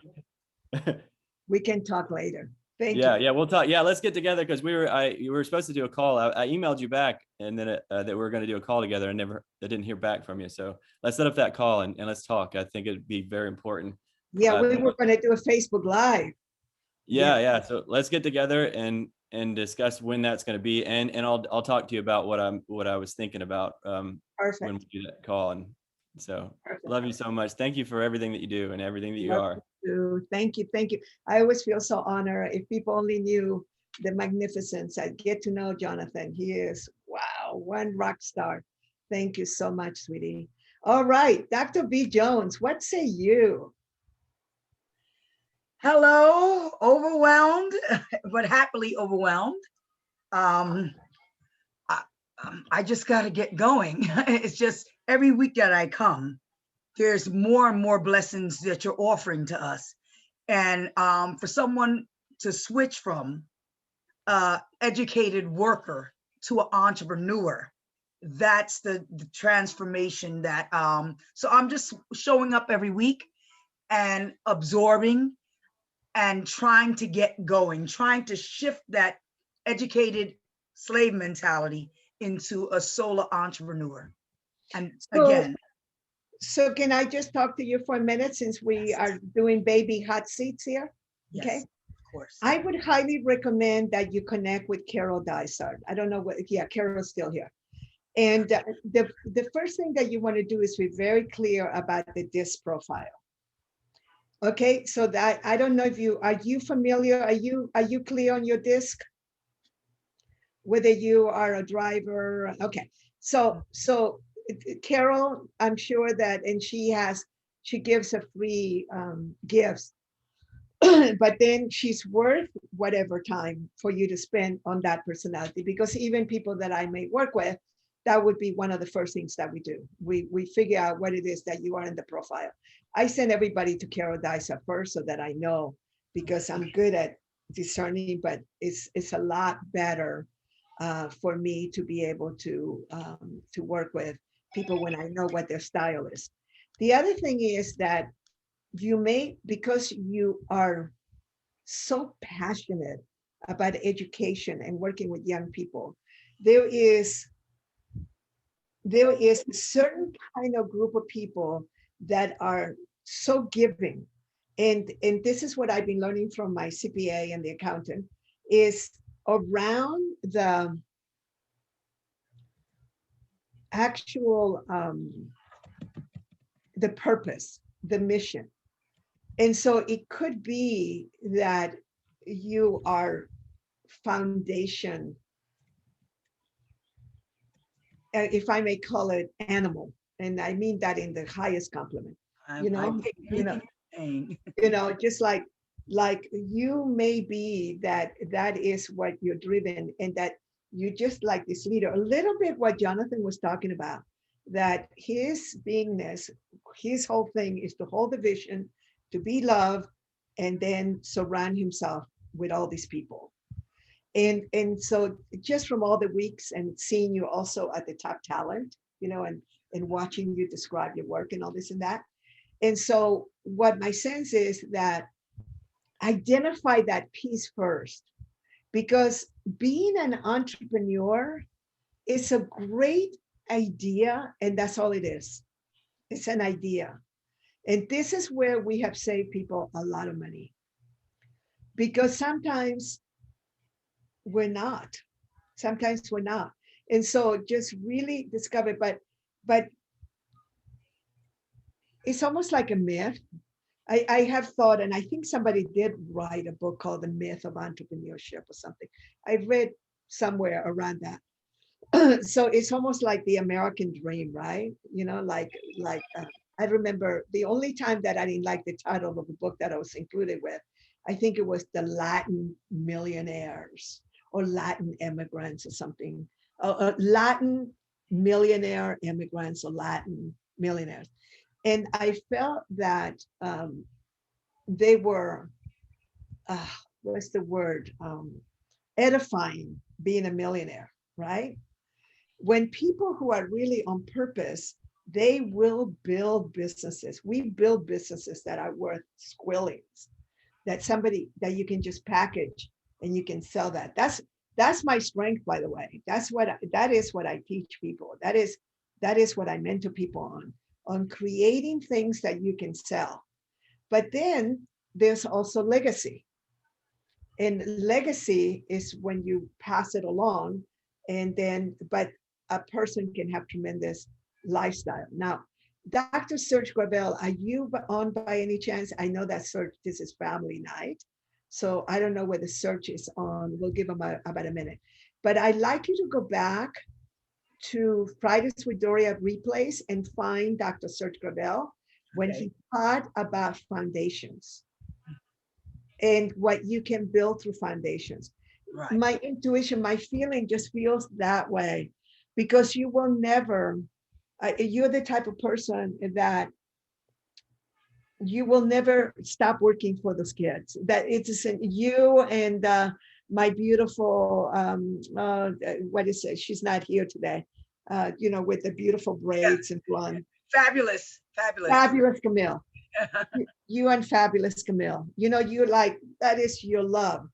We can talk later. Thank you. Yeah, we'll talk. Yeah, let's get together, because you were supposed to do a call. I emailed you back, and then that we were going to do a call together. I didn't hear back from you. So let's set up that call and let's talk. I think it'd be very important. Yeah, we were going to do a Facebook Live. Yeah. So let's get together and discuss when that's going to be, and I'll talk to you about what I was thinking about Perfect. When we do that call. And so Perfect. Love you so much. Thank you for everything that you do and everything that you are. Thank you. I always feel so honored. If people only knew the magnificence, I'd get to know Jonathan. He is, wow, one rock star. Thank you so much, sweetie. All right, Dr. B. Jones, what say you? Hello, overwhelmed, but happily overwhelmed. I just got to get going. It's just every week that I come, there's more and more blessings that you're offering to us. And for someone to switch from educated worker to an entrepreneur, that's the transformation that, so I'm just showing up every week and absorbing and trying to get going, trying to shift that educated slave mentality into a solo entrepreneur. And again, so can I just talk to you for a minute since we are doing baby hot seats here? yes, Okay. of course. I would highly recommend that you connect with Carol Dysart. I don't know what, yeah, Carol's still here. And the first thing that you want to do is be very clear about the disc profile. Okay, so that I don't know if are you familiar? Are you clear on your disc? Whether you are a driver, okay. So Carol, I'm sure that, and she gives a free gifts, but then she's worth whatever time for you to spend on that personality, because even people that I may work with, that would be one of the first things that we do. We figure out what it is that you are in the profile. I send everybody to Carol Dysart first so that I know, because I'm good at discerning, but it's a lot better for me to be able to work with people when I know what their style is. The other thing is that you may, because you are so passionate about education and working with young people, there is a certain kind of group of people that are so giving. And this is what I've been learning from my CPA and the accountant, is around the actual, the purpose, the mission. And so it could be that you are foundation, if I may call it, animal. And I mean that in the highest compliment. Just like you may be that is what you're driven, and that you just like this leader, a little bit what Jonathan was talking about, that his beingness, his whole thing is to hold the vision, to be loved, and then surround himself with all these people. And so just from all the weeks and seeing you also at the top talent, and watching you describe your work and all this and that. And so what my sense is that identify that piece first, because being an entrepreneur is a great idea, and that's all it is. It's an idea. And this is where we have saved people a lot of money, because sometimes we're not. And so just really discover, but it's almost like a myth. I have thought, and I think somebody did write a book called The Myth of Entrepreneurship or something. I've read somewhere around that. So it's almost like the American dream, right? I remember the only time that I didn't like the title of the book that I was included with, I think it was The Latin Millionaires or Latin Immigrants or something. Latin Millionaire Immigrants or Latin Millionaires. And I felt that they were, what's the word? Edifying being a millionaire, right? When people who are really on purpose, they will build businesses. We build businesses that are worth squillions, that you can just package and you can sell that. That's my strength, by the way. That is what I teach people. That is what I mentor people on creating things that you can sell. But then there's also legacy. And legacy is when you pass it along, but a person can have tremendous lifestyle. Now, Dr. Serge Gravel, are you on by any chance? I know that Serge, this is family night, so I don't know whether Serge is on. We'll give him about a minute. But I'd like you to go back to Fridays with Doria replays and find Dr. Serge Gravel when he taught about foundations and what you can build through foundations. Right. My intuition, my feeling just feels that way, because you will never, you're the type of person that you will never stop working for those kids. That it's you and my beautiful, what is it? She's not here today. With the beautiful braids and blonde. Fabulous Camille. You and Fabulous Camille, you know, you're like, that is your love.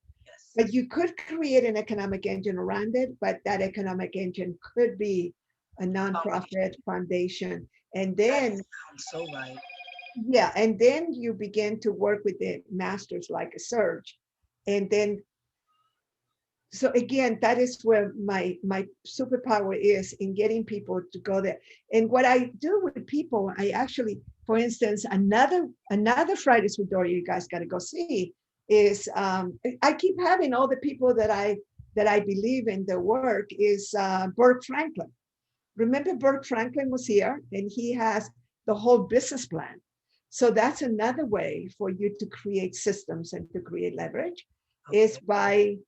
But you could create an economic engine around it, but that economic engine could be a nonprofit foundation. And then, Sounds so right. yeah, and then you begin to work with the masters like a Serge. And then, so again, that is where my superpower is, in getting people to go there. And what I do with people, I actually, for instance, another Fridays with Doria, you guys got to go see, is I keep having all the people that I believe in their work is Burt Franklin. Remember, Burt Franklin was here, and he has the whole business plan. So that's another way for you to create systems and to create leverage, is by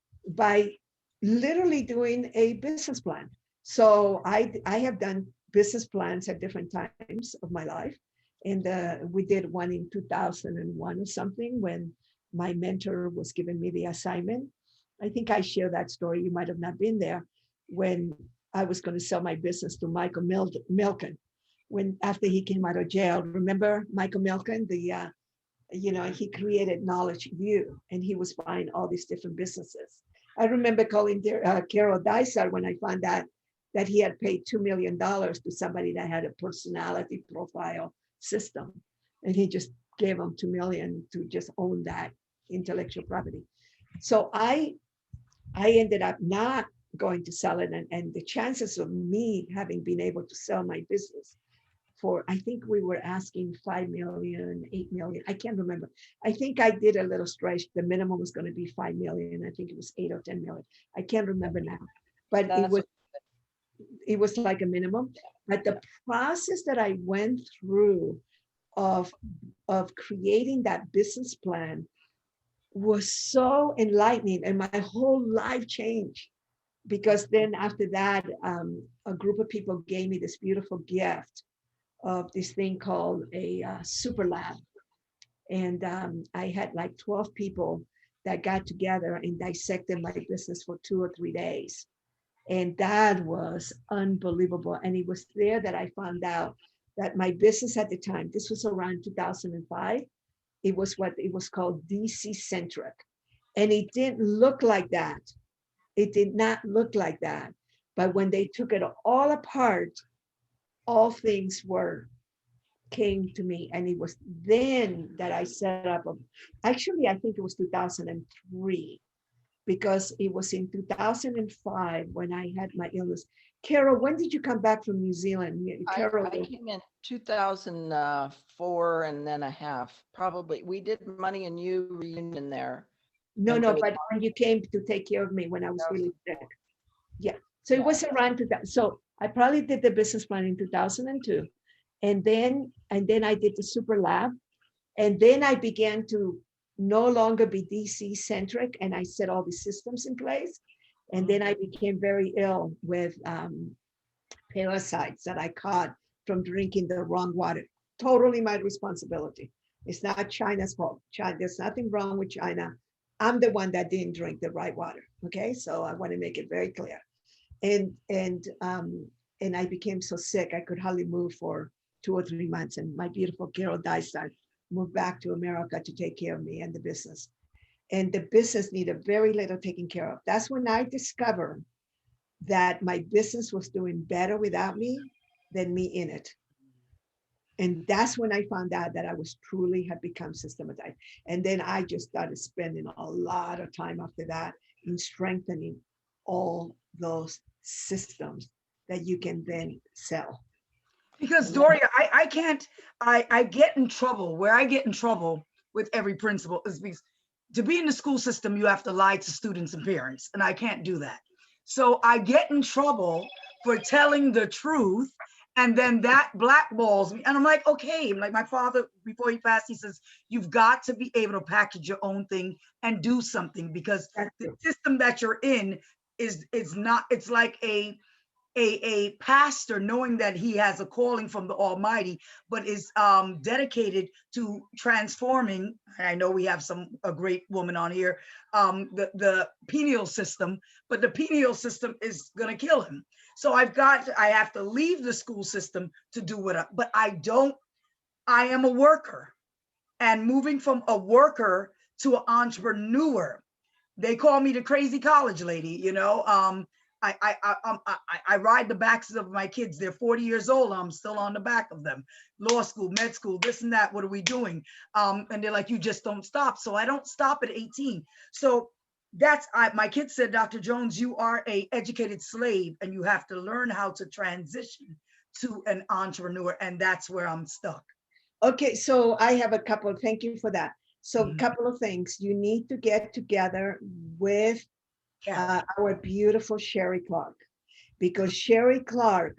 literally doing a business plan. So I have done business plans at different times of my life. And we did one in 2001 or something, when my mentor was giving me the assignment. I think I shared that story. You might have not been there, when I was going to sell my business to Michael Milken, when after he came out of jail. Remember Michael Milken, he created Knowledge View, and he was buying all these different businesses. I remember calling Carol Dysart when I found out that he had paid $2 million to somebody that had a personality profile system, and he just gave them $2 million to just own that intellectual property. So I ended up not going to sell it, and the chances of me having been able to sell my business for, I think we were asking 5 million, 8 million, I can't remember. I think I did a little stretch. The minimum was going to be 5 million. I think it was 8 or 10 million. I can't remember now, but it was like a minimum. But the process that I went through of creating that business plan was so enlightening, and my whole life changed. Because then after that, a group of people gave me this beautiful gift of this thing called a super lab. And I had like 12 people that got together and dissected my business for 2 or 3 days. And that was unbelievable. And it was there that I found out that my business at the time, this was around 2005, it was what it was called DC centric. And it didn't look like that. It did not look like that. But when they took it all apart, all things came to me. And it was then that I set up, actually, I think it was 2003, because it was in 2005 when I had my illness. Carol, when did you come back from New Zealand? Carol, I came in 2004 and then a half, probably. We did Money and You reunion there. No, but when you came to take care of me when I was really sick. Yeah, so it was around 2000. So I probably did the business plan in 2002. And then I did the super lab. And then I began to no longer be DC centric, and I set all the systems in place. And then I became very ill with parasites that I caught from drinking the wrong water. Totally my responsibility. It's not China's fault. There's nothing wrong with China. I'm the one that didn't drink the right water. Okay, so I want to make it very clear. And I became so sick I could hardly move for 2 or 3 months. And my beautiful Carol Dysart moved back to America to take care of me and the business. And the business needed very little taken care of. That's when I discovered that my business was doing better without me than me in it. And that's when I found out that I was truly had become systematized. And then I just started spending a lot of time after that in strengthening all those systems that you can then sell. Because Doria, I get in trouble. Where I get in trouble with every principal is because to be in the school system, you have to lie to students and parents, and I can't do that. So I get in trouble for telling the truth, and then that blackballs me. And I'm like, okay, like my father, before he passed, he says, you've got to be able to package your own thing and do something, because the system that you're in is not, it's like a pastor knowing that he has a calling from the Almighty, but is dedicated to transforming. I know we have a great woman on here, the penal system, but the penal system is going to kill him. So I have to leave the school system to do what, but I am a worker. and moving from a worker to an entrepreneur. They call me the crazy college lady, you know. I ride the backs of my kids. They're 40 years old. I'm still on the back of them. Law school, med school, this and that. What are we doing? And they're like, you just don't stop. So I don't stop at 18. So that's, my kids said, Dr. Jones, you are a educated slave and you have to learn how to transition to an entrepreneur. And that's where I'm stuck. Okay, so I have a couple, thank you for that. So a couple of things. You need to get together with our beautiful Sherry Clark, because Sherry Clark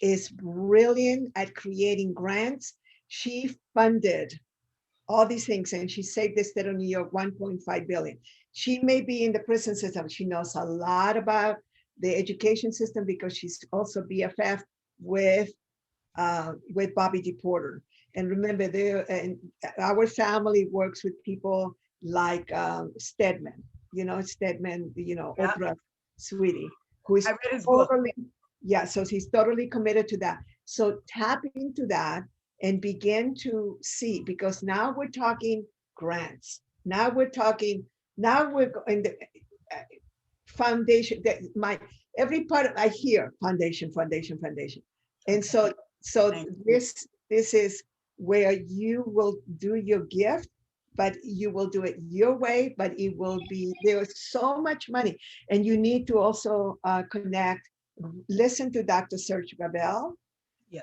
is brilliant at creating grants. She funded all these things and she saved the state of New York 1.5 billion. She may be in the prison system. She knows a lot about the education system because she's also BFF with Bobby DePorter. And remember, our family works with people like Stedman, Stedman, Oprah sweetie, who is totally, so he's totally committed to that. So tap into that and begin to see, because now we're talking grants. Now we're in the foundation, every part I hear foundation. And so this is where you will do your gift, but you will do it your way, but it will be, there's so much money. And you need to also connect, listen to Dr. Serge Gabel,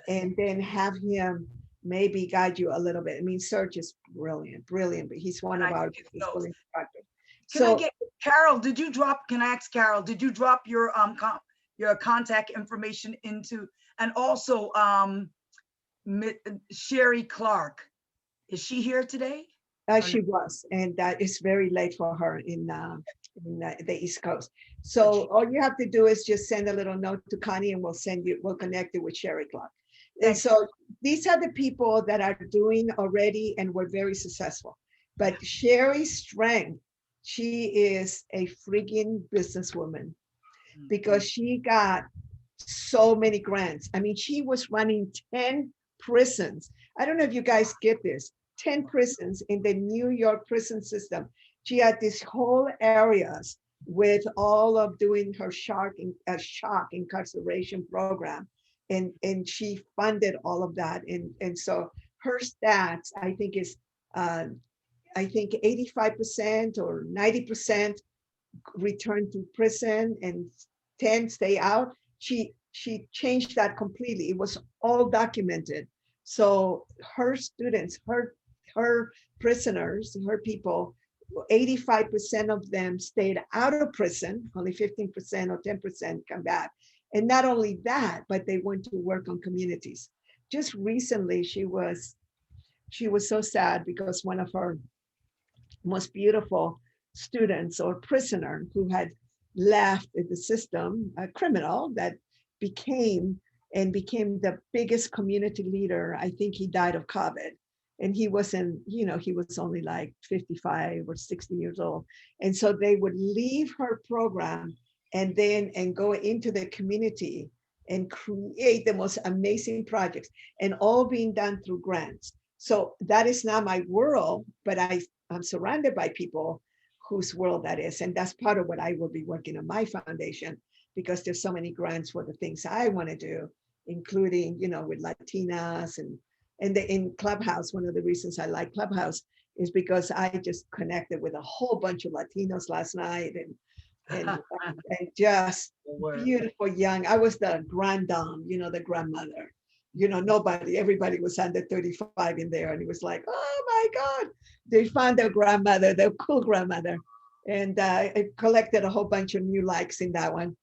and then have him maybe guide you a little bit. I mean, Serge is brilliant, but he's one of our instructors. Can I get, Carol, can I ask Carol, did you drop your contact information into, and also Sherry Clark, is she here today? She was, and it's very late for her in the East Coast. So all you have to do is just send a little note to Connie and we'll connect you with Sherry Clark. And so these are the people that are doing already and were very successful. But Sherry's strength, she is a freaking businesswoman because she got so many grants. I mean, she was running 10 prisons. I don't know if you guys get this, 10 prisons in the New York prison system. She had these whole areas with all of doing her shock incarceration program. And she funded all of that. And so her stats, I think is, 85% or 90% return to prison and 10 stay out. She changed that completely. It was all documented. So her students, her prisoners, her people, 85% of them stayed out of prison, only 15% or 10% come back. And not only that, but they went to work on communities. Just recently, she was so sad because one of her most beautiful students or prisoner who had left the system, a criminal that became the biggest community leader. I think he died of COVID. And he wasn't, he was only like 55 or 60 years old. And so they would leave her program and go into the community and create the most amazing projects, and all being done through grants. So that is not my world, but I'm surrounded by people whose world that is. And that's part of what I will be working on my foundation, because there's so many grants for the things I want to do, including, with Latinas and in Clubhouse. One of the reasons I like Clubhouse is because I just connected with a whole bunch of Latinos last night and just beautiful young. I was the granddom, the grandmother. Everybody was under 35 in there, and it was like, oh my God, they found their grandmother, their cool grandmother. And I collected a whole bunch of new likes in that one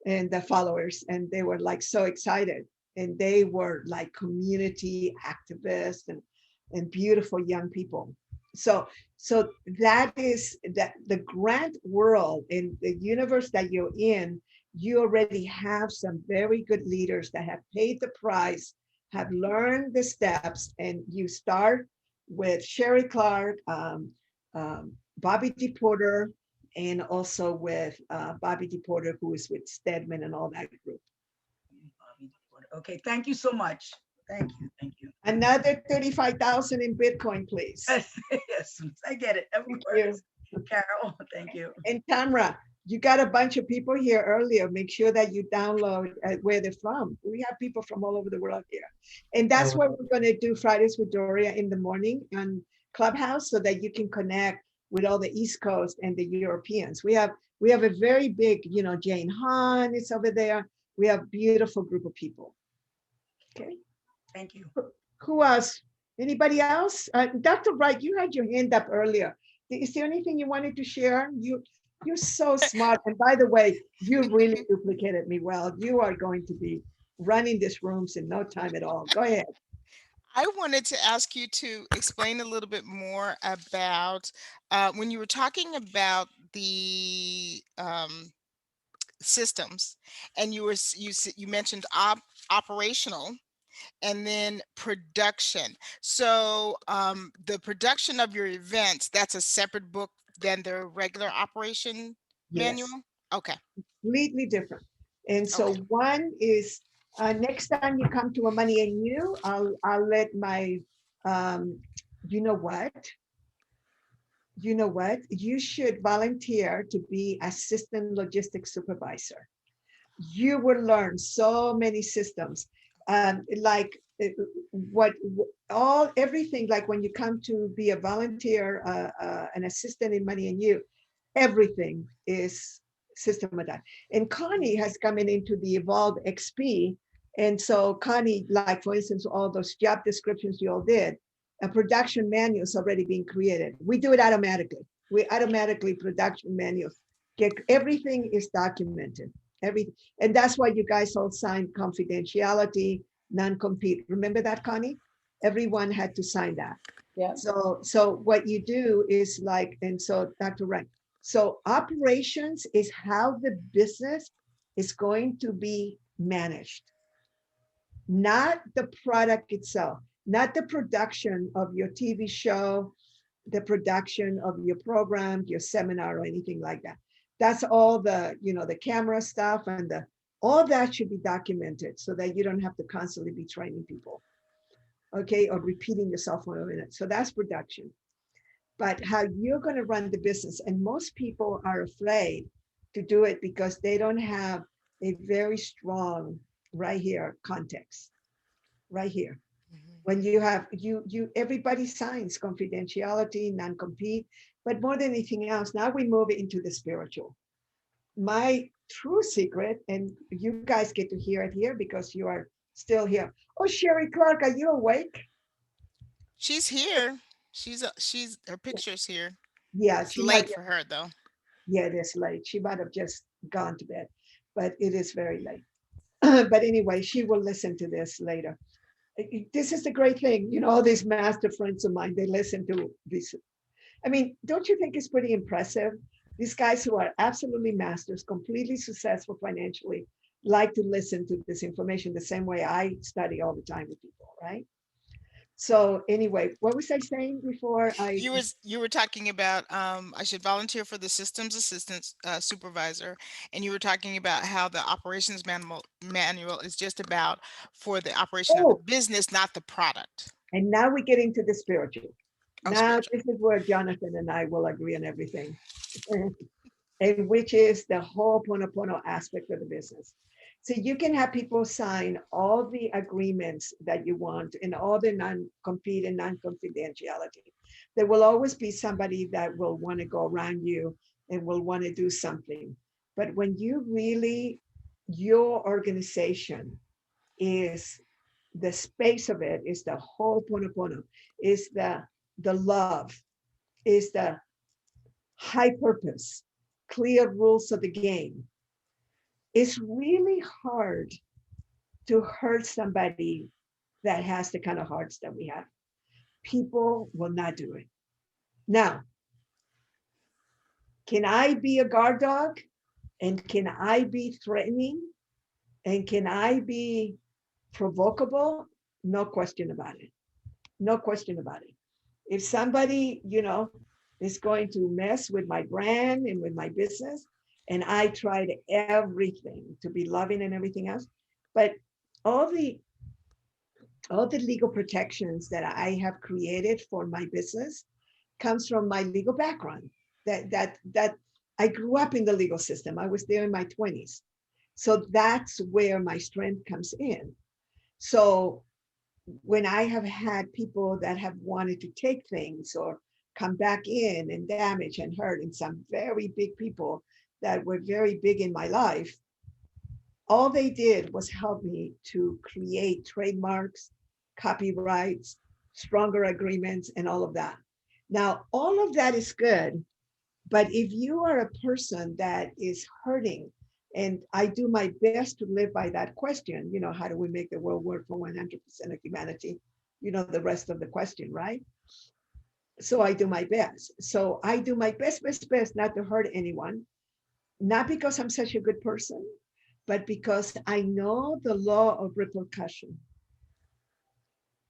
and the followers, and they were like so excited. And they were like community activists and beautiful young people. So that is the grant world, in the universe that you're in, you already have some very good leaders that have paid the price, have learned the steps, and you start with Sherry Clark, Bobby DePorter, and also with Bobby DePorter, who is with Stedman and all that group. Okay, thank you so much. Thank you. Thank you. Another 35,000 in Bitcoin, please. Yes, I get it. Of Thank course. you. Carol, thank you. And Tamra, you got a bunch of people here earlier. Make sure that you download where they're from. We have people from all over the world here. And that's Oh, what we're going to do Fridays with Doria in the morning on Clubhouse so that you can connect with all the East Coast and the Europeans. We have a very big, Jane Hahn is over there. We have a beautiful group of people. Okay. Thank you. Who else? Anybody else? Dr. Wright, you had your hand up earlier. Is there anything you wanted to share? You're so smart. And by the way, you really duplicated me well. You are going to be running these rooms in no time at all. Go ahead. I wanted to ask you to explain a little bit more about when you were talking about the systems, and you mentioned operational and then production. So the production of your events, that's a separate book than the regular operation manual? Yes. Okay. Completely different. And so Okay. one is next time you come to a Money and You, I'll let my you know what? You should volunteer to be assistant logistics supervisor. You will learn so many systems, like everything, like when you come to be a volunteer, an assistant in Money and You, everything is systematized. And Connie has come into the Evolve XP. And so Connie, like for instance, all those job descriptions you all did, a production manual is already being created. We do it automatically. We automatically production manuals. Everything is documented. And that's why you guys all signed confidentiality, non-compete. Remember that, Connie? Everyone had to sign that. Yeah. So what you do is like, and so Dr. Wright, so operations is how the business is going to be managed, not the product itself, not the production of your TV show, the production of your program, your seminar, or anything like that. That's all the, the camera stuff and all that should be documented so that you don't have to constantly be training people, okay, or repeating yourself for a minute. So that's production. But how you're going to run the business, and most people are afraid to do it because they don't have a very strong right here context, right here. When you have, everybody signs confidentiality, non-compete, but more than anything else, now we move into the spiritual. My true secret, and you guys get to hear it here because you are still here. Oh, Sherry Clark, are you awake? She's here. Her picture's here. Yeah, It's she late might, for her though. yeah, it is late. She might have just gone to bed, but it is very late. But anyway, she will listen to this later. This is the great thing, all these master friends of mine, they listen to this. I mean, don't you think it's pretty impressive? These guys who are absolutely masters, completely successful financially, like to listen to this information the same way I study all the time with people, right? So anyway, what was I saying before You were talking about I should volunteer for the systems assistant supervisor, and you were talking about how the operations manual is just about for the operation of the business, not the product. And now we get into the spiritual. Now spiritual. this is where Jonathan and I will agree on everything, and which is the whole Ho'oponopono aspect of the business. So you can have people sign all the agreements that you want and all the non-compete and non-confidentiality. There will always be somebody that will want to go around you and will want to do something. But when you really, your organization is the space of it, is the whole Ho'oponopono, is the love, is the high purpose, clear rules of the game. It's really hard to hurt somebody that has the kind of hearts that we have. People will not do it. Now, can I be a guard dog? And can I be threatening? And can I be provocable? No question about it. No question about it. If somebody, is going to mess with my brand and with my business, and I tried everything to be loving and everything else, but all the all the legal protections that I have created for my business comes from my legal background. That I grew up in the legal system. I was there in my 20s. So that's where my strength comes in. So when I have had people that have wanted to take things or come back in and damage and hurt, and some very big people that were very big in my life, all they did was help me to create trademarks, copyrights, stronger agreements, and all of that. Now, all of that is good, but if you are a person that is hurting, and I do my best to live by that question, you know, how do we make the world work for 100% of humanity? You know, the rest of the question, right? So I do my best. So I do my best not to hurt anyone, not because I'm such a good person, but because I know the law of repercussion.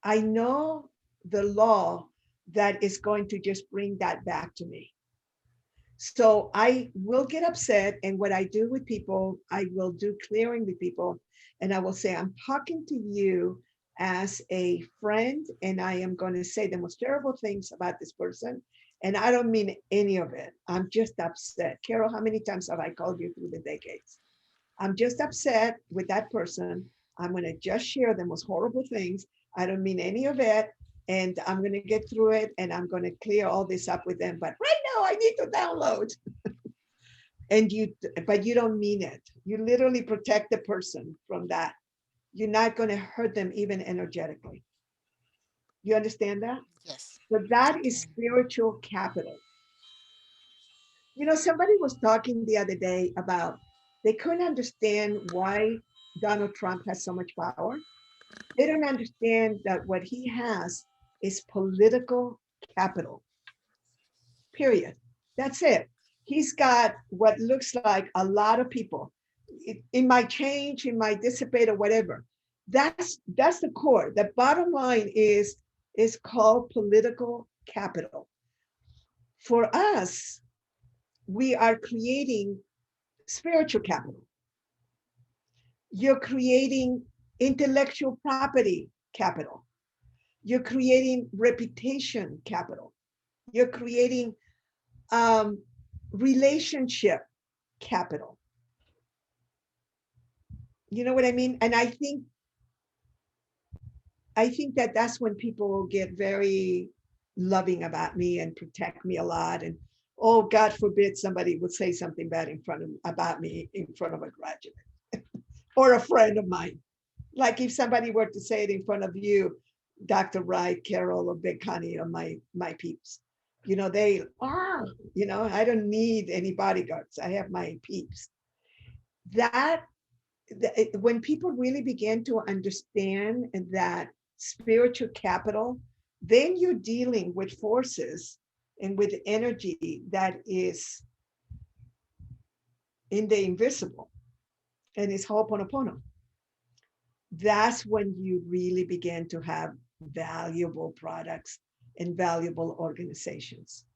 I know the law that is going to just bring that back to me. So I will get upset, and what I do with people, I will do clearing with people, and I will say, I'm talking to you as a friend, and I am going to say the most terrible things about this person, and I don't mean any of it. I'm just upset. Carol, how many times have I called you through the decades? I'm just upset with that person. I'm going to just share the most horrible things. I don't mean any of it. And I'm going to get through it, and I'm going to clear all this up with them. But right now I need to download. But you don't mean it. You literally protect the person from that. You're not going to hurt them even energetically. You understand that? Yes. So that is spiritual capital. You know, somebody was talking the other day about they couldn't understand why Donald Trump has so much power. They don't understand that what he has is political capital, period. That's it. He's got what looks like a lot of people. It might change, it might dissipate or whatever. That's the core. The bottom line is called political capital. For us, we are creating spiritual capital. You're creating intellectual property capital. You're creating reputation capital. You're creating relationship capital. You know what I mean? And I think that that's when people get very loving about me and protect me a lot. And oh, God forbid somebody would say something bad about me in front of a graduate or a friend of mine. Like if somebody were to say it in front of you, Dr. Wright, Carol, or Big Connie, or my peeps, you know, you know, I don't need any bodyguards. I have my peeps. When people really begin to understand that spiritual capital, then you're dealing with forces and with energy that is in the invisible and is Ho'oponopono. That's when you really begin to have valuable products and valuable organizations.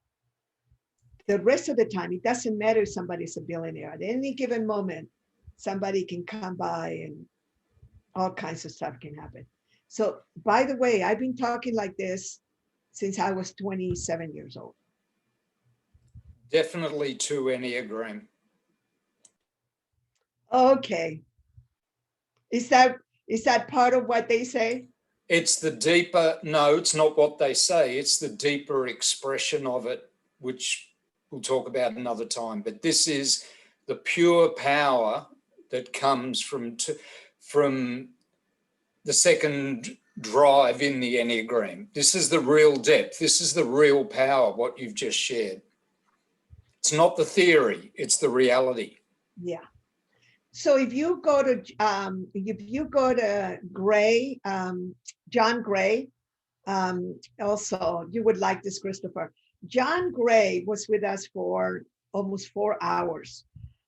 The rest of the time, it doesn't matter if somebody's a billionaire. At any given moment, somebody can come by and all kinds of stuff can happen. So, by the way, I've been talking like this since I was 27 years old. Definitely 2 Enneagram. Okay. Is that part of what they say? It's the deeper, no, it's not what they say. It's the deeper expression of it, which we'll talk about another time. But this is the pure power that comes from the second drive in the Enneagram. This is the real depth. This is the real power, what you've just shared. It's not the theory, it's the reality. Yeah. So if you go to Gray, John Gray, also you would like this, Christopher. John Gray was with us for almost 4 hours,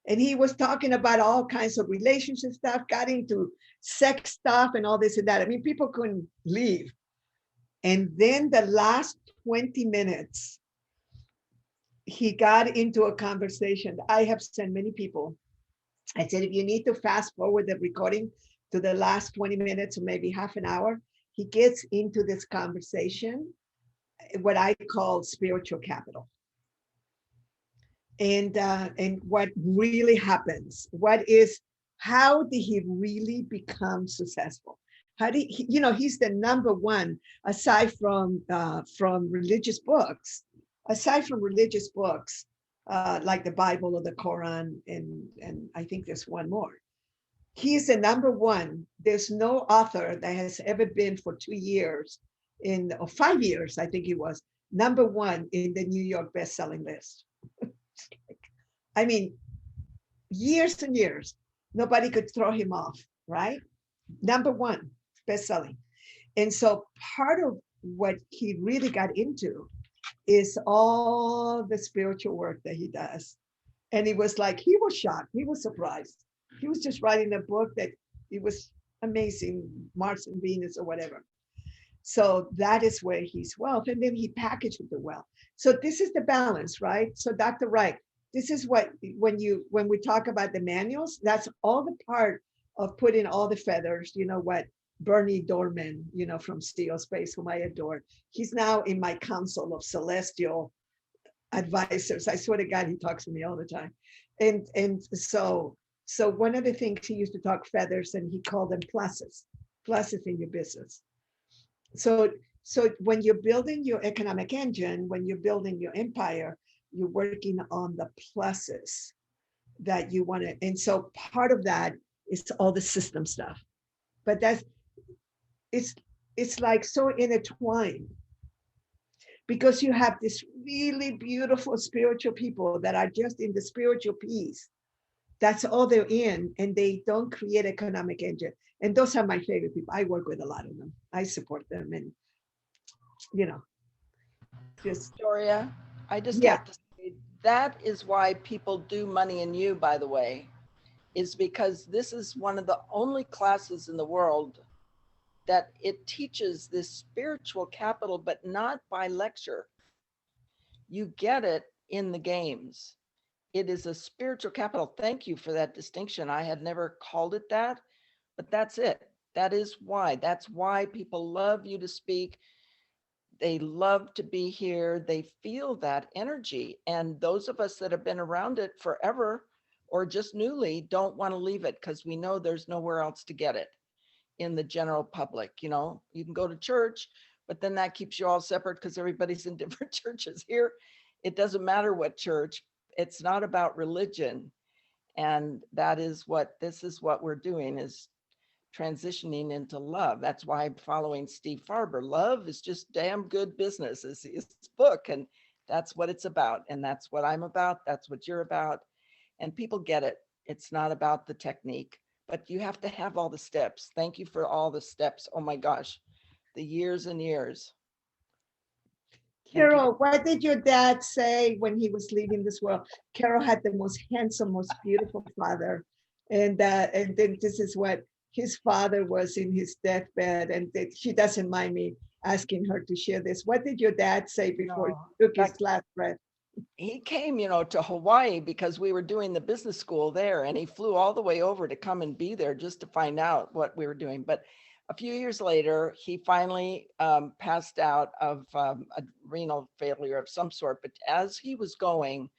and he was talking about all kinds of relationship stuff, got into sex stuff and all this and that. I mean, people couldn't leave. And then the last 20 minutes, he got into a conversation. I have sent many people. I said, if you need to fast forward the recording to the last 20 minutes or maybe half an hour, he gets into this conversation, what I call spiritual capital. And what really happens, how did he really become successful? How did he, he's the number one, aside from religious books, like the Bible or the Quran, and I think there's one more. He's the number one. There's no author that has ever been for 2 years or 5 years, I think he was, number one in the New York best-selling list. I mean, years and years, nobody could throw him off, right? Number one, best-selling. And so part of what he really got into is all the spiritual work that he does. And he was shocked, he was surprised. He was just writing a book that it was amazing, Mars and Venus or whatever. So that is where he's wealth. And then he packaged the wealth. So this is the balance, right? So Dr. Wright, this is what, when we talk about the manuals, that's all the part of putting all the feathers, what Bernie Dorman, from Steel Space, whom I adore. He's now in my council of celestial advisors. I swear to God, he talks to me all the time. And so one of the things he used to talk feathers, and he called them pluses in your business. So when you're building your economic engine, when you're building your empire, you're working on the pluses that you want to. And so part of that is all the system stuff. But it's like so intertwined, because you have this really beautiful spiritual people that are just in the spiritual piece. That's all they're in, and they don't create economic engine. And those are my favorite people. I work with a lot of them. I support them, and just Doria, I just yeah. have to say that is why people do Money and You, by the way, is because this is one of the only classes in the world that it teaches this spiritual capital, but not by lecture. You get it in the games. It is a spiritual capital. Thank you for that distinction. I had never called it that, but that's it. That is why. That's why people love you to speak. They love to be here. They feel that energy. And those of us that have been around it forever or just newly don't want to leave it, because we know there's nowhere else to get it in the general public. You can go to church, but then that keeps you all separate because everybody's in different churches. Here, it doesn't matter what church. It's not about religion. And this is what we're doing, is transitioning into love. That's why I'm following Steve Farber. Love is just damn good business is his book. And that's what it's about. And that's what I'm about. That's what you're about. And people get it. It's not about the technique, but you have to have all the steps. Thank you for all the steps. Oh my gosh, the years and years. Carol, what did your dad say when he was leaving this world? Carol had the most handsome, most beautiful father. And then this is what his father was in his deathbed. And she doesn't mind me asking her to share this. What did your dad say before he took his last breath? He came, to Hawaii because we were doing the business school there, and he flew all the way over to come and be there just to find out what we were doing. But a few years later, he finally passed out of a renal failure of some sort. But as he was going,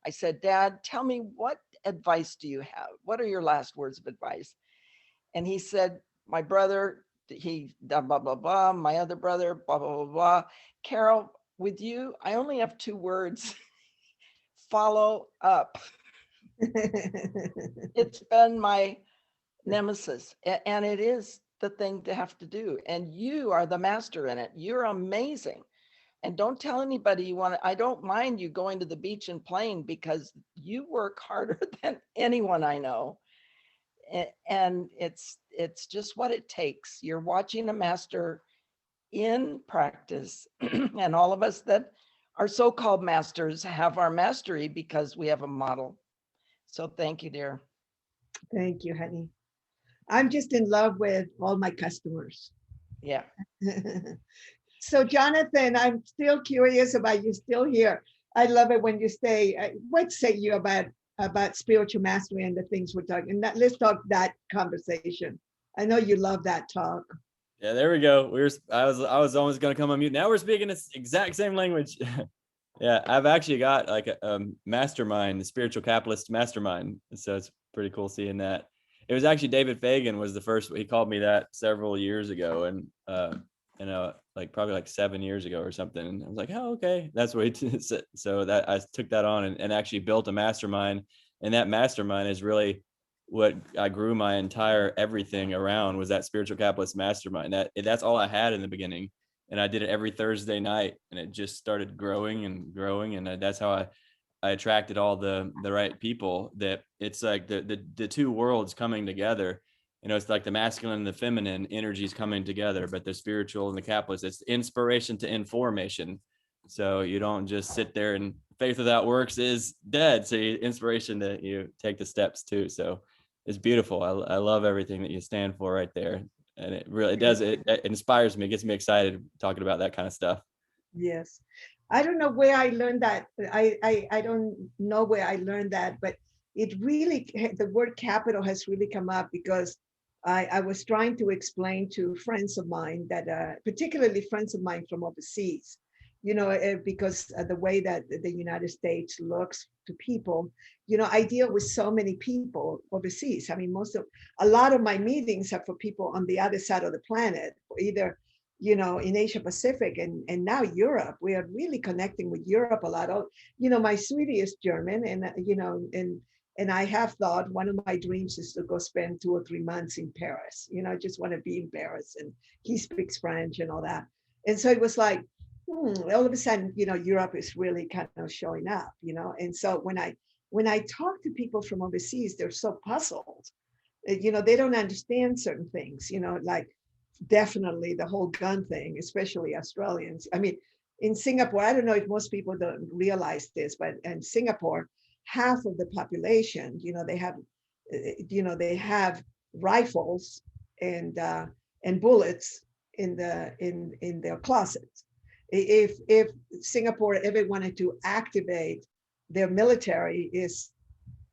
I said, Dad, tell me, what advice do you have? What are your last words of advice? And he said, my brother, blah, blah, blah, my other brother, blah, blah, blah, blah. Carol, with you, I only have 2 words. Follow up. It's been my nemesis, and it is the thing to have to do. And you are the master in it. You're amazing. And don't tell anybody you want to. I don't mind you going to the beach and playing, because you work harder than anyone I know. And it's just what it takes. You're watching a master in practice. And all of us that are so-called masters have our mastery because we have a model. So thank you, dear. Thank you, honey. I'm just in love with all my customers. Yeah. So Jonathan, I'm still curious about you still here. I love it when you say, what say you about spiritual mastery and the things we're talking. And let's talk that conversation. I know you love that talk. Yeah, there we go. I was almost gonna come on mute. Now we're speaking the exact same language. Yeah, I've actually got like a mastermind, the spiritual capitalist mastermind. So it's pretty cool seeing that. It was actually David Fagan was the first. He called me that several years ago, and like probably like 7 years ago or something. And I was like, oh, okay, that's what he did. So that I took that on and actually built a mastermind, and that mastermind is really what I grew my entire everything around, was that spiritual capitalist mastermind. That's all I had in the beginning, and I did it every Thursday night, and it just started growing and growing, and that's how I attracted all the right people. That it's like the two worlds coming together. It's like the masculine and the feminine energies coming together, but the spiritual and the capitalist, it's inspiration to information. So you don't just sit there, and faith without works is dead. So inspiration that you take the steps too. So it's beautiful. I love everything that you stand for right there. And it really does. It inspires me, it gets me excited talking about that kind of stuff. Yes. I don't know where I learned that. I don't know where I learned that, but it really, the word capital has really come up because I was trying to explain to friends of mine that, particularly friends of mine from overseas, because the way that the United States looks to people, I deal with so many people overseas. I mean, a lot of my meetings are for people on the other side of the planet, either, in Asia Pacific and now Europe. We are really connecting with Europe a lot. My sweetie is German, and I have thought one of my dreams is to go spend 2 or 3 months in Paris. I just want to be in Paris, and he speaks French and all that. And so it was like, all of a sudden, Europe is really kind of showing up, And so when I talk to people from overseas, they're so puzzled. They don't understand certain things, like definitely the whole gun thing, especially Australians. I mean, in Singapore, I don't know if most people don't realize this, but in Singapore, half of the population, they have rifles and bullets in their closets. If Singapore ever wanted to activate their military, is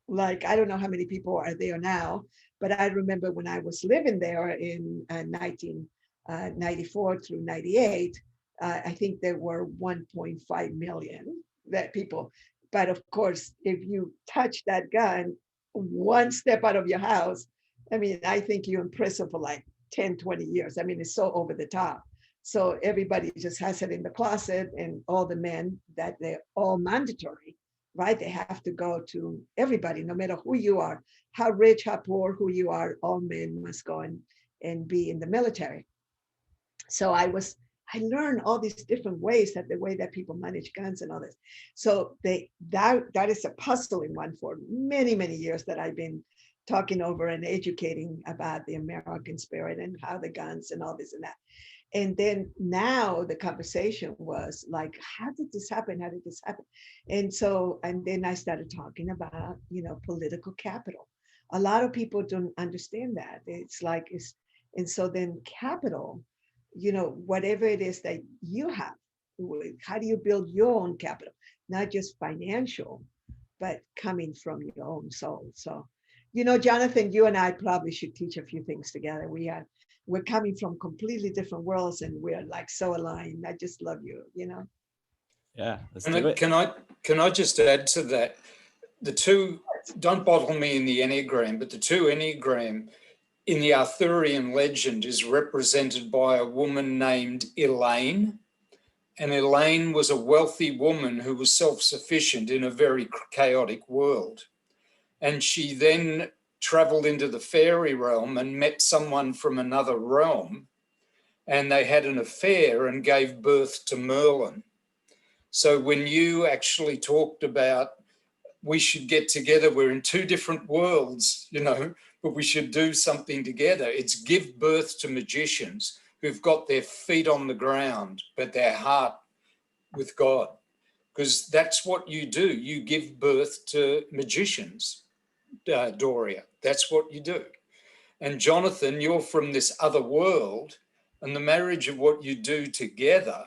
like, I don't know how many people are there now, but I remember when I was living there in 1994 through 98, I think there were 1.5 million people. But of course, if you touch that gun one step out of your house, I mean, I think you're in prison for like 10, 20 years. I mean, it's so over the top. So everybody just has it in the closet, and all the men, that they're all mandatory, right? They have to go to everybody, no matter who you are, how rich, how poor, who you are, all men must go and be in the military. So I learned all these different ways, that the way that people manage guns and all this. So that is a puzzling one for many, many years that I've been talking over and educating about the American spirit and how the guns and all this and that. And then now the conversation was like, how did this happen? How did this happen? And then I started talking about, political capital. A lot of people don't understand that. And so then capital, whatever it is that you have, how do you build your own capital? Not just financial, but coming from your own soul. So, Jonathan, you and I probably should teach a few things together. We're coming from completely different worlds, and we're like so aligned. I just love you, Yeah, let's do it. Can I just add to that? The two, don't bottle me in the Enneagram, but the two Enneagram in the Arthurian legend is represented by a woman named Elaine. And Elaine was a wealthy woman who was self-sufficient in a very chaotic world. And she then traveled into the fairy realm and met someone from another realm, and they had an affair and gave birth to Merlin. So when you actually talked about we should get together, we're in two different worlds, but we should do something together. It's give birth to magicians who've got their feet on the ground, but their heart with God, because that's what you do. You give birth to magicians. Doria, that's what you do. And Jonathan, you're from this other world, and the marriage of what you do together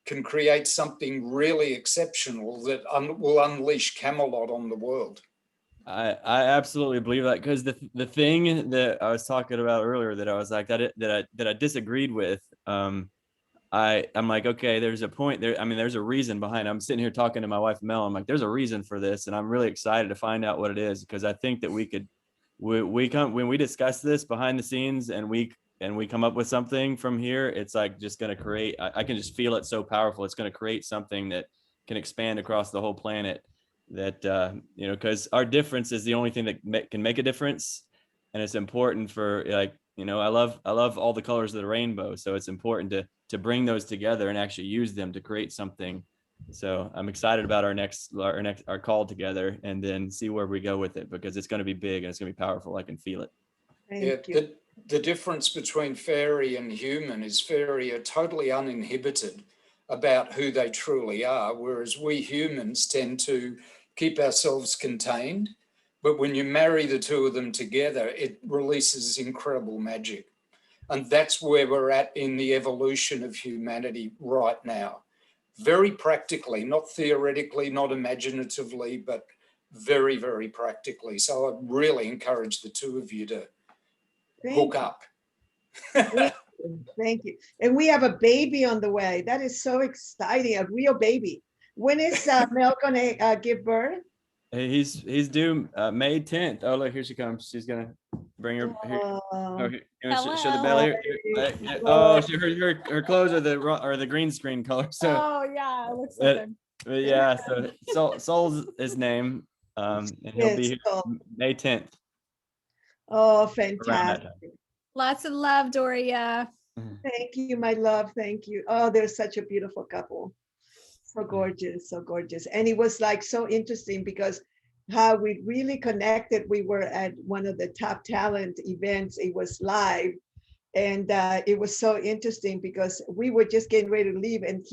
can create something really exceptional that will unleash Camelot on the world. I absolutely believe that, because the thing that I was talking about earlier that I was like that I disagreed with, I'm like, okay, there's a point there. I mean, there's a reason behind it. I'm sitting here talking to my wife Mel. I'm like, there's a reason for this, and I'm really excited to find out what it is, because I think that we come when we discuss this behind the scenes and we come up with something from here, it's like just going to create. I can just feel it so powerful. It's going to create something that can expand across the whole planet. That because our difference is the only thing that can make a difference, and it's important for, like, I love all the colors of the rainbow, so it's important to bring those together and actually use them to create something. So I'm excited about our call together, and then see where we go with it, because it's going to be big and it's going to be powerful. I can feel it. Thank you. The difference between fairy and human is fairy are totally uninhibited about who they truly are, whereas we humans tend to keep ourselves contained. But when you marry the two of them together, it releases incredible magic. And that's where we're at in the evolution of humanity right now. Very practically, not theoretically, not imaginatively, but very, very practically. So I really encourage the two of you to hook up. Thank you. And we have a baby on the way. That is so exciting, a real baby. When is Mel gonna give birth? He's due May 10th. Oh, look, here she comes. She's gonna bring her here. Okay, show the belly. Oh, her clothes are the green screen color. So Oh yeah, it looks so good. but yeah, so Soul's his name, and he'll be here May 10th. Oh, fantastic. Lots of love, Doria. Thank you, my love. Thank you. Oh, they're such a beautiful couple. So gorgeous, so gorgeous. And it was like so interesting because how we really connected. We were at one of the top talent events. It was live. And it was so interesting because we were just getting ready to leave, and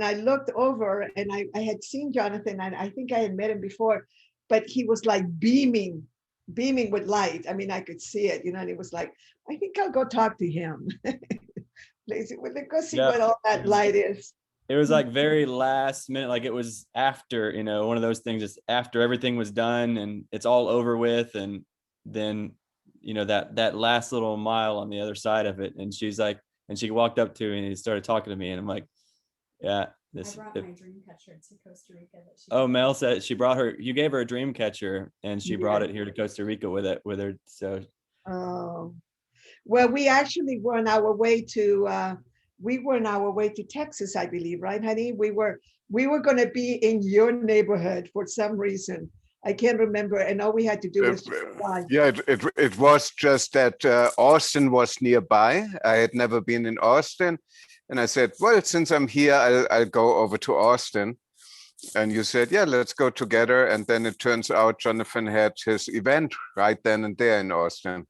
I looked over and I had seen Jonathan, and I think I had met him before, but he was like beaming with light. I mean, I could see it, and it was like, I think I'll go talk to him. Let's go see what all that light is. It was like very last minute, like it was after, one of those things, just after everything was done and it's all over with. And then, that last little mile on the other side of it. And she's like, and she walked up to me and he started talking to me, and I'm like, yeah, I brought my dream catcher to Costa Rica. Oh, Mel said you gave her a dream catcher, and she brought it here to Costa Rica with her. So, oh, well, we actually were on our way to, Texas, I believe, right, honey? We were going to be in your neighborhood for some reason. I can't remember, and all we had to do was just fly. Yeah, it was just that Austin was nearby. I had never been in Austin, and I said, well, since I'm here, I'll go over to Austin. And you said, yeah, let's go together. And then it turns out Jonathan had his event right then and there in Austin.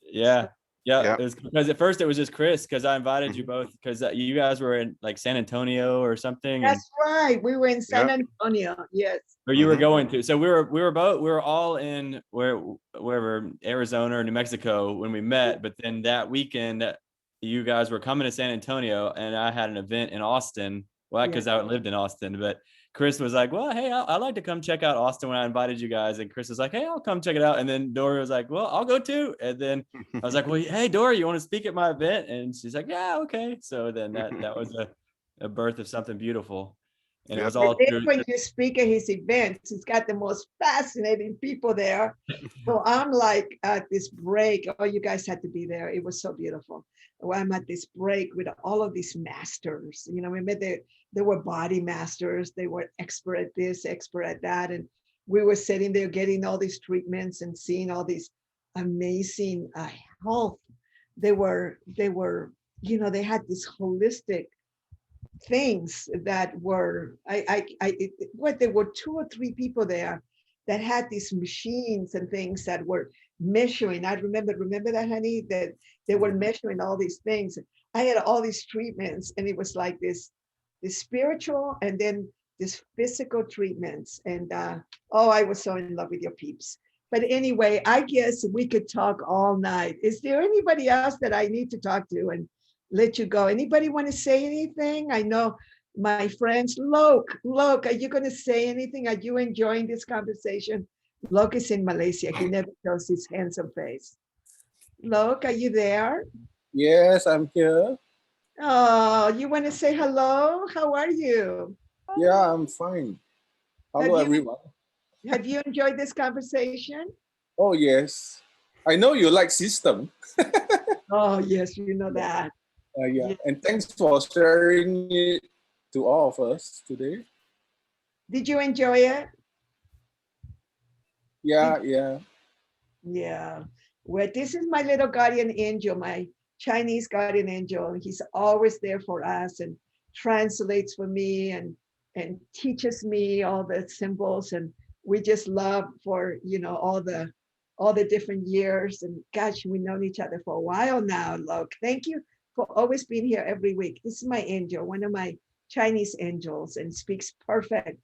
Yeah. It was because at first it was just Chris, because I invited you both because you guys were in like San Antonio or something. That's right. We were in San Antonio. Yes. Or you were going to. So we were all in wherever, Arizona or New Mexico when we met. But then that weekend you guys were coming to San Antonio, and I had an event in Austin. Well, because I lived in Austin, but Chris was like, well, hey, I'd like to come check out Austin when I invited you guys. And Chris was like, hey, I'll come check it out. And then Doria was like, well, I'll go too. And then I was like, well, hey, Doria, you want to speak at my event? And she's like, yeah, okay. So then that was a birth of something beautiful. And it was all true. When you speak at his events, he's got the most fascinating people there. So I'm like at this break. Oh, you guys had to be there. It was so beautiful. Well, I'm at this break with all of these masters. We met there were body masters. They were expert at this, expert at that. And we were sitting there getting all these treatments and seeing all these amazing health. They had this holistic things that were, there were 2 or 3 people there that had these machines and things that were measuring. I remember that, honey, that they were measuring all these things. I had all these treatments, and it was like this spiritual and then this physical treatments. And I was so in love with your peeps. But anyway, I guess we could talk all night. Is there anybody else that I need to talk to and let you go? Anybody want to say anything? I know my friends. Loke, are you going to say anything? Are you enjoying this conversation? Loke is in Malaysia. He never shows his handsome face. Loke, are you there? Yes, I'm here. Oh, you want to say hello? How are you? Yeah, I'm fine. Hello, everyone. Have you enjoyed this conversation? Oh, yes. I know you like system. Oh, yes, you know that. Yeah. And thanks for sharing it to all of us today. Did you enjoy it? Yeah, yeah. Yeah. Well, this is my little guardian angel, my Chinese guardian angel. He's always there for us and translates for me and teaches me all the symbols. And we just love for, all the different years. And gosh, we've known each other for a while now. Look, thank you for always being here every week. This is my angel, one of my Chinese angels, and speaks perfect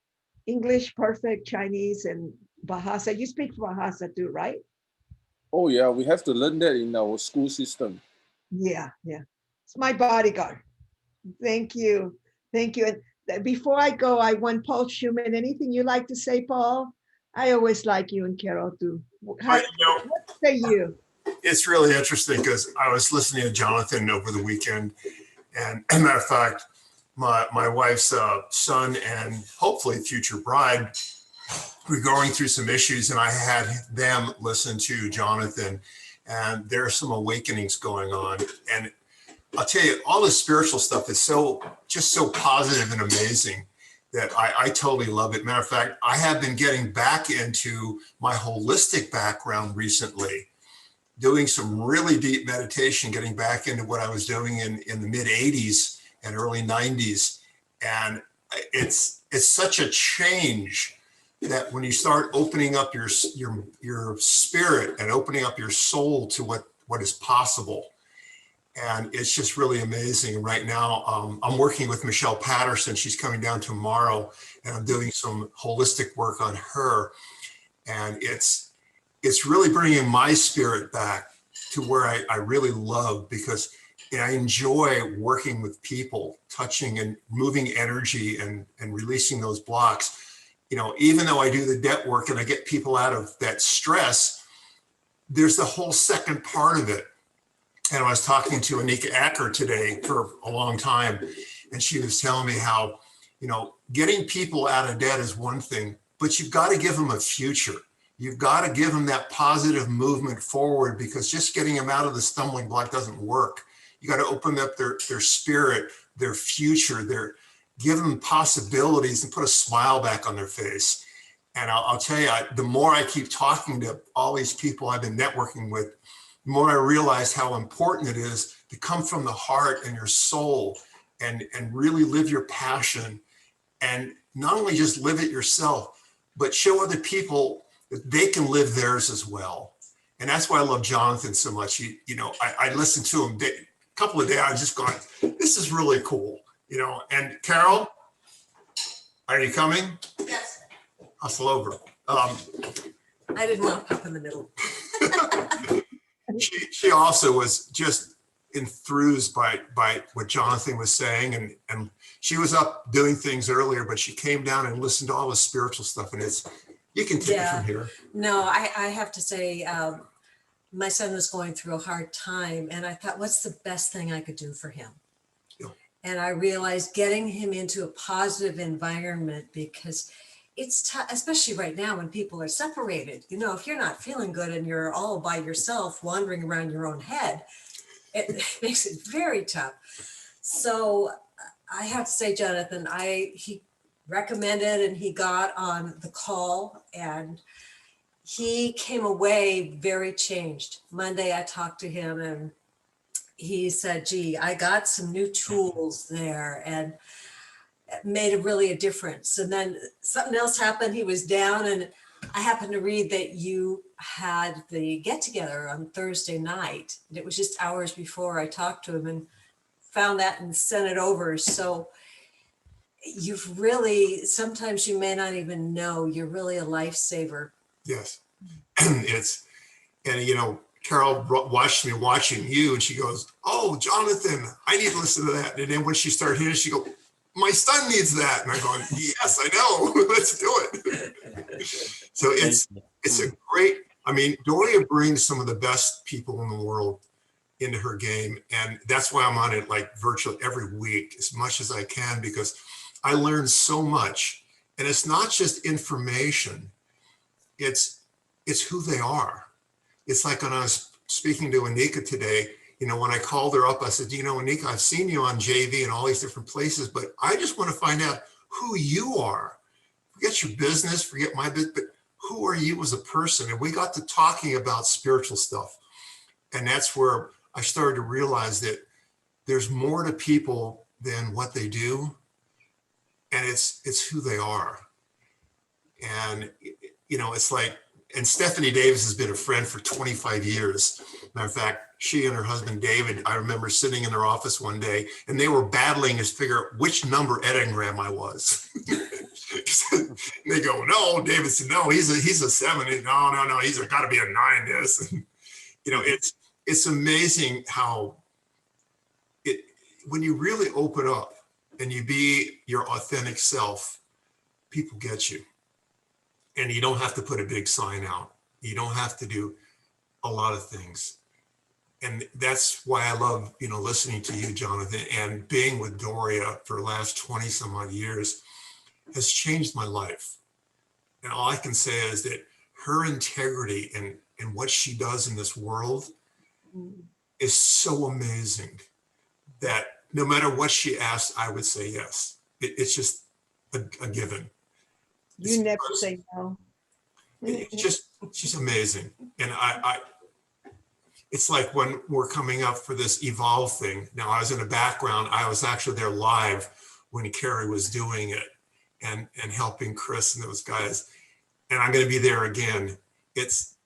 English, perfect Chinese, and Bahasa. You speak Bahasa too, right? Oh, yeah. We have to learn that in our school system. Yeah. It's my bodyguard. Thank you. And before I go, I want Paul Schumann. Anything you like to say, Paul? I always like you and Carol too. What say you? It's really interesting because I was listening to Jonathan over the weekend, and as a matter of fact, my wife's son and hopefully future bride, we're going through some issues, and I had them listen to Jonathan, and there are some awakenings going on. And I'll tell you, all the spiritual stuff is just so positive and amazing that I totally love it. Matter of fact, I have been getting back into my holistic background recently, doing some really deep meditation, getting back into what I was doing in the mid 80s and early 90s. And it's such a change that when you start opening up your spirit and opening up your soul to what is possible. And it's just really amazing. Right now, I'm working with Michelle Patterson. She's coming down tomorrow, and I'm doing some holistic work on her. And it's really bringing my spirit back to where I really love, because I enjoy working with people, touching and moving energy and releasing those blocks. Even though I do the debt work and I get people out of that stress, there's the whole second part of it. And I was talking to Anika Acker today for a long time, and she was telling me how, getting people out of debt is one thing, but you've got to give them a future. You've got to give them that positive movement forward, because just getting them out of the stumbling block doesn't work. You got to open up their spirit, their future, give them possibilities and put a smile back on their face. And I'll tell you, the more I keep talking to all these people I've been networking with, the more I realize how important it is to come from the heart and your soul and really live your passion, and not only just live it yourself, but show other people that they can live theirs as well. And that's why I love Jonathan so much. I listened to him a couple of days, I was just going, this is really cool, And Carol, are you coming? Yes. Hustle over. I didn't want to pop in the middle. She also was just enthused by what Jonathan was saying, and she was up doing things earlier, but she came down and listened to all the spiritual stuff, and you can take it from here. No, I have to say, my son was going through a hard time, and I thought, what's the best thing I could do for him? Yeah. And I realized getting him into a positive environment, because it's tough, especially right now when people are separated. If you're not feeling good and you're all by yourself wandering around your own head, it makes it very tough. So I have to say, Jonathan, he recommended, and he got on the call, and he came away very changed. Monday, I talked to him, and he said, gee, I got some new tools there, and it made really a difference. And then something else happened. He was down, and I happened to read that you had the get together on Thursday night. And it was just hours before I talked to him, and found that and sent it over. So you've really, sometimes you may not even know, you're really a lifesaver. Yes. Carol watched me watching you, and she goes, oh, Jonathan, I need to listen to that. And then when she started hearing it, she goes, my son needs that. And I'm going, yes, I know. Let's do it. So it's a great, I mean, Doria brings some of the best people in the world into her game. And that's why I'm on it like virtually every week as much as I can, because I learn so much. And it's not just information, it's who they are. It's like when I was speaking to Anika today, you know, when I called her up, I said, you know, Anika, I've seen you on JV and all these different places, but I just want to find out who you are. Forget your business, forget my business, but who are you as a person? And we got to talking about spiritual stuff. And that's where I started to realize that there's more to people than what they do. And it's who they are. And, you know, it's like, and Stephanie Davis has been a friend for 25 years. Matter of fact, she and her husband, David, I remember sitting in their office one day and they were battling to figure out which number Enneagram I was. They go, no, David said, no, he's a 7. No, he's got to be a 9 this. You know, it's amazing how when you really open up and you be your authentic self, people get you. And you don't have to put a big sign out. You don't have to do a lot of things. And that's why I love, you know, listening to you, Jonathan, and being with Doria for the last 20 some odd years has changed my life. And all I can say is that her integrity and what she does in this world is so amazing that no matter what she asked, I would say yes. It's just a given. You never say no. It's just, she's amazing. And it's like when we're coming up for this Evolve thing. Now I was in the background. I was actually there live when Carrie was doing it and helping Chris and those guys. And I'm going to be there again. It's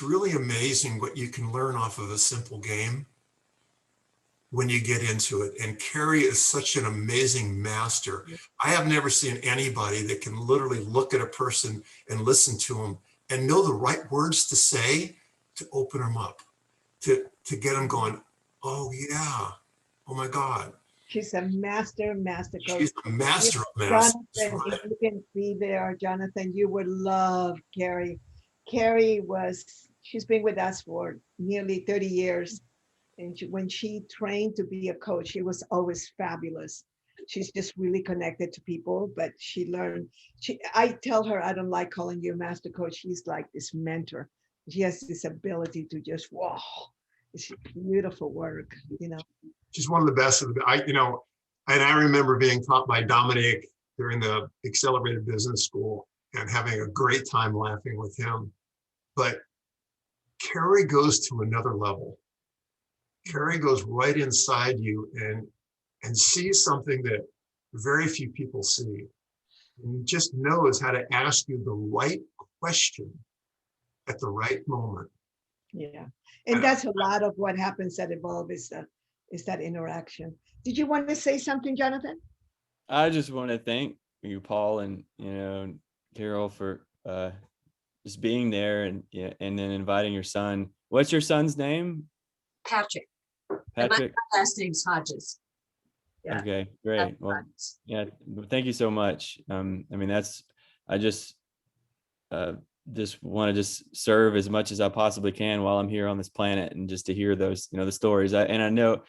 really amazing what you can learn off of a simple game when you get into it. And Carrie is such an amazing master. I have never seen anybody that can literally look at a person and listen to them and know the right words to say to open them up, to get them going, oh yeah, oh my God. She's a master coach. She's a master of masters. Jonathan, if you can be there, Jonathan, you would love Carrie. Carrie she's been with us for nearly 30 years. And when she trained to be a coach, she was always fabulous. She's just really connected to people, but she learned, I tell her, I don't like calling you a master coach. She's like this mentor. She has this ability to just, wow, it's beautiful work, you know. She's one of the best. I remember being taught by Dominic during the Accelerated Business School and having a great time laughing with him. But Carrie goes to another level. Carrie goes right inside you and sees something that very few people see. And just knows how to ask you the right question at the right moment. Yeah, and that's a lot of what happens at Evolve is that interaction. Did you want to say something, Jonathan? I just want to thank you, Paul, and Carol for just being there and then inviting your son. What's your son's name? Patrick. Patrick. My last name's Hodges. Yeah. Okay, great. Well, yeah, thank you so much. I just want to just serve as much as I possibly can while I'm here on this planet, and just to hear those, the stories. I know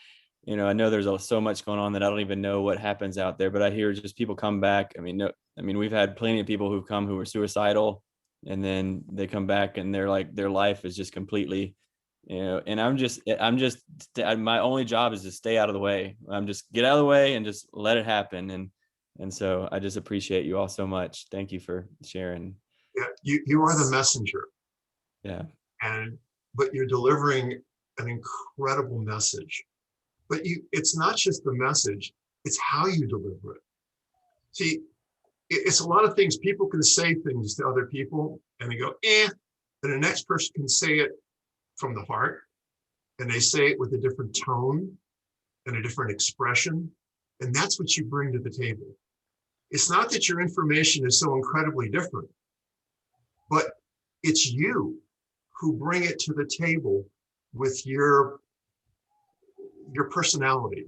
there's so much going on that I don't even know what happens out there, but I hear just people come back. We've had plenty of people who've come who were suicidal, and then they come back and they're like, their life is just completely, and I'm just my only job is to stay out of the way. I'm just get out of the way and just let it happen. And so I just appreciate you all so much. Thank you for sharing. Yeah, you are the messenger. Yeah. But you're delivering an incredible message. But it's not just the message, it's how you deliver it. See, it's a lot of things. People can say things to other people and they go, and the next person can say it from the heart, and they say it with a different tone and a different expression. And that's what you bring to the table. It's not that your information is so incredibly different, but it's you who bring it to the table with your personality.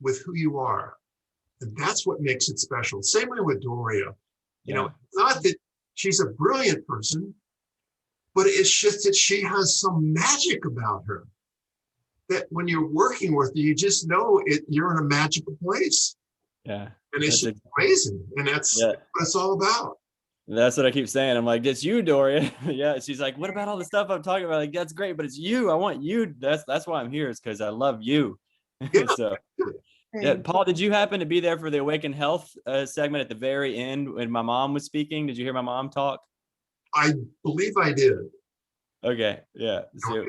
with who you are. And that's what makes it special. Same way with Doria. You know, not that she's a brilliant person, but it's just that she has some magic about her that when you're working with her, you just know you're in a magical place. Yeah. And it's just amazing. And that's what it's all about. That's what I keep saying. I'm like, it's you, Doria. Yeah. She's like, what about all the stuff I'm talking about? Like, that's great, but it's you. I want you. That's why I'm here, is because I love you. So yeah, Paul, did you happen to be there for the Awaken Health segment at the very end when my mom was speaking? Did you hear my mom talk? I believe I did. Okay. Yeah. So,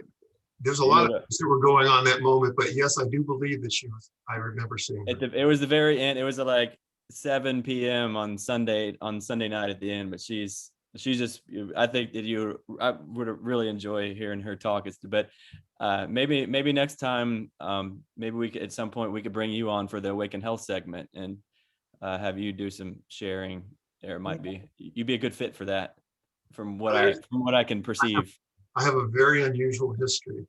there's a lot of things that were going on that moment, but yes, I do believe that she was. I remember seeing her. It was the very end. It was at like 7 p.m. on Sunday night at the end. But she's just. I think that I would really enjoy hearing her talk. But maybe next time, maybe we could, at some point, we could bring you on for the Awaken Health segment and have you do some sharing. There might be you'd be a good fit for that, from what I can perceive. I have a very unusual history.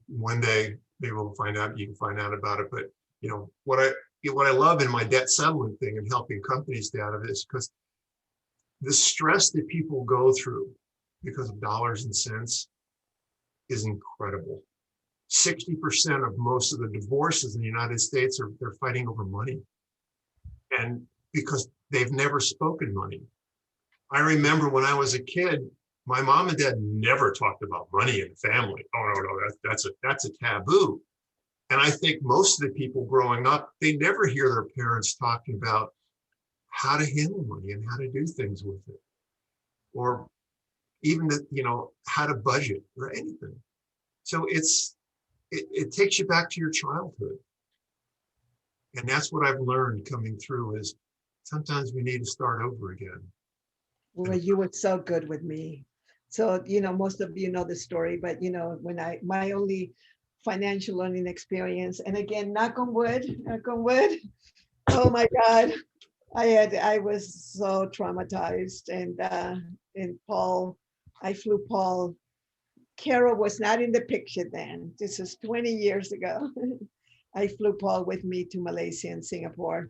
One day, maybe we'll find out. You can find out about it. But you know what I love in my debt settlement thing and helping companies stay out of it is because the stress that people go through because of dollars and cents is incredible. 60% of most of the divorces in the United States they're fighting over money, and because they've never spoken money. I remember when I was a kid, my mom and dad never talked about money in the family. Oh no, that's a taboo. And I think most of the people growing up, they never hear their parents talking about how to handle money and how to do things with it, or even how to budget or anything. So it takes you back to your childhood, and that's what I've learned coming through is sometimes we need to start over again. Well, you were so good with me. So, most of you know the story, but when my only financial learning experience, and again, knock on wood, oh my God, I was so traumatized, and Paul, I flew Paul. Carol was not in the picture then. This is 20 years ago. I flew Paul with me to Malaysia and Singapore.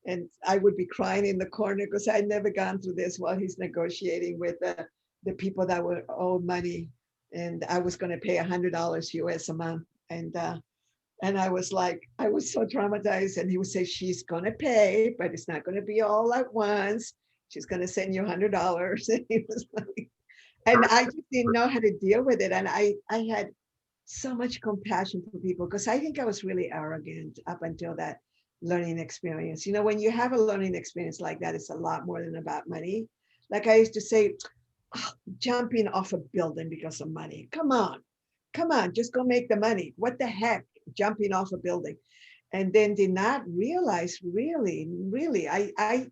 And I would be crying in the corner because I'd never gone through this while he's negotiating with the people that were owed money. And I was going to pay $100 US a month. And I was like, I was so traumatized. And he would say, she's going to pay, but it's not going to be all at once. She's going to send you $100. And he was like, and I just didn't know how to deal with it. And I had so much compassion for people because I think I was really arrogant up until that learning experience. When you have a learning experience like that, it's a lot more than about money. Like I used to say, jumping off a building because of money. Come on, just go make the money. What the heck, jumping off a building? And then did not realize really, I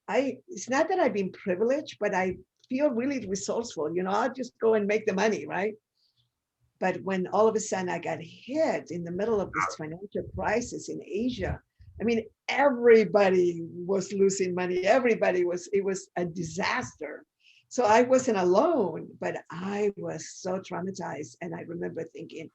it's not that I've been privileged, but I feel really resourceful. I'll just go and make the money, right? But when all of a sudden I got hit in the middle of this financial crisis in Asia, I mean, everybody was losing money. It was a disaster. So I wasn't alone, but I was so traumatized. And I remember thinking,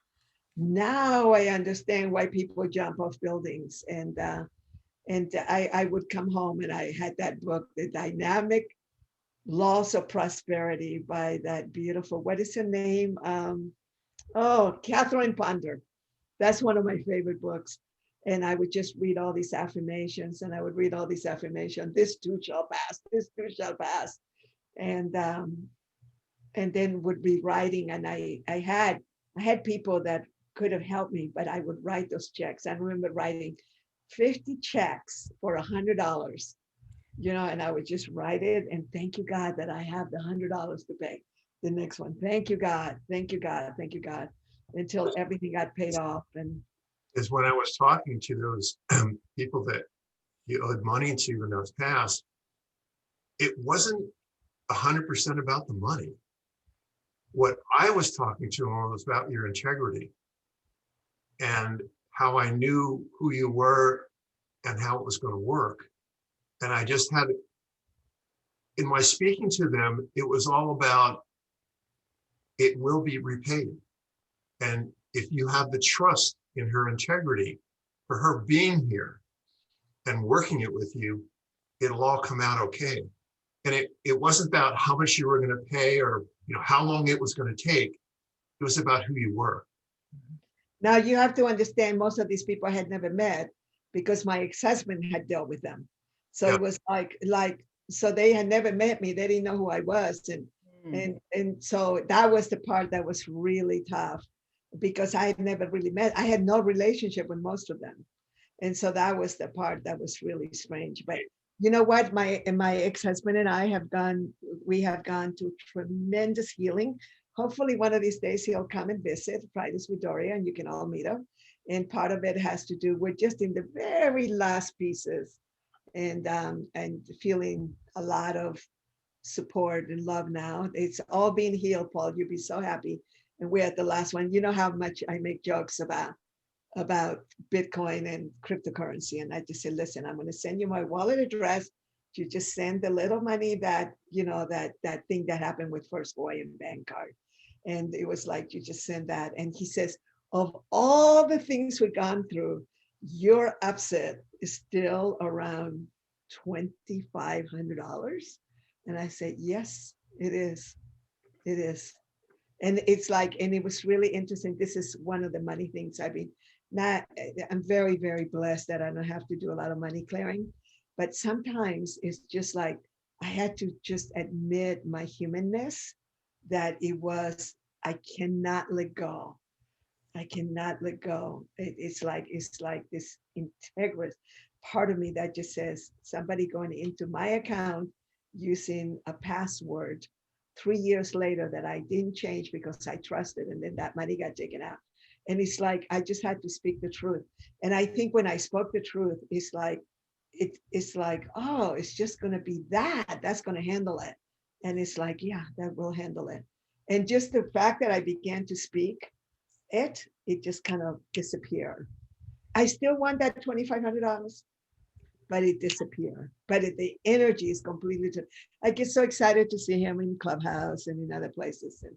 now I understand why people jump off buildings. And I would come home and I had that book, The Dynamic Laws of Prosperity by that beautiful, what is her name? Catherine Ponder. That's one of my favorite books. And I would just read all these affirmations, and I would read all these affirmations. This too shall pass. This too shall pass. And then would be writing. And I had people that could have helped me, but I would write those checks. I remember writing 50 checks for $100, and I would just write it and thank you, God, that I have the $100 to pay the next one. Thank you, God. Thank you, God. Thank you, God. Until everything got paid off. And is when I was talking to those people that you owed money to in those past, it wasn't 100% about the money. What I was talking to them was about your integrity and how I knew who you were and how it was going to work. And I just had, in my speaking to them, it was all about it will be repaid. And if you have the trust in her integrity, for her being here and working it with you, it'll all come out okay. And it wasn't about how much you were going to pay or how long it was going to take. It was about who you were. Now you have to understand, most of these people I had never met because my ex-husband had dealt with them. So it was like, so they had never met me. They didn't know who I was. And so that was the part that was really tough because I had never really met, I had no relationship with most of them. And so that was the part that was really strange. But you know what, my ex-husband and I have we have gone to tremendous healing. Hopefully one of these days he'll come and visit Fridays with Doria and you can all meet him. And part of it has to do with just in the very last pieces and feeling a lot of support and love now. It's all being healed, Paul. You'll be so happy. And we're at the last one. You know how much I make jokes about Bitcoin and cryptocurrency. And I just said, listen, I'm going to send you my wallet address. You just send the little money that, that thing that happened with First Hawaiian Bank card. And it was like, you just send that. And he says, of all the things we've gone through, your upset is still around $2,500. And I said, yes, it is. It is. And it's like, and it was really interesting. This is one of the money things I'm very, very blessed that I don't have to do a lot of money clearing. But sometimes it's just like, I had to just admit my humanness, that I cannot let go. I cannot let go. It's like this integrous part of me that just says, somebody going into my account using a password 3 years later that I didn't change because I trusted, and then that money got taken out. And it's like, I just had to speak the truth. And I think when I spoke the truth, it's like, oh, it's just going to be that's going to handle it. And it's like, yeah, that will handle it. And just the fact that I began to speak it just kind of disappeared. I still want that $2,500, but it disappeared. But the energy is completely different. I get so excited to see him in Clubhouse and in other places, and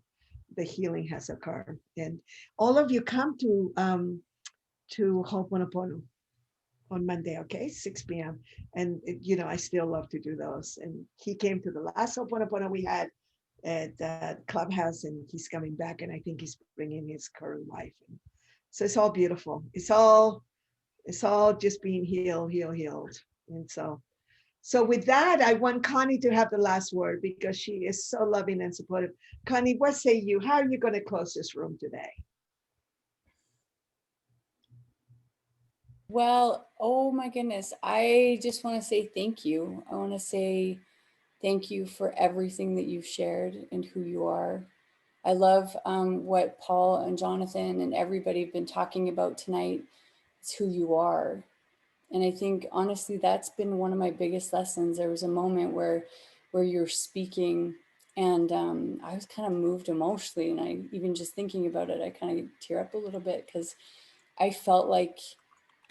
the healing has occurred. And all of you come to Ho'oponopono on Monday, okay, 6 p.m. And I still love to do those. And he came to the last Ho'oponopono we had at Clubhouse, and he's coming back, and I think he's bringing his current wife. And so it's all beautiful. It's all just being healed. And so with that, I want Connie to have the last word because she is so loving and supportive. Connie, what say you? How are you going to close this room today? Well, oh my goodness. I just want to say thank you. I want to say thank you for everything that you've shared and who you are. I love what Paul and Jonathan and everybody have been talking about tonight. It's who you are. And I think, honestly, that's been one of my biggest lessons. There was a moment where you're speaking and I was kind of moved emotionally. And I, even just thinking about it, I kind of tear up a little bit because I felt like,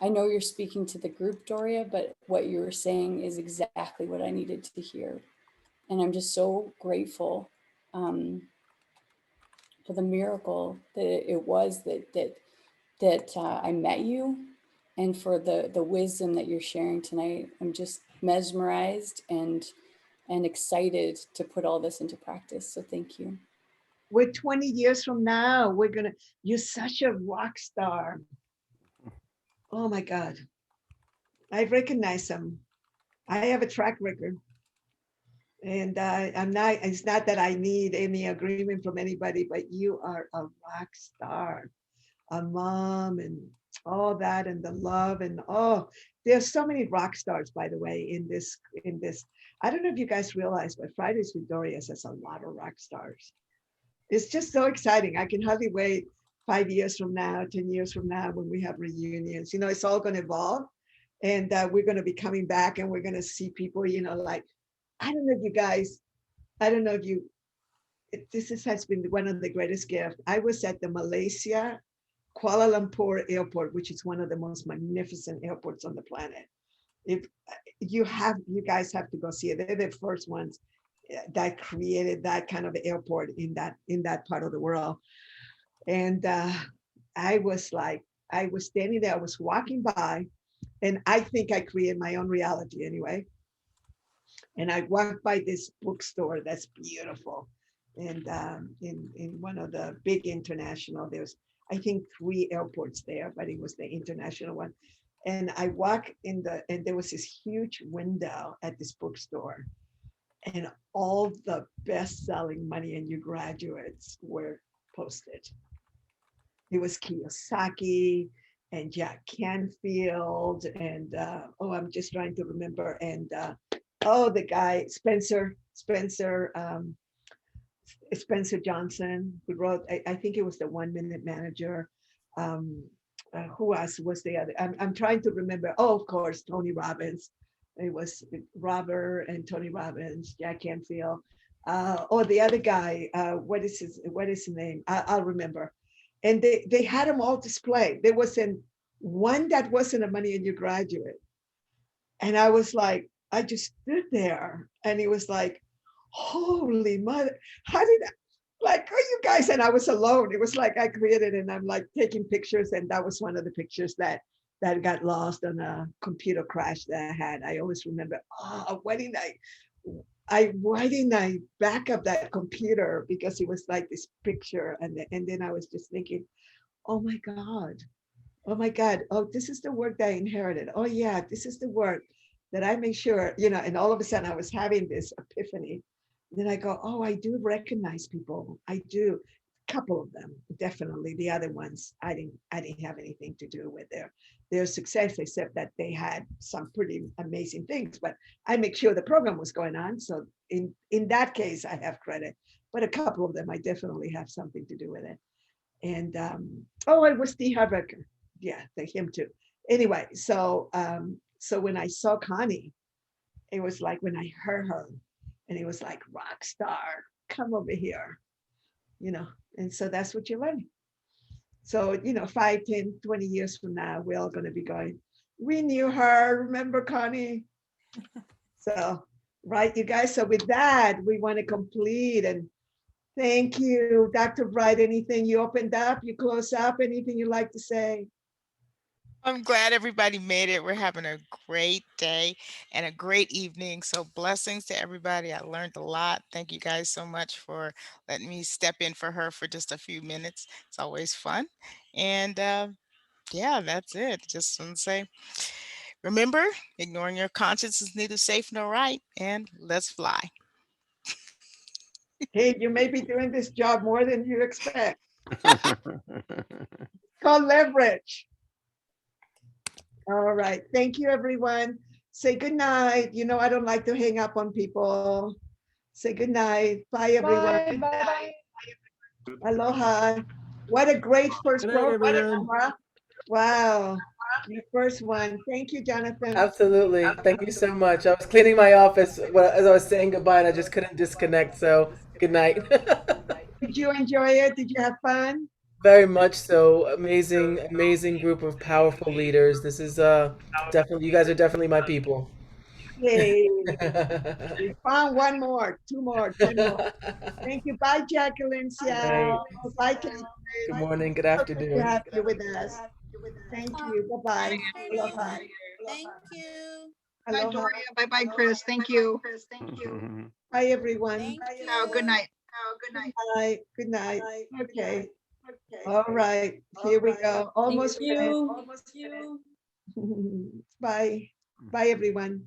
I know you're speaking to the group, Doria, but what you were saying is exactly what I needed to hear. And I'm just so grateful for the miracle that it was that I met you, and for the wisdom that you're sharing tonight. I'm just mesmerized and excited to put all this into practice. So thank you. We're 20 years from now, you're such a rock star. Oh my God. I recognize them. I have a track record. And it's not that I need any agreement from anybody, but you are a rock star, a mom, and all that, and the love, and there's so many rock stars, by the way, in this. I don't know if you guys realize, but Fridays with Doria has a lot of rock stars. It's just so exciting. I can hardly wait 5 years from now, 10 years from now, when we have reunions. It's all going to evolve, and we're going to be coming back, and we're going to see people, like, I don't know if you guys, has been one of the greatest gifts. I was at the Malaysia Kuala Lumpur airport, which is one of the most magnificent airports on the planet. If you guys have to go see it. They're the first ones that created that kind of airport in that part of the world. And I was like I was standing there, I was walking by, and I think I created my own reality anyway. And I walked by this bookstore that's beautiful. And in one of the big international, there's, I think, 3 airports there, but it was the international one. And I walk in and there was this huge window at this bookstore. And all the best-selling Money and You graduates were posted. It was Kiyosaki and Jack Canfield and oh, I'm just trying to remember. And oh, the guy Spencer Johnson, who wrote, I think it was the 1 Minute Manager. Who else was the other? I'm trying to remember. Oh, of course, Tony Robbins. It was Robert and Tony Robbins, Jack Canfield. Oh, the other guy, what is his name? I'll remember. And they had them all displayed. There wasn't one that wasn't a Money and You graduate. And I was like, I just stood there and it was like, holy mother, how did I, like, oh, you guys, and I was alone. It was like I created and I'm like taking pictures. And that was one of the pictures that got lost on a computer crash that I had. I always remember, oh, why didn't I back up that computer, because it was like this picture. And then I was just thinking, oh my God, oh, this is the work that I inherited. Oh yeah, this is the work that I make sure, and all of a sudden I was having this epiphany. Then I go, oh, I do recognize people. I do. A couple of them, definitely. The other ones, I didn't have anything to do with their success, except that they had some pretty amazing things. But I make sure the program was going on. So in that case, I have credit. But a couple of them, I definitely have something to do with it. And oh, it was Steve Harbecker. Yeah, him too. Anyway, so when I saw Connie, it was like when I heard her, and it was like, rock star, come over here, and so that's what you're learning. So, 5, 10, 20 years from now, we're all going to be going, we knew her, remember Connie? So, right, you guys. So with that, we want to complete, and thank you, Dr. Bright. Anything you opened up, you close up, anything you'd like to say? I'm glad everybody made it. We're having a great day and a great evening. So blessings to everybody. I learned a lot. Thank you guys so much for letting me step in for her for just a few minutes. It's always fun. And yeah, that's it. Just want to say, remember, ignoring your conscience is neither safe nor right. And let's fly. Hey, you may be doing this job more than you expect. Called leverage. All right. Thank you, everyone. Say good night. I don't like to hang up on people. Say good night. Bye, everyone. Bye. Aloha. What a great first program. everyone. Wow. Your first one. Thank you, Jonathan. Absolutely. Thank you so much. I was cleaning my office as I was saying goodbye, and I just couldn't disconnect. So good night. Did you enjoy it? Did you have fun? Very much so. Amazing group of powerful leaders. This is definitely, you guys are definitely my people. Yay. We found 1 more, 2 more, 10 more. Thank you. Bye, Jacqueline. Right. Bye, Catherine. Good morning. Good So good to afternoon. have you with us. Thank you. Bye-bye. Aloha. Thank you. Aloha. Bye, Doria. Bye-bye, Chris. Thank you. Bye, everyone. Thank you. Oh, good night. Bye. Good night. Okay. All right. Here we go. Almost Thank you. finished. Bye. Bye, everyone.